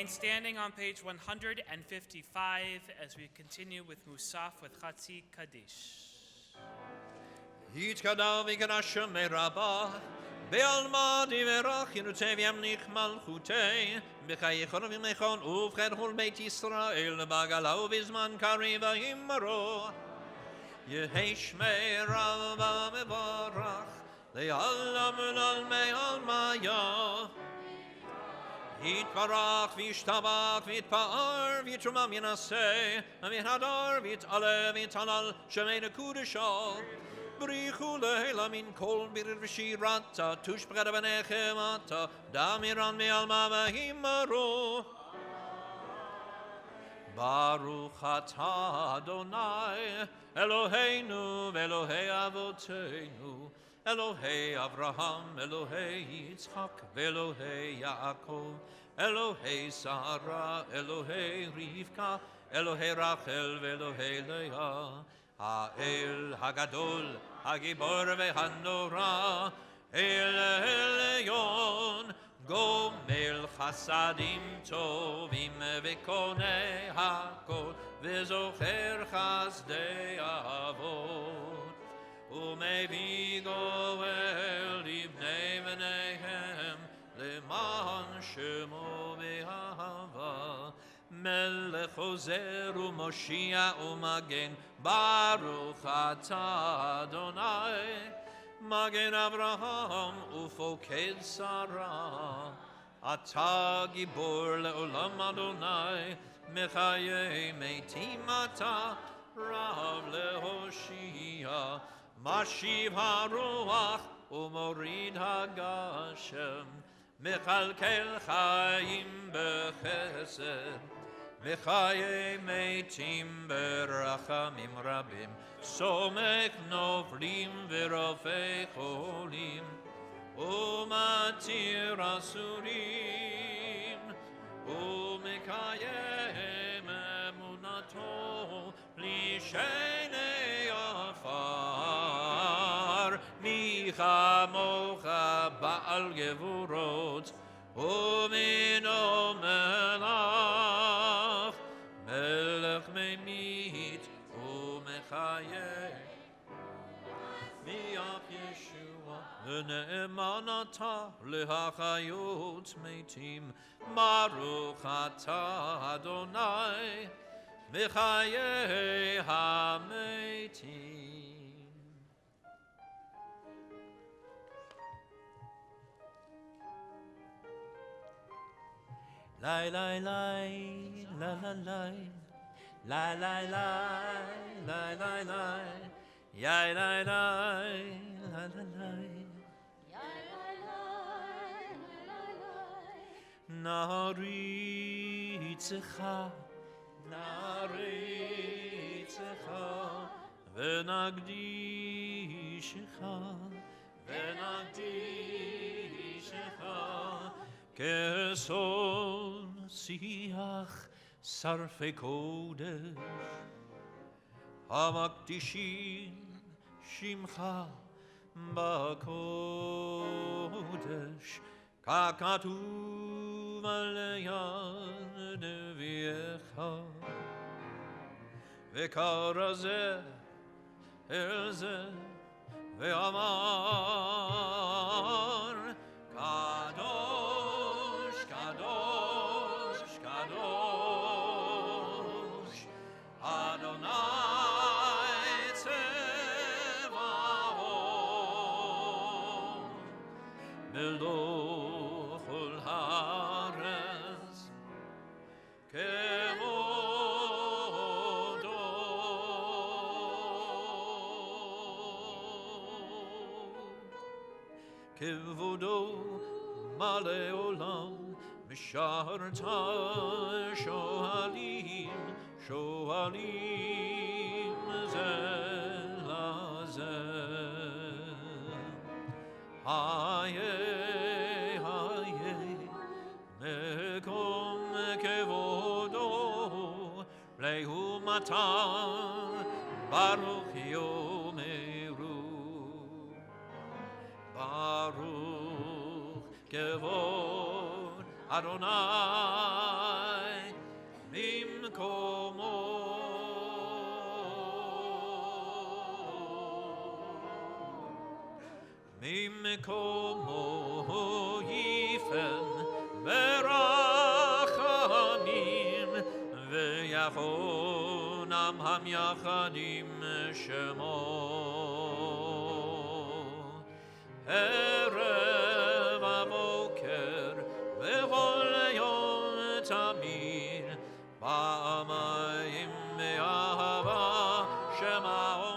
Speaker 4: Standing on page 155 as we continue with Musaf with Chatzi Kaddish.
Speaker 3: יתקדש ויקדש מרבה, בעלמא דברך ינוצב ימליך מלכותי, בחייכון ובמכון ובחר כל בית ישראל, בעגלה ובזמן קריב האמרו. יהי שמי רבה מברך, לעלם ולעלמי עלמיה. יתברך וישתבח ויתפאר ויתרומם ינסה ויתהדר ויתעלה ויתהלל שמי לקודשו בריחו להילה מן כל בירר ושירתה תושבחת ונחמתה דמירן מעלמה והימרו ברוך אתה אדוני אלוהינו ואלוהי אבותינו אלוהי אברהם, אלוהי יצחק ואלוהי יעקב, אלוהי שרה, אלוהי רבקה, אלוהי רחל ואלוהי לאה, האל הגדול, הגיבור והנורא, אל עליון, גומל חסדים טובים וקונה הכל, וזוכר חסדי אבות. ומביא גואל לבני בניהם למען שמו באהבה מלך עוזר ומושיע ומגן ברוך אתה אדוני מגן אברהם ופוקד שרה אתה גיבור לעולם אדוני מחיי מתים אתה רב להושיע משיב הרוח ומוריד הגשם, מכלכל חיים בחסד, וחיי מתים ברחמים רבים, סומך נופלים ורופא חולים, ומתיר אסורים, ומקיים אמונתו לשני עפר. מי כמוך בעל גבורות ומינו מלך, מלך ממית ומחיה. מי אף ישוע ונאמן אתה להחיות מתים, ברוך אתה אדוני מחיי Lai lai lai, la la lai, lai lai lai, lai lai lai, yai lai lai, la la lai. Naritzecha, naritzecha, v'nagdishecha, v'nagdishecha, keson siach sarfei kodesh, hamakdishin shimcha b'kodesh, ככתוב על יד נביאך, וקרא זה אל זה, ואמר, קדוש, קדוש, קדוש, אדוני צבאות, בכל הארץ כבודו. כבודו מלא עולם, משרת שואלים, שואלים זה לזה. מקום כבודו לעומתם ברוך יאמרו, ברוך כבוד אדוני במקומו. ממקומו יפן ברחמים, ויחונם המייחדים שמו. ערב הבוקר וכל יום תמיד, פעמיים באהבה שמה אומרים,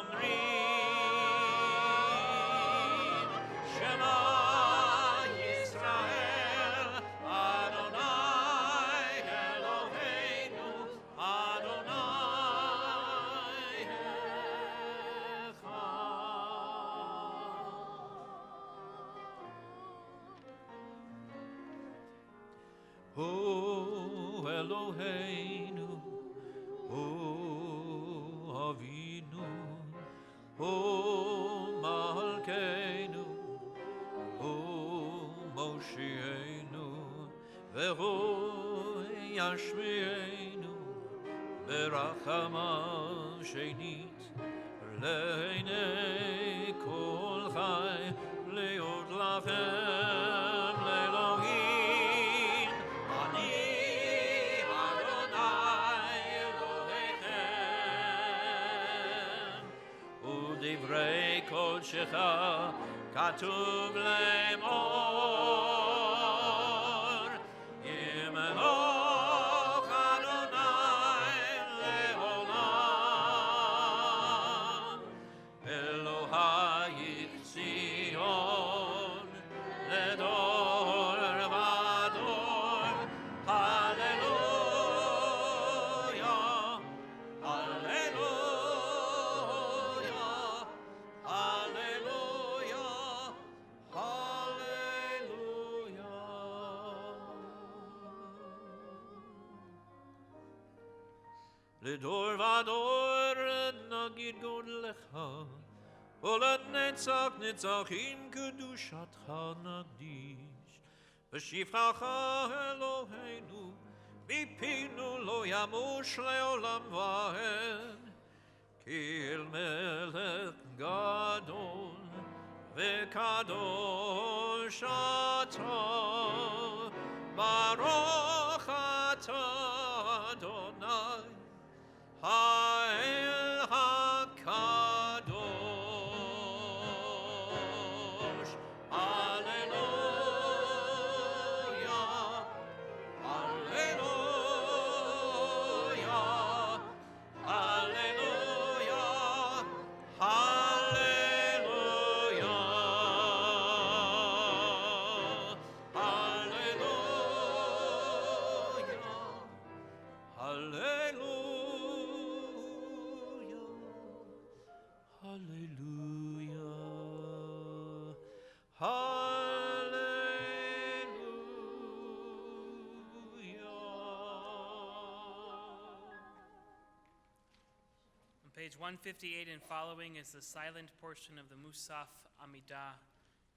Speaker 3: Eloheinu, O Avinu, O Malkeinu, O Moshienu, Ve'o Yashmienu, Berachama Shenit, Le'nei Kol Chai, Le'od Lachem, Le'Elohim, Ani דברי קודשך כתוב לאמור, ימלוך אדוני לעולם, אלוהי ציון לדור ודור. הללויה, הללויה, הללויה, הללויה. לדור ודור נגיד גודלך, ולנצח נצחים קדושתך נקדיש. בשבחך אלוהינו, מפינו לא ימוש לעולם ועד. כי אל מלך גדול וקדוש אתה, ברוך אתה אדוני האל הקדוש. הללויה, הללויה. Hallelujah. Hallelujah.
Speaker 4: On page 158 and following is the silent portion of the Musaf Amidah, a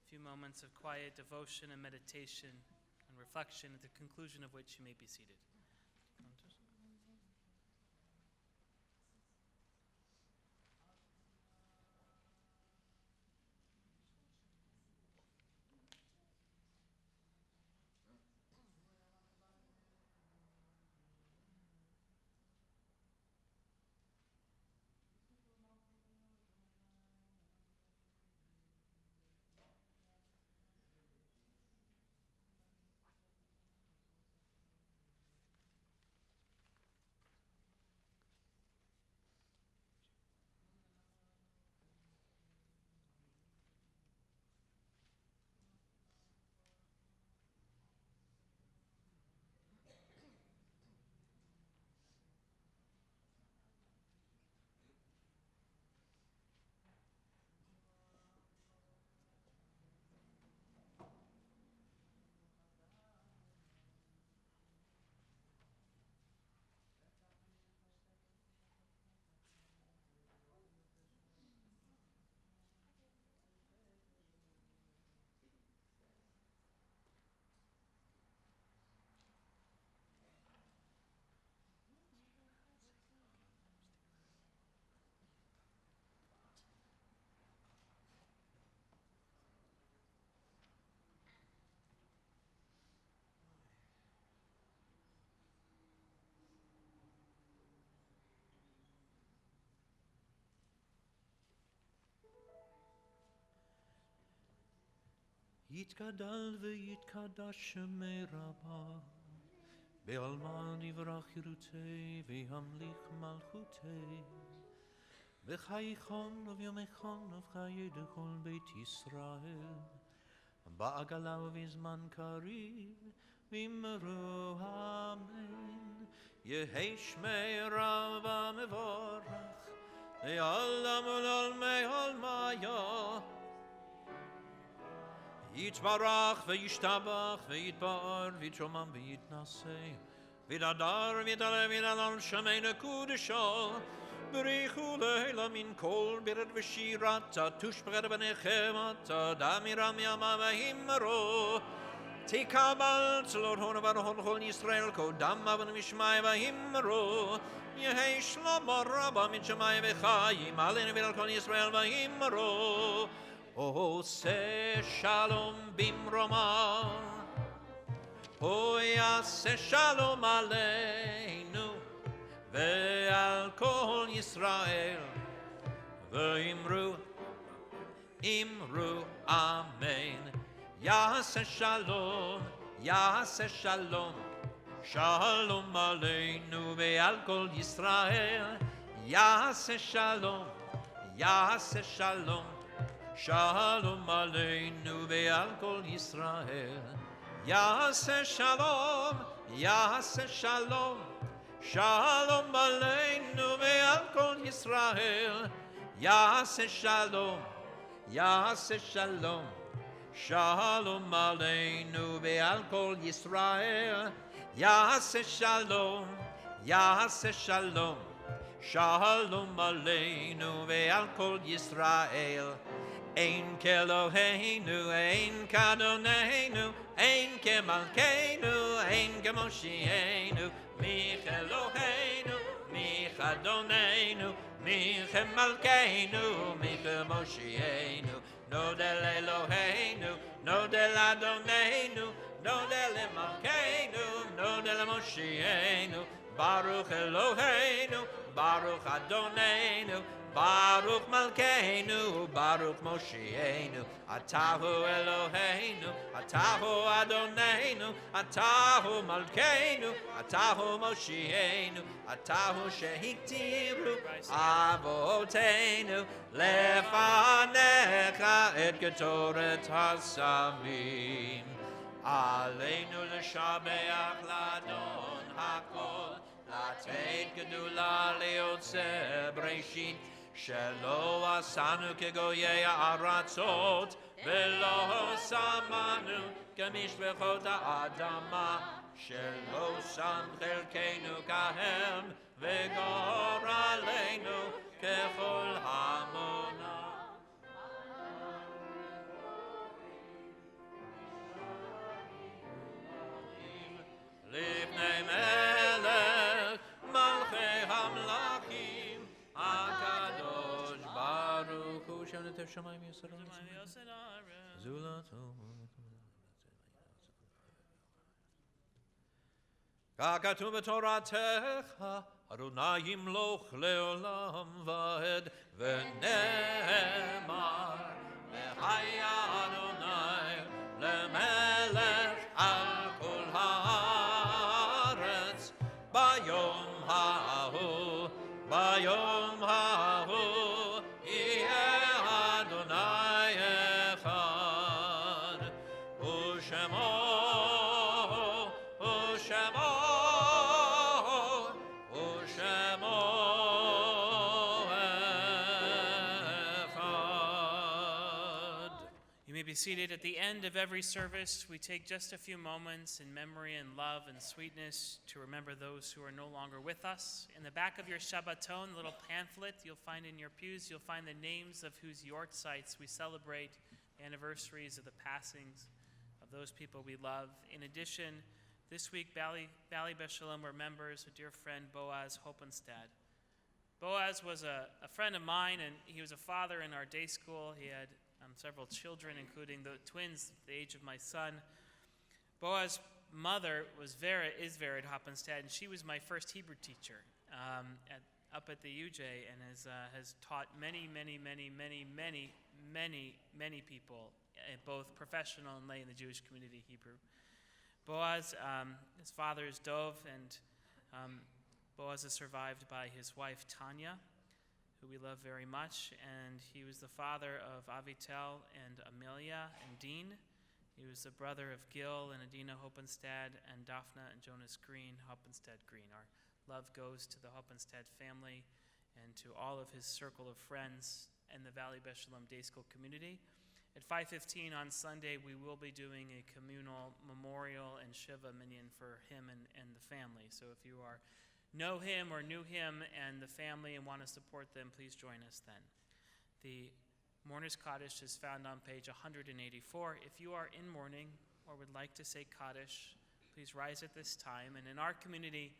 Speaker 4: few moments of quiet devotion and meditation and reflection, at the conclusion of which you may be seated.
Speaker 3: יתגדל ויתקדש שמי רבה, בעלמא נברא חירותי וימליך מלכותי, בחייכון וביומכון ובחיי דכל בית ישראל, בעגלה ובזמן קריב, ואמרו אמן. יהי שמי רבה מבורך, לעולם ולעולמי עולמיה. יתברך וישתבח ויתפאר ויתרומם ויתנשא ויתהדר ויתעלה ויתהלל שמנו קודשו בריחו לילה מן כל בירת ושירת תושבחת בניכם תודה מרם ימה והימרו תקבל צלור הון וברכות לכל ישראל קודם אבן משמי והימרו יהי שלמה רבה מן שמי וחיים עלינו ועל כל ישראל והימרו עושה שלום במרומה, יעשה שלום עלינו ועל כל ישראל, ואמרו אמן. יעשה שלום, שלום עלינו ועל כל ישראל, יעשה שלום, שלום עלינו ועל כל ישראל, יעשה שלום, שלום עלינו ועל כל ישראל, יעשה שלום, שלום עלינו ועל כל ישראל, יעשה שלום, שלום עלינו ועל כל ישראל. אין כאלוהינו, אין כאדוננו, אין כמלכנו, אין כמושיענו, מי כאלוהינו, מי כאדוננו, מי כמלכנו, מי כמושיענו. נודה לאלוהינו, נודה לאדוננו, נודה למלכנו, נודה למושיענו. ברוך אלוהינו, ברוך אדוננו, ברוך מלכנו, ברוך מושיענו. אתה הוא אלוהינו, אתה הוא אדוננו, אתה הוא מלכנו, אתה הוא מושיענו. אתה הוא שהכתירו אבותינו לפניך את קטורת הסמים. עלינו לשבח לאדון הכל, לתת גדולה ליוצר בראשית, שלא עשנו כגויי הארצות, ולא שמנו כמשפחות האדמה, שלא שם חלקנו כהם, וגורלנו ככל המונה. לפני מלך מלכי המלכים, הקדוש ברוך הוא שנותן שמיים יסוד זולתו. ככתוב בתורתך, אדוני ימלוך לעולם ועד, ונאמר, והיה אדוני למלך על כל הארץ, ביום ההוא, ביום ההוא, יהיה אדוני אחד, ושמו, ושמו, ושמו אחד.
Speaker 4: You may be seated. At the end of every service, we take just a few moments in memory and love and sweetness to remember those who are no longer with us. In the back of your Shabbaton, little pamphlet you'll find in your pews, you'll find the names of whose yortzites we celebrate, anniversaries of the passings of those people we love. In addition, this week, Valley Beshalom remembers a dear friend, Boaz Hoppenstad. Boaz was a friend of mine, and he was a father in our day school. He had several children, including the twins, the age of my son. Boaz's mother is Vered Hoppenstad, and she was my first Hebrew teacher up at the UJ, and has taught many people, both professional and lay in the Jewish community, Hebrew. Boaz, his father is Dov, and Boaz is survived by his wife Tanya, who we love very much, and he was the father of Avitel and Amelia and Dean. He was the brother of Gil and Adina Hoppenstad and Daphna and Jonas Green, Hoppenstad Green. Our love goes to the Hoppenstad family and to all of his circle of friends and the Valley Beshalom Day School community. At 5:15 on Sunday, we will be doing a communal memorial and Shiva minyan for him and the family. So if you know him or knew him and the family and want to support them, please join us then. The Mourner's Kaddish is found on page 184. If you are in mourning or would like to say Kaddish, please rise at this time. And in our community,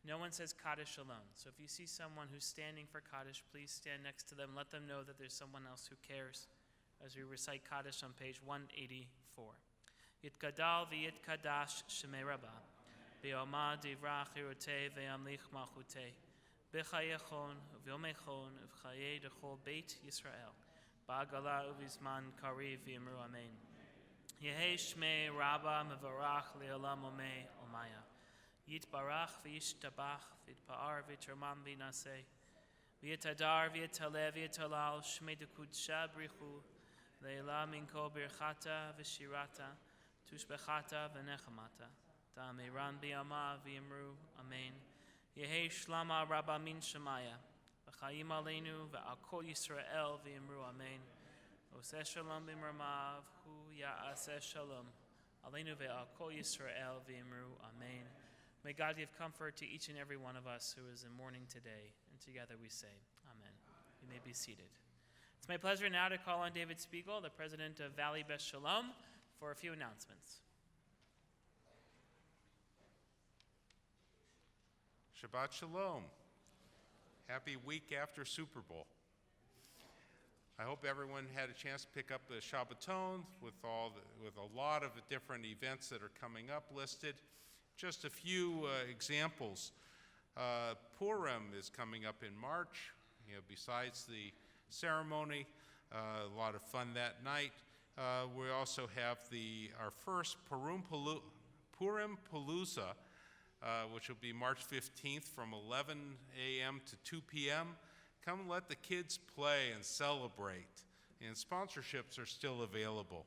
Speaker 4: no one says Kaddish alone. So if you see someone who's standing for Kaddish, please stand next to them. Let them know that there's someone else who cares as we recite Kaddish on page 184. Yitgadal v'yitkadash shemei Rabbah. Be'omad divrach hirotei ve'amlich malchutei. B'chayechon v'yomechon v'chayei dechol Beit Yisrael. Ba'agala uvizman kariv v'yimru amen. Yehei shmei Rabbah mevarach le'olam omei omaya. Yitbarach v'yishtabach v'yitpa'ar v'yitromam v'yinaseh. V'yitadar v'yitaleh v'yitalal shmei dekudsha brichu. Le'ela minko birchata v'shirata. Tushbechata v'nechamata. Ta'amiran biyama v'yimru, amen. Yehi shlama rabba min shemaya. V'chayim aleinu v'al kol Yisrael v'yimru, amen. Oseh shalom b'mramav hu ya'aseh shalom. Aleinu v'al kol Yisrael v'yimru, amen. May God give comfort to each and every one of us who is in mourning today. And together we say, amen. You may be seated. It's my pleasure now to call on David Spiegel, the president of Valley Beshalom, for a few announcements.
Speaker 9: Shabbat Shalom. Happy week after Super Bowl. I hope everyone had a chance to pick up the Shabbaton with a lot of the different events that are coming up listed. Just a few examples. Purim is coming up in March. Besides the ceremony, a lot of fun that night. We also have our first Purim Palooza, which will be March 15th from 11 a.m. to 2 p.m. Come and let the kids play and celebrate. And sponsorships are still available.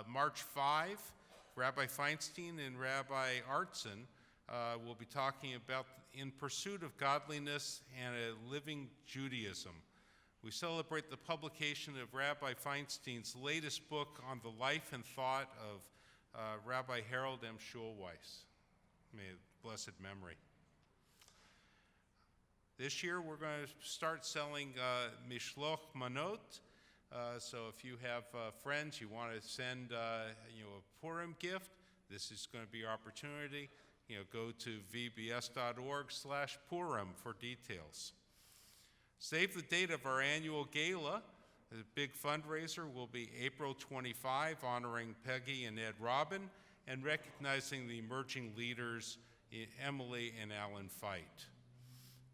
Speaker 9: March 5, Rabbi Feinstein and Rabbi Artson will be talking about in pursuit of godliness and a living Judaism. We celebrate the publication of Rabbi Feinstein's latest book on the life and thought of Rabbi Harold M. Schulweiss. May blessed memory. This year we're going to start selling Mishloch Manot. So if you have friends you want to send a Purim gift, this is going to be your opportunity. Go to vbs.org/Purim for details. Save the date of our annual gala. The big fundraiser will be April 25, honoring Peggy and Ed Robin and recognizing the emerging leaders Emily and Alan Feit.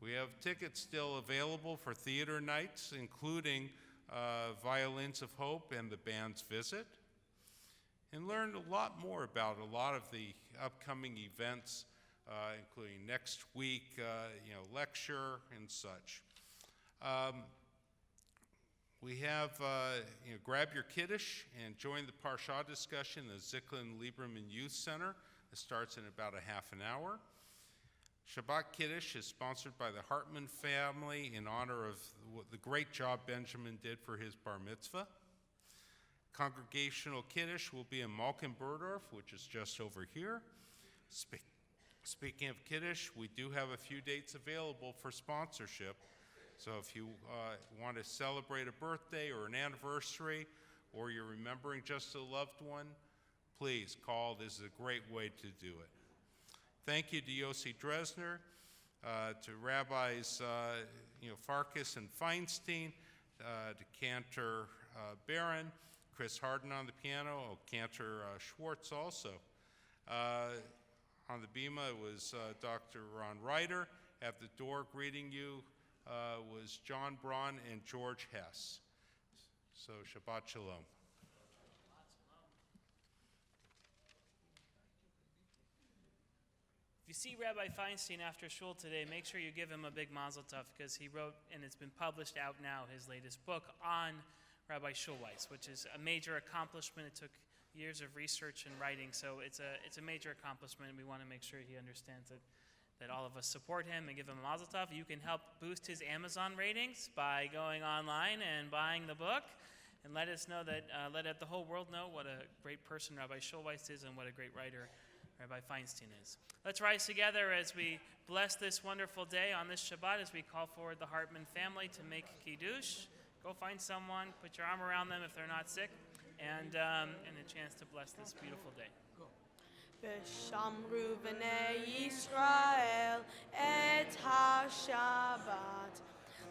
Speaker 9: We have tickets still available for theater nights, including Violins of Hope and the band's visit, and learn a lot more about a lot of the upcoming events, including next week, lecture and such. We have, grab your Kiddush and join the Parsha discussion at Zicklin Lieberman Youth Center. It starts in about a half an hour. Shabbat Kiddush is sponsored by the Hartman family in honor of the great job Benjamin did for his bar mitzvah. Congregational Kiddush will be in Malkin-Burdorf, which is just over here. Speaking of Kiddush, we do have a few dates available for sponsorship. So if you want to celebrate a birthday or an anniversary, or you're remembering just a loved one, please call. This is a great way to do it. Thank you to Yossi Dresner, to Rabbis Farkas and Feinstein, to Cantor Barron, Chris Harden on the piano, Cantor Schwartz also. On the bima was Dr. Ron Ryder. At the door greeting you was John Braun and George Hess. So Shabbat Shalom.
Speaker 4: If you see Rabbi Feinstein after shul today, make sure you give him a big mazel tov, because he wrote, and it's been published out now, his latest book on Rabbi Schulweiss, which is a major accomplishment. It took years of research and writing, so it's a major accomplishment, and we want to make sure he understands it. That all of us support him and give him a mazel tov. You can help boost his Amazon ratings by going online and buying the book, and let us know that, let the whole world know what a great person Rabbi Schulweiss is and what a great writer Rabbi Feinstein is. Let's rise together as we bless this wonderful day on this Shabbat, as we call forward the Hartman family to make Kiddush. Go find someone, put your arm around them if they're not sick, and a chance to bless this beautiful day.
Speaker 7: ושמרו בני ישראל את השבת,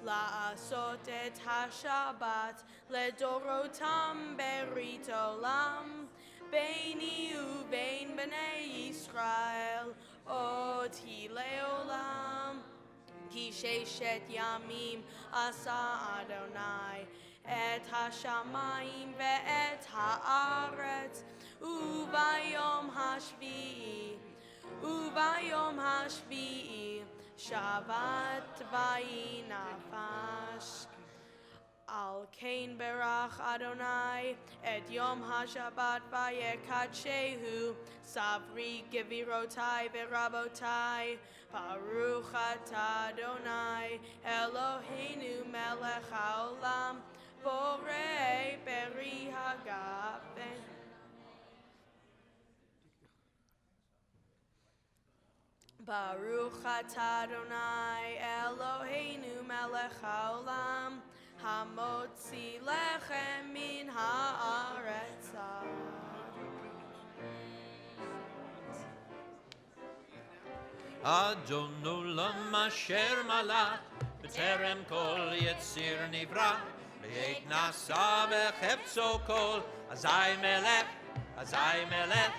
Speaker 7: לעשות את השבת לדורותם ברית עולם, ביני ובין בני ישראל עוד היא לעולם. כי ששת ימים עשה אדוני את השמיים ואת הארץ, וביום השביעי שבת ויהי נפש. על כן ברך אדוני את יום השבת ויקדשהו, סברי גבירותי ורבותי, ברוך אתה אדוני אלוהינו מלך העולם, בורא פרי הגפן. ברוך אתה אדוני אלוהינו מלך העולם, המוציא לחם מן הארץ.
Speaker 3: אדון עולם אשר מלך בטרם כל יציר נברא, בעת נשא וחפצו כל, אזי מלך, אזי מלך,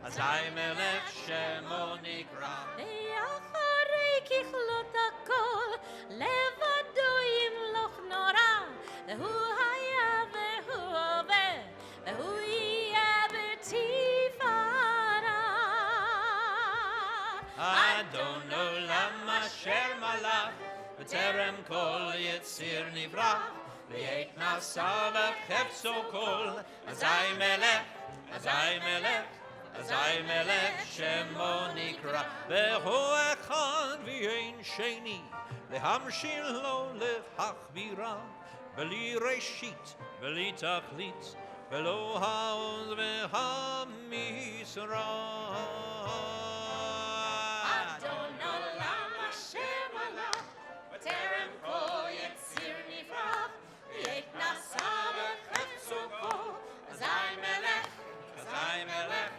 Speaker 3: אזי מלך שמו נקרא.
Speaker 10: ואחרי ככלות הכל, לבדו ימלוך נורא, והוא היה והוא הווה, והוא יהיה בתפארה.
Speaker 3: אדון עולם אשר מלך בטרם כל יציר נברא, בעת נשא וחפצו כל, אזי מלך, אזי מלך, אזי מלך שמו נקרא, והוא אחד ואין שני, להמשיל לו להכבירה, בלי ראשית, בלי תכלית, בלא העוז והמשרה.
Speaker 5: אדון עולם אשר מלך, בטרם כל יציר נברא, ויית נשא בחפצו כל, אזי מלך,
Speaker 3: אזי מלך,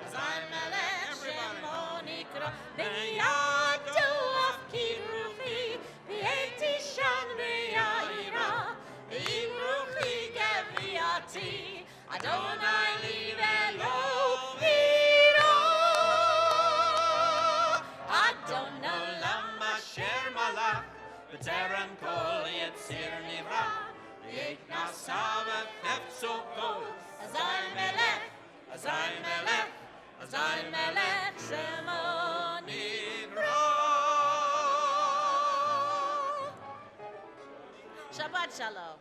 Speaker 5: אזי מלך שמו נקרא, בידו אף כרוכי, ויית אישן ויעירה, ועם רוחי גבייתי, אדוני לי ולא אירה. אדון עולם
Speaker 3: אשר מלך, בטרם כל יציר נברא, ויית נשא בחפצו כל,
Speaker 5: אזי מלך,
Speaker 3: אזי מלך,
Speaker 5: אזי מלך שמו
Speaker 3: נקרא.
Speaker 5: Shabbat Shalom.